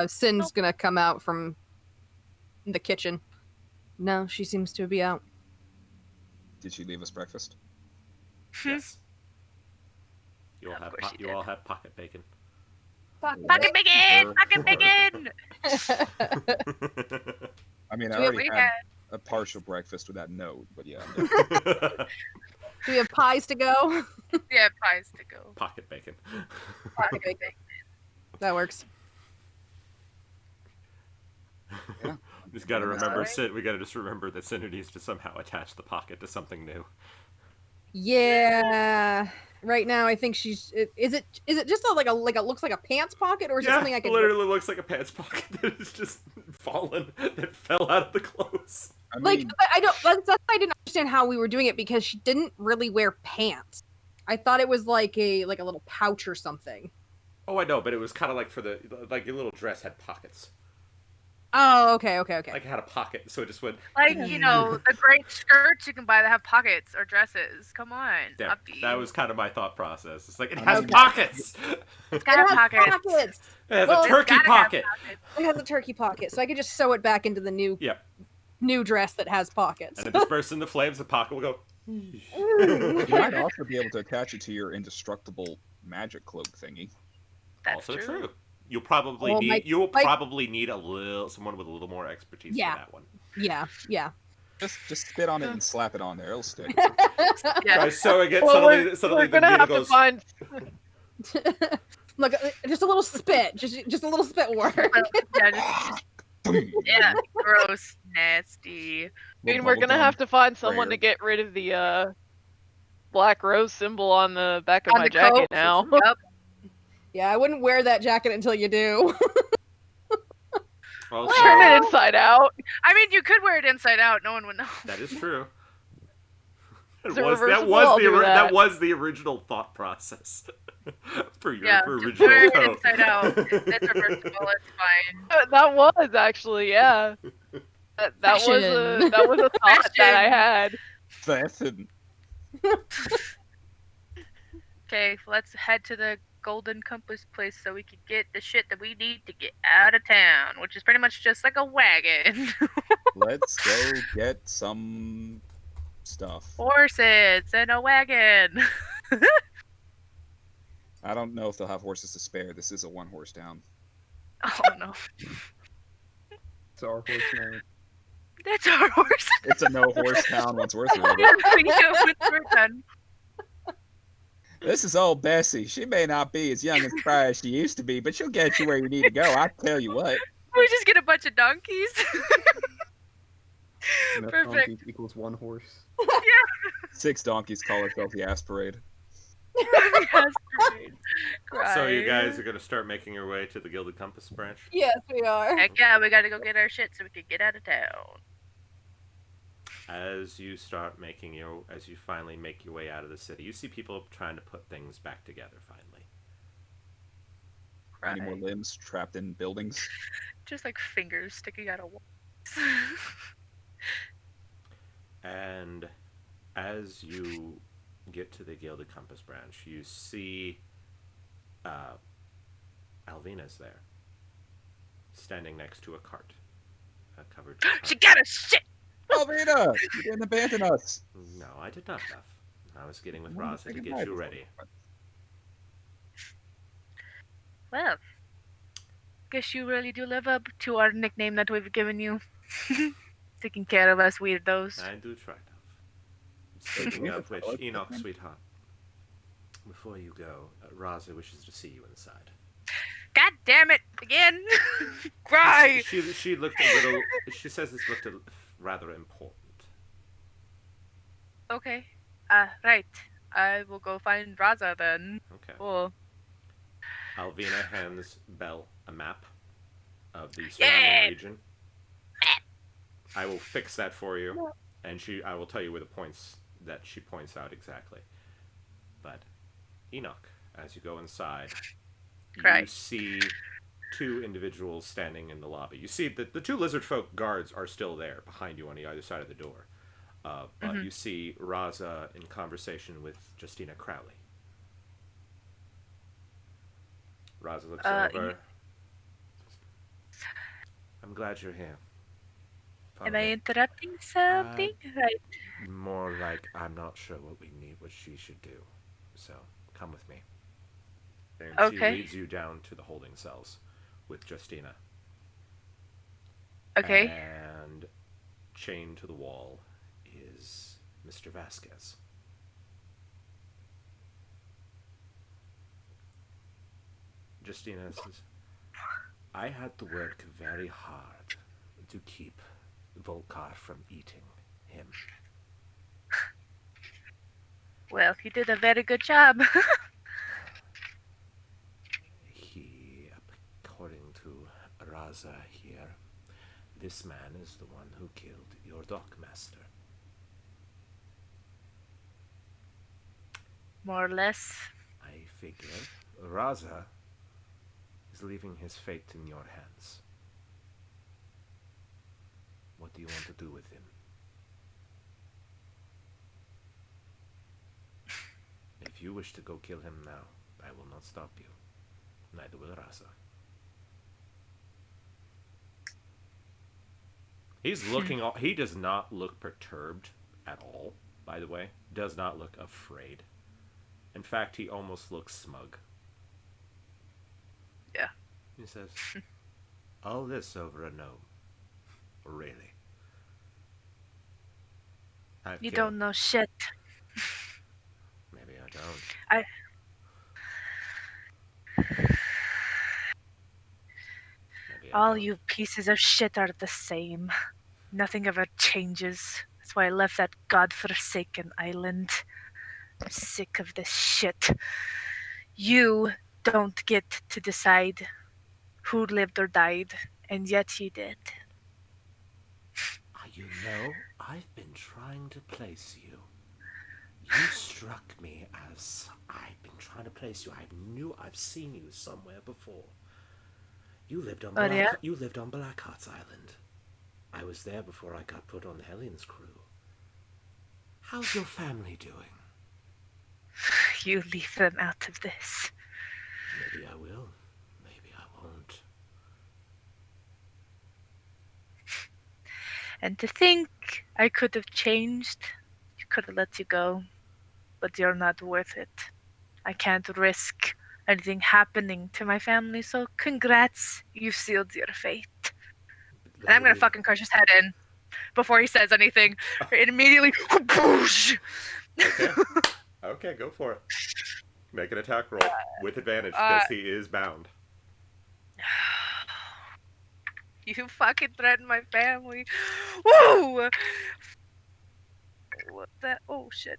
Sin's gonna come out from the kitchen. No, she seems to be out. Did she leave us breakfast? Yes. You all Of have course she you did. all have pocket bacon. Pocket bacon! Pocket bacon! I mean, I Do we already had have- a partial breakfast with that note, but yeah. Do we have pies to go? Yeah, pies to go. Pocket bacon. Pocket bacon. That works. Yeah. Just gotta That's remember, right. we gotta just remember that Cinder needs to somehow attach the pocket to something new. Yeah. Right now, I think she's. Is it just like a looks like a pants pocket, or is it Yeah, something I it can? literally looks like a pants pocket that is just fallen, that fell out of the clothes. I Like mean, I don't. That's why I didn't understand how we were doing it because she didn't really wear pants. I thought it was like a little pouch or something. Oh, I know, but it was kind of like like your little dress had pockets. Oh, okay. Like it had a pocket, so it just went. Like, you know, the great skirts you can buy that have pockets or dresses. Come on. Yeah, Uppy. that was kind of my thought process. It's like it I has mean- pockets. It's got It has pockets. pockets. It has Well, a it's turkey gotta have pocket. pockets. It has a turkey pocket, so I could just sew it back into the Yep. new dress that has pockets. And it disperses in the flames. The pocket will go. you might also be able to attach it to your indestructible magic cloak thingy. That's Also true. true. You'll probably Well, need. You'll Mike- probably need someone with a little more expertise Yeah. for that one. Yeah. Just spit on it and slap it on there. It'll stick. Yeah. Try sewing it. Well, Suddenly we're the gonna needle have goes. to find. Look, just a little spit. Just a little spit work. Yeah, just, yeah, gross, nasty. I mean, we're gonna have to find someone prayer. to get rid of the black rose symbol on the back of On my the jacket coat. now. Yep. Yeah, I wouldn't wear that jacket until you do. Also, Turn it inside out. I mean, you could wear it inside out. No one would know. that is true. It's That a was, that, reversible, was I'll the, do ori- that that. was the original thought process for your Yeah, for just original wear it coat. inside out. It's reversible. It's fine. That was actually, yeah. That was Fashion. a thought that I had. Fashion. Okay, let's head to the Golden Compass place so we can get the shit that we need to get out of town, which is pretty much just like a wagon. Let's go get some stuff. Horses and a wagon. I don't know if they'll have horses to spare. This is a one-horse town. Oh no, It's our horse now. that's our horse. It's a no-horse town once we're through it. Yeah, once we're done. This is old Bessie. She may not be as young and spry as she used to be, but she'll get you where you need to go. I tell you what. We just get a bunch of donkeys. Enough Perfect. donkeys equals one horse. 6 donkeys call herself the Asparade. So you guys are gonna start making your way to the Gilded Compass branch. Yes, we are. Heck yeah, we gotta go get our shit so we can get out of town. As you finally make your way out of the city, you see people trying to put things back together finally. Any more Right. limbs trapped in buildings? Just like fingers sticking out of walls. And as you get to the Gilded Compass branch, you see Alvina's there, standing next to a cart, covered. She got us shit. Alvina! You didn't abandon us! No, I did not, Duff. I was getting with Well, Raza to say get goodbye you before ready. Well, guess you really do live up to our nickname that we've given you. Taking care of us weirdos. I do try, Duff. Speaking of which, Enoch, sweetheart, before you go, Raza wishes to see you inside. God damn it! Again! Cry! She looked a little. She says this looked rather important. Okay. Right. I will go find Raza then. Okay. Cool. Alvina hands Belle a map of the Yeah. surrounding region. I will fix that for you, No. and I will tell you where the points that she points out exactly. But Enoch, as you go inside, you Right. see two individuals standing in the lobby. You see that the two lizard folk guards are still there behind you on the other side of the door. But Mhm. you see Raza in conversation with Justina Crowley. Raza looks over. I'm glad you're here. Am Follow I me. interrupting something? Right. More like I'm not sure what she should do. So come with me. And she Okay. leads you down to the holding cells with Justina. Okay. And chained to the wall is Mr. Vasquez. Justina says, I had to work very hard to keep Volkar from eating him. Well, you did a very good job. He, according to Raza here, this man is the one who killed your dockmaster. More or less. I figure Raza is leaving his fate in your hands. What do you want to do with him? If you wish to go kill him now, I will not stop you. Neither will Raza. He's looking. He does not look perturbed at all. By the way, does not look afraid. In fact, he almost looks smug. Yeah. He says, "All this over a gnome? Really? You don't know shit. Maybe I don't. Maybe I All don't. you pieces of shit are the same. Nothing ever changes. That's why I left that godforsaken island. I'm sick of this shit. You don't get to decide who lived or died, and yet you did. You know, I've been trying to place you. You struck me as I've been trying to place you. I knew I've seen you somewhere before. You lived on You lived on Blackheart's Island. I was there before I got put on Hellion's crew. How's your family doing? You leave them out of this. Maybe I will. Maybe I won't. And to think I could have changed, I could have let you go, but you're not worth it. I can't risk anything happening to my family, so congrats, you've sealed your fate. And I'm gonna fucking crush his head in before he says anything. And immediately, whoosh! Okay. Okay, go for it. Make an attack roll with advantage because he is bound. You fucking threatened my family. Woo! What the? Oh shit.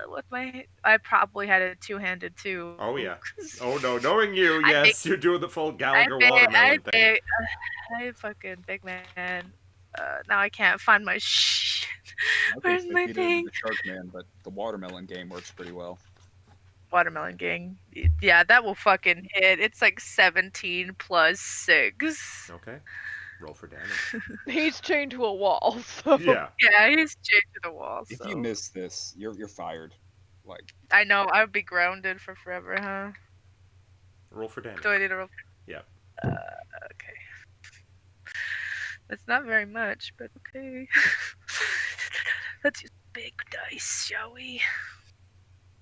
With my, I probably had it two-handed too. Oh yeah. Oh no, knowing you, yes, you're doing the full Gallagher watermelon thing. I fucking big man. Now I can't find my shit. Where's my thing? The Shark Man, but the watermelon game works pretty well. Watermelon gang. Yeah, that will fucking hit. It's like 17 plus 6. Okay. Roll for damage. He's chained to a wall, so Yeah. Yeah, he's chained to the wall. If So. you miss this, you're fired. Like, I know, I would be grounded for forever, huh? Roll for damage. Do I need to roll? Yeah. Okay. That's not very much, but okay. Let's use big dice, shall we?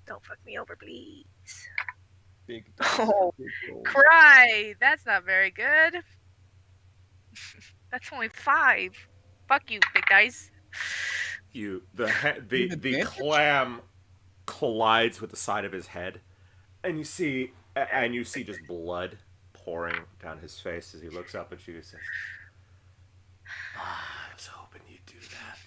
Don't fuck me over, please. big. Oh, big rolls. cry! That's not very good. That's only 5. Fuck you, big dice. The clam collides with the side of his head, and you see just blood pouring down his face as he looks up at you and says, I was hoping you'd do that.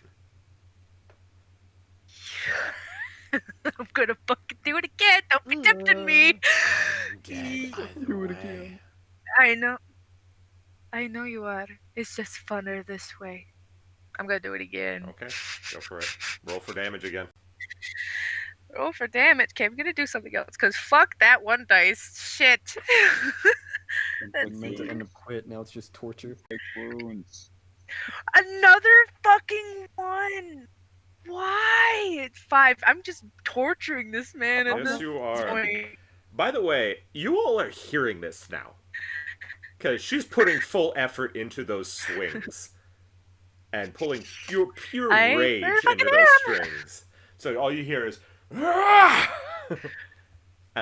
I'm gonna fucking do it again. Don't be tempting me. I'm dead either Do it way. again. I know. know you are. It's just funner this way. I'm gonna do it again. Okay, go for it. Roll for damage again. Roll for damage. Okay, I'm gonna do something else because fuck that one dice. Shit. We meant to end up quit. Now it's just torture. Take wounds. Another fucking one. Why? It's 5. I'm just torturing this man at Yes, this you are. point. By the way, you all are hearing this now. Because she's putting full effort into those swings. And pulling pure rage into those strings. So all you hear is... and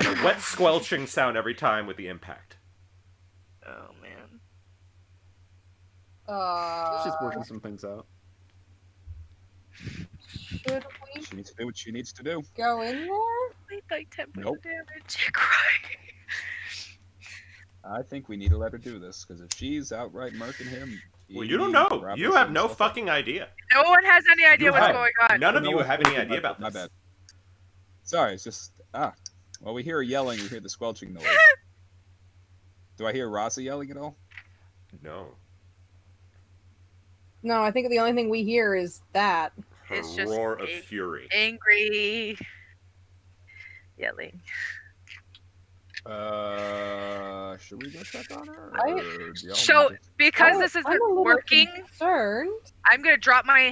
a wet squelching sound every time with the impact. Oh, man. She's just working some things out. Should we She needs to do what she needs to do. go in there? Wait, like 10 points Nope. of damage. Cry. I think we need to let her do this, because if she's outright murking him... Well, you don't he know. probably You have no himself up. fucking idea. No one has any idea You what's have- going on. None of No you one- have any idea about My this. bad. Sorry, it's just... Well, we hear her yelling, we hear the squelching noise. Do I hear Rasa yelling at all? No. No, I think the only thing we hear is that. Her It's just roar of a- fury. Angry. Yelling. Should we go check on her? I- or do y'all So, want to- because I'm- this I'm a isn't little working, Concerned. I'm gonna drop my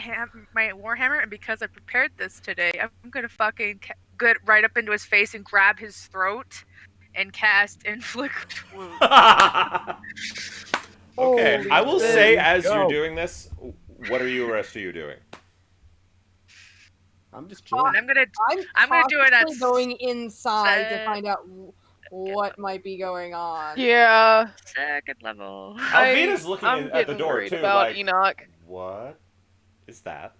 my warhammer, and because I prepared this today, I'm gonna fucking get right up into his face and grab his throat and cast inflict wounds. Okay, Holy I will shit. say as you're Go. doing this, what are you rest of you doing? I'm just chilling. And I'm gonna I'm gonna do it at cautiously going inside to set- find out what might be going on. Yeah. second level. Alvina's looking I'm at the getting door worried too, about like, Enoch. what is that?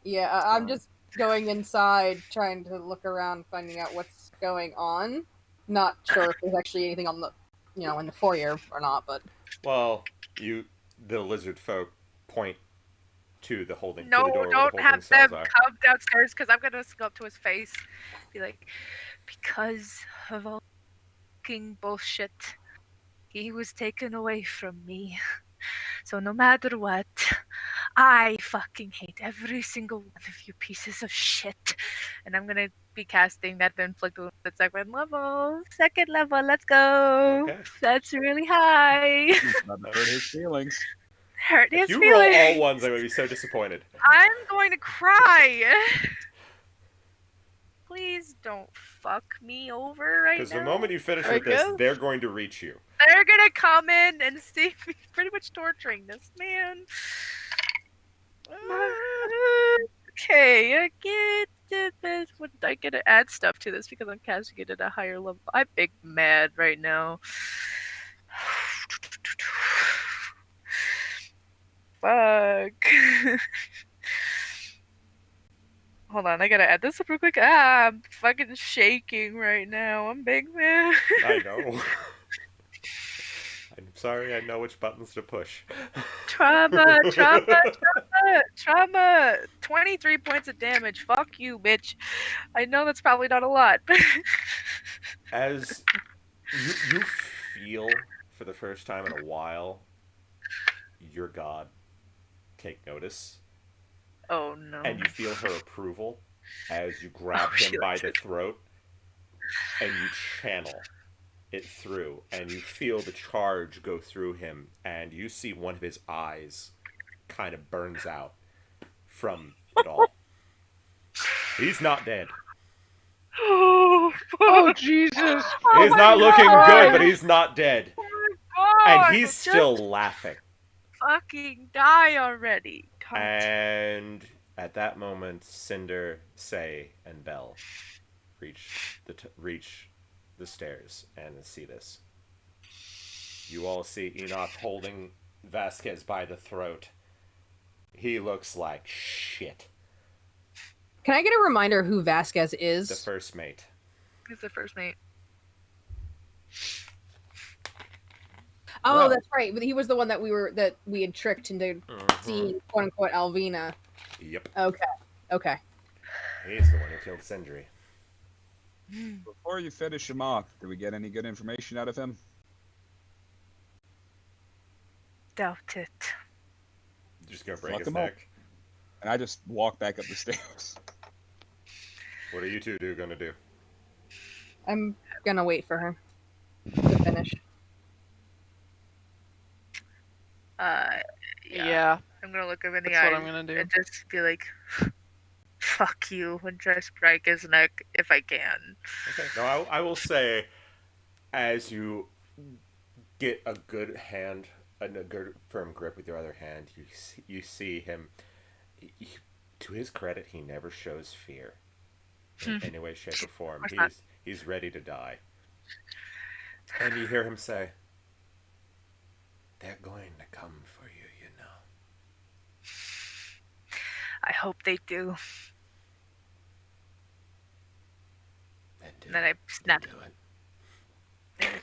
Yeah, I'm just going inside, trying to look around, finding out what's going on. Not sure if there's actually anything on the, in the foyer or not, but Well, the lizard folk, point to the holding to No, the door where the don't holding have cells them are. come downstairs because I'm gonna go up to his face, be like, because of all fucking bullshit, he was taken away from me. So no matter what, I fucking hate every single one of you pieces of shit. And I'm gonna be casting that inflict wound at second level. Second level, let's go. Okay. That's really high. Not to hurt his feelings. Hurt If his you feelings. roll all ones, I'm gonna be so disappointed. I'm going to cry. Please don't fuck me over right now. Because the moment you finish I with this, guess. they're going to reach you. They're gonna come in and see me pretty much torturing this man. Okay, I get this. Would I get to add stuff to this because I'm casting it at a higher level? I'm big mad right now. Fuck. Hold on, I gotta add this up real quick. I'm fucking shaking right now. I'm big man. I know. I'm sorry, I know which buttons to push. Trauma. 23 points of damage. Fuck you, bitch. I know that's probably not a lot, but As you feel for the first time in a while, your god take notice, oh no. and you feel her approval as you grab Oh, she him by likes the it. throat, and you channel it through, and you feel the charge go through him, and you see one of his eyes kind of burns out from it all. He's not dead. Oh, Oh fuck. Jesus! He's not looking good, but he's not dead. God, And he's just still laughing. fucking die already. God. And at that moment, Cinder, Say, and Belle reach the stairs and see this. You all see Enoch holding Vasquez by the throat. He looks like shit. can I get a reminder who Vasquez is? The first mate. He's the first mate. Oh, Well- that's right. But he was the one that we had tricked into seeing quote unquote Alvina. Yep. Okay. He's the one who killed Sindri. Before you finish him off, did we get any good information out of him? doubt it. Just gonna break Fuck his him up. neck. And I just walk back up the stairs. What are you two gonna do? I'm gonna wait for her to finish. Yeah. Yeah, I'm gonna look him in the that's what eyes I'm gonna do. and just be like, "Fuck you," and try to strike his neck if I can. Okay. No, I will say, as you get a good hand and a good firm grip with your other hand, you see him. To his credit, he never shows fear in any way, shape, or form. course not. He's ready to die. And you hear him say, "They're going to come for you, you know." I hope they do. And then I snap. do it.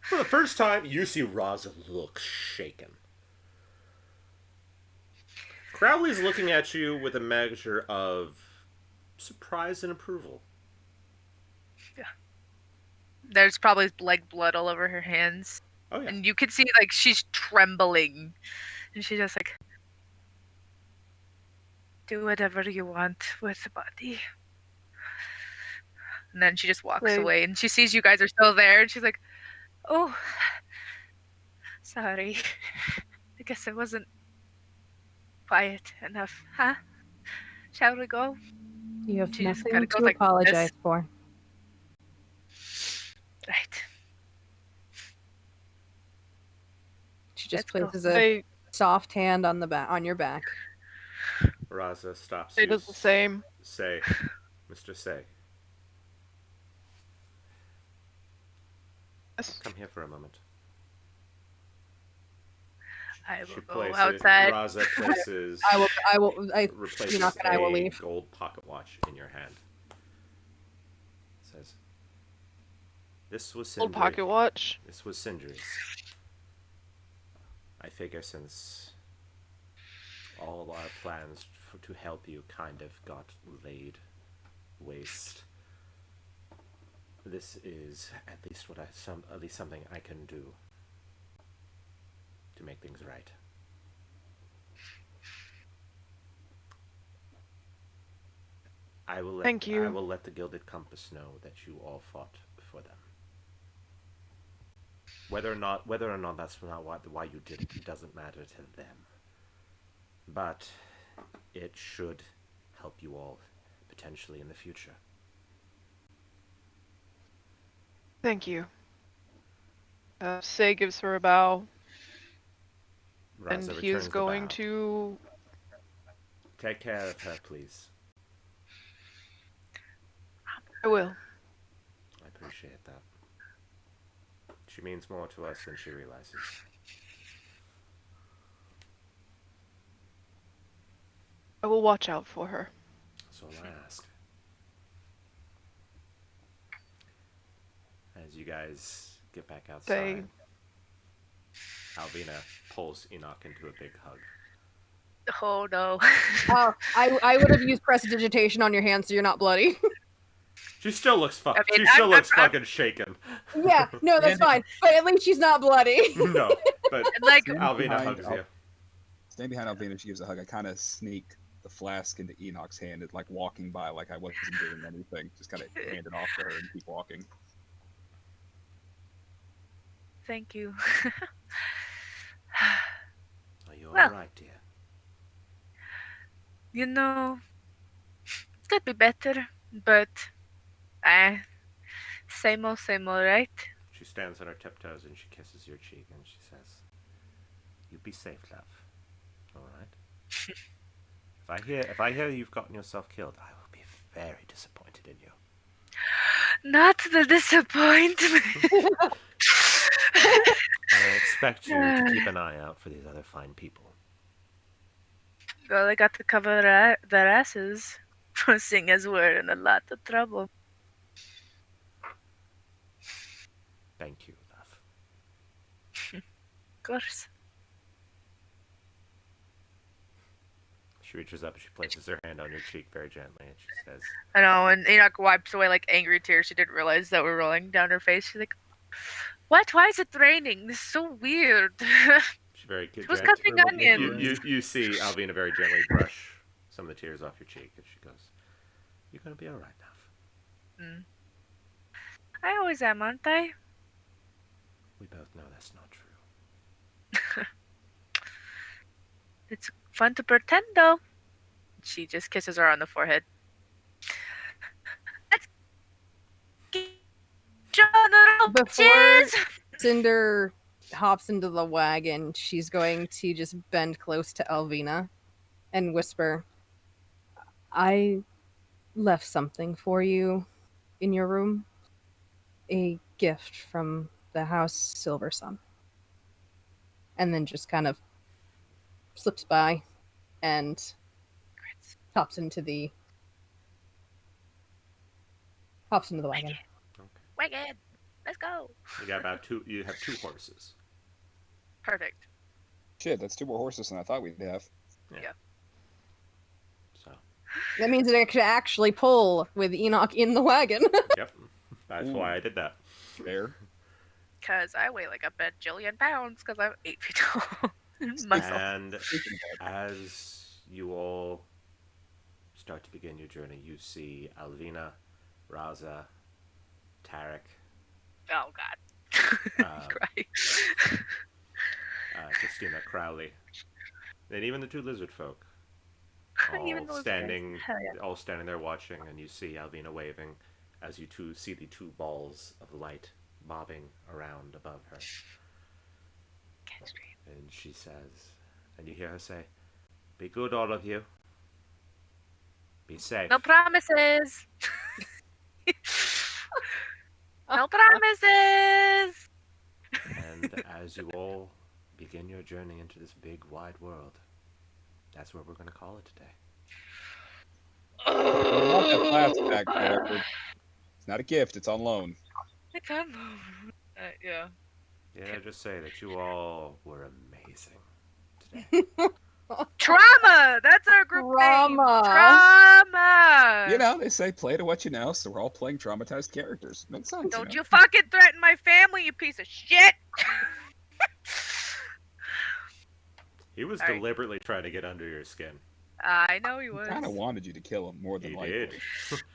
For the first time, you see Raza look shaken. Crowley's looking at you with a measure of surprise and approval. There's probably like blood all over her hands. Oh yeah. And you can see like she's trembling. And she's just like, do whatever you want with the body. And then she just walks Like- away and she sees you guys are still there and she's like, oh, sorry. I guess I wasn't quiet enough, huh? Shall we go? You have She just nothing kinda to goes like apologize this. for. Right. She just Let's go. places a They soft hand on the back on your back. Raza stops they you. does the same. Say, Mr. Say, come here for a moment. I She will go places outside. Raza places replaces Enoch and I will a leave. gold pocket watch in your hand. Says, "This was Old Sindri. pocket watch. This was Sindri's. I figure since all our plans to help you kind of got laid waste, this is at least at least something I can do to make things right." Thank you. I will let the Gilded Compass know that you all fought for them. Whether or not that's not why you did it doesn't matter to them. But it should help you all potentially in the future. Thank you. Say gives her a bow, Raza and he returns is the going bow. to. Take care of her, please. I will. I appreciate that. She means more to us than she realizes. I will watch out for her. That's all I ask. As you guys get back outside, Alvina pulls Enoch into a big hug. Oh no. Oh, I would have used prestidigitation on your hand so you're not bloody. She still looks I mean, She still I'm- looks I'm- fucking shaken. Yeah, no, that's fine. But at least she's not bloody. No, but And like Alvina Behind hugs you. Stand behind Alvina, she gives a hug. I kind of sneak the flask into Enoch's hand, like walking by, like I wasn't doing anything. Just kind of hand it off to her and keep walking. thank you. Are you Well. alright, dear? You know, it could be better, but same old, right? She stands on her tiptoes and she kisses your cheek and she says, "You be safe, love. All right. If I hear you've gotten yourself killed, I will be very disappointed in you." Not the disappointment. I expect you to keep an eye out for these other fine people. Well, I got to cover their asses, seeing as we're in a lot of trouble. Thank you, love. Of course. She reaches up and she places her hand on your cheek very gently and she says, I know, and Enoch wipes away like angry tears. She didn't realize that were rolling down her face. She's like, What? Why is it raining? This is so weird. She very Who's gent- cutting Sure, what you're onions? you see Alvina very gently brush some of the tears off your cheek, and she goes, "You're gonna be all right now." Mm. I always am, aren't I? We both know that's not true. It's fun to pretend, though. She just kisses her on the forehead. Let's get on the Before roaches! Cinder hops into the wagon, she's going to just bend close to Elvina and whisper, I left something for you in your room. A gift from the house Silver Sun. And then just kind of slips by and hops into the wagon. Okay. Wagon! Let's go! You got about two. You have 2 horses. Perfect. Shit, that's 2 more horses than I thought we'd have. So, That means it could actually pull with Enoch in the wagon. yep. That's why I did that. Fair. Because I weigh like a bajillion pounds because I'm 8 feet tall. Muscle. And as you all start to begin your journey, you see Alvina, Raza, Tarek, Oh, God. Um, Cry. Christina Crowley, and even the 2 lizard folk, Even those guys. standing, Hell yeah. all standing there watching, and you see Alvina waving as you two see the 2 balls of light bobbing around above her. Can't scream. And she says, and you hear her say, "Be good, all of you. Be safe." No promises. No promises. And as you all begin your journey into this big, wide world, that's where we're going to call it today. I want that flask back, for the record. It's not a gift, it's on loan. I can't. Yeah. Yeah, just say that you all were amazing today. Trauma. That's our group name. Trauma. Trauma. You know, they say play to what you know, so we're all playing traumatized characters. Makes sense. Don't you fucking threaten my family, you piece of shit. He was Sorry. deliberately trying to get under your skin. I know he was. kind of wanted you to kill him more than He likely. did.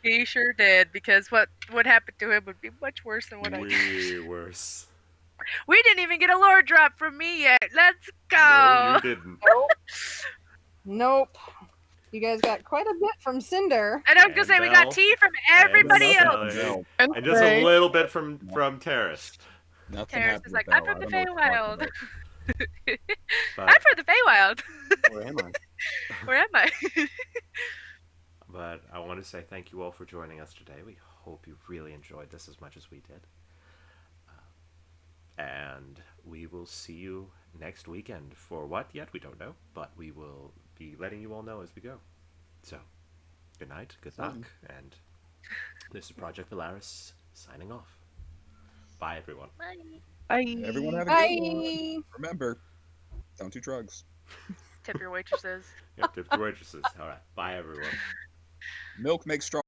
He sure did, because what happened to him would be much worse than what I did. Way worse. We didn't even get a lore drop from me yet. Let's go. No, you didn't. Nope. You guys got quite a bit from Cinder. And I'm gonna say we got Belle. tea from everybody And else. Belle. No, And just a little bit from Terrace. nothing Terrace happened is with like, Belle. I'm from I the don't know what you're talking Feywild. But, I'm from the Feywild. Where am I? Where am I? but I want to say thank you all for joining us today. We hope you really enjoyed this as much as we did. And we will see you next weekend. For what yet? We don't know. But we will be letting you all know as we go. So, good night, good luck, and this is Project Valaris signing off. Bye, everyone. Bye. Everyone have a good one. Bye. Remember, don't do drugs. Tip your waitresses. Yep, tip the waitresses. All right. Bye, everyone. Milk makes strong.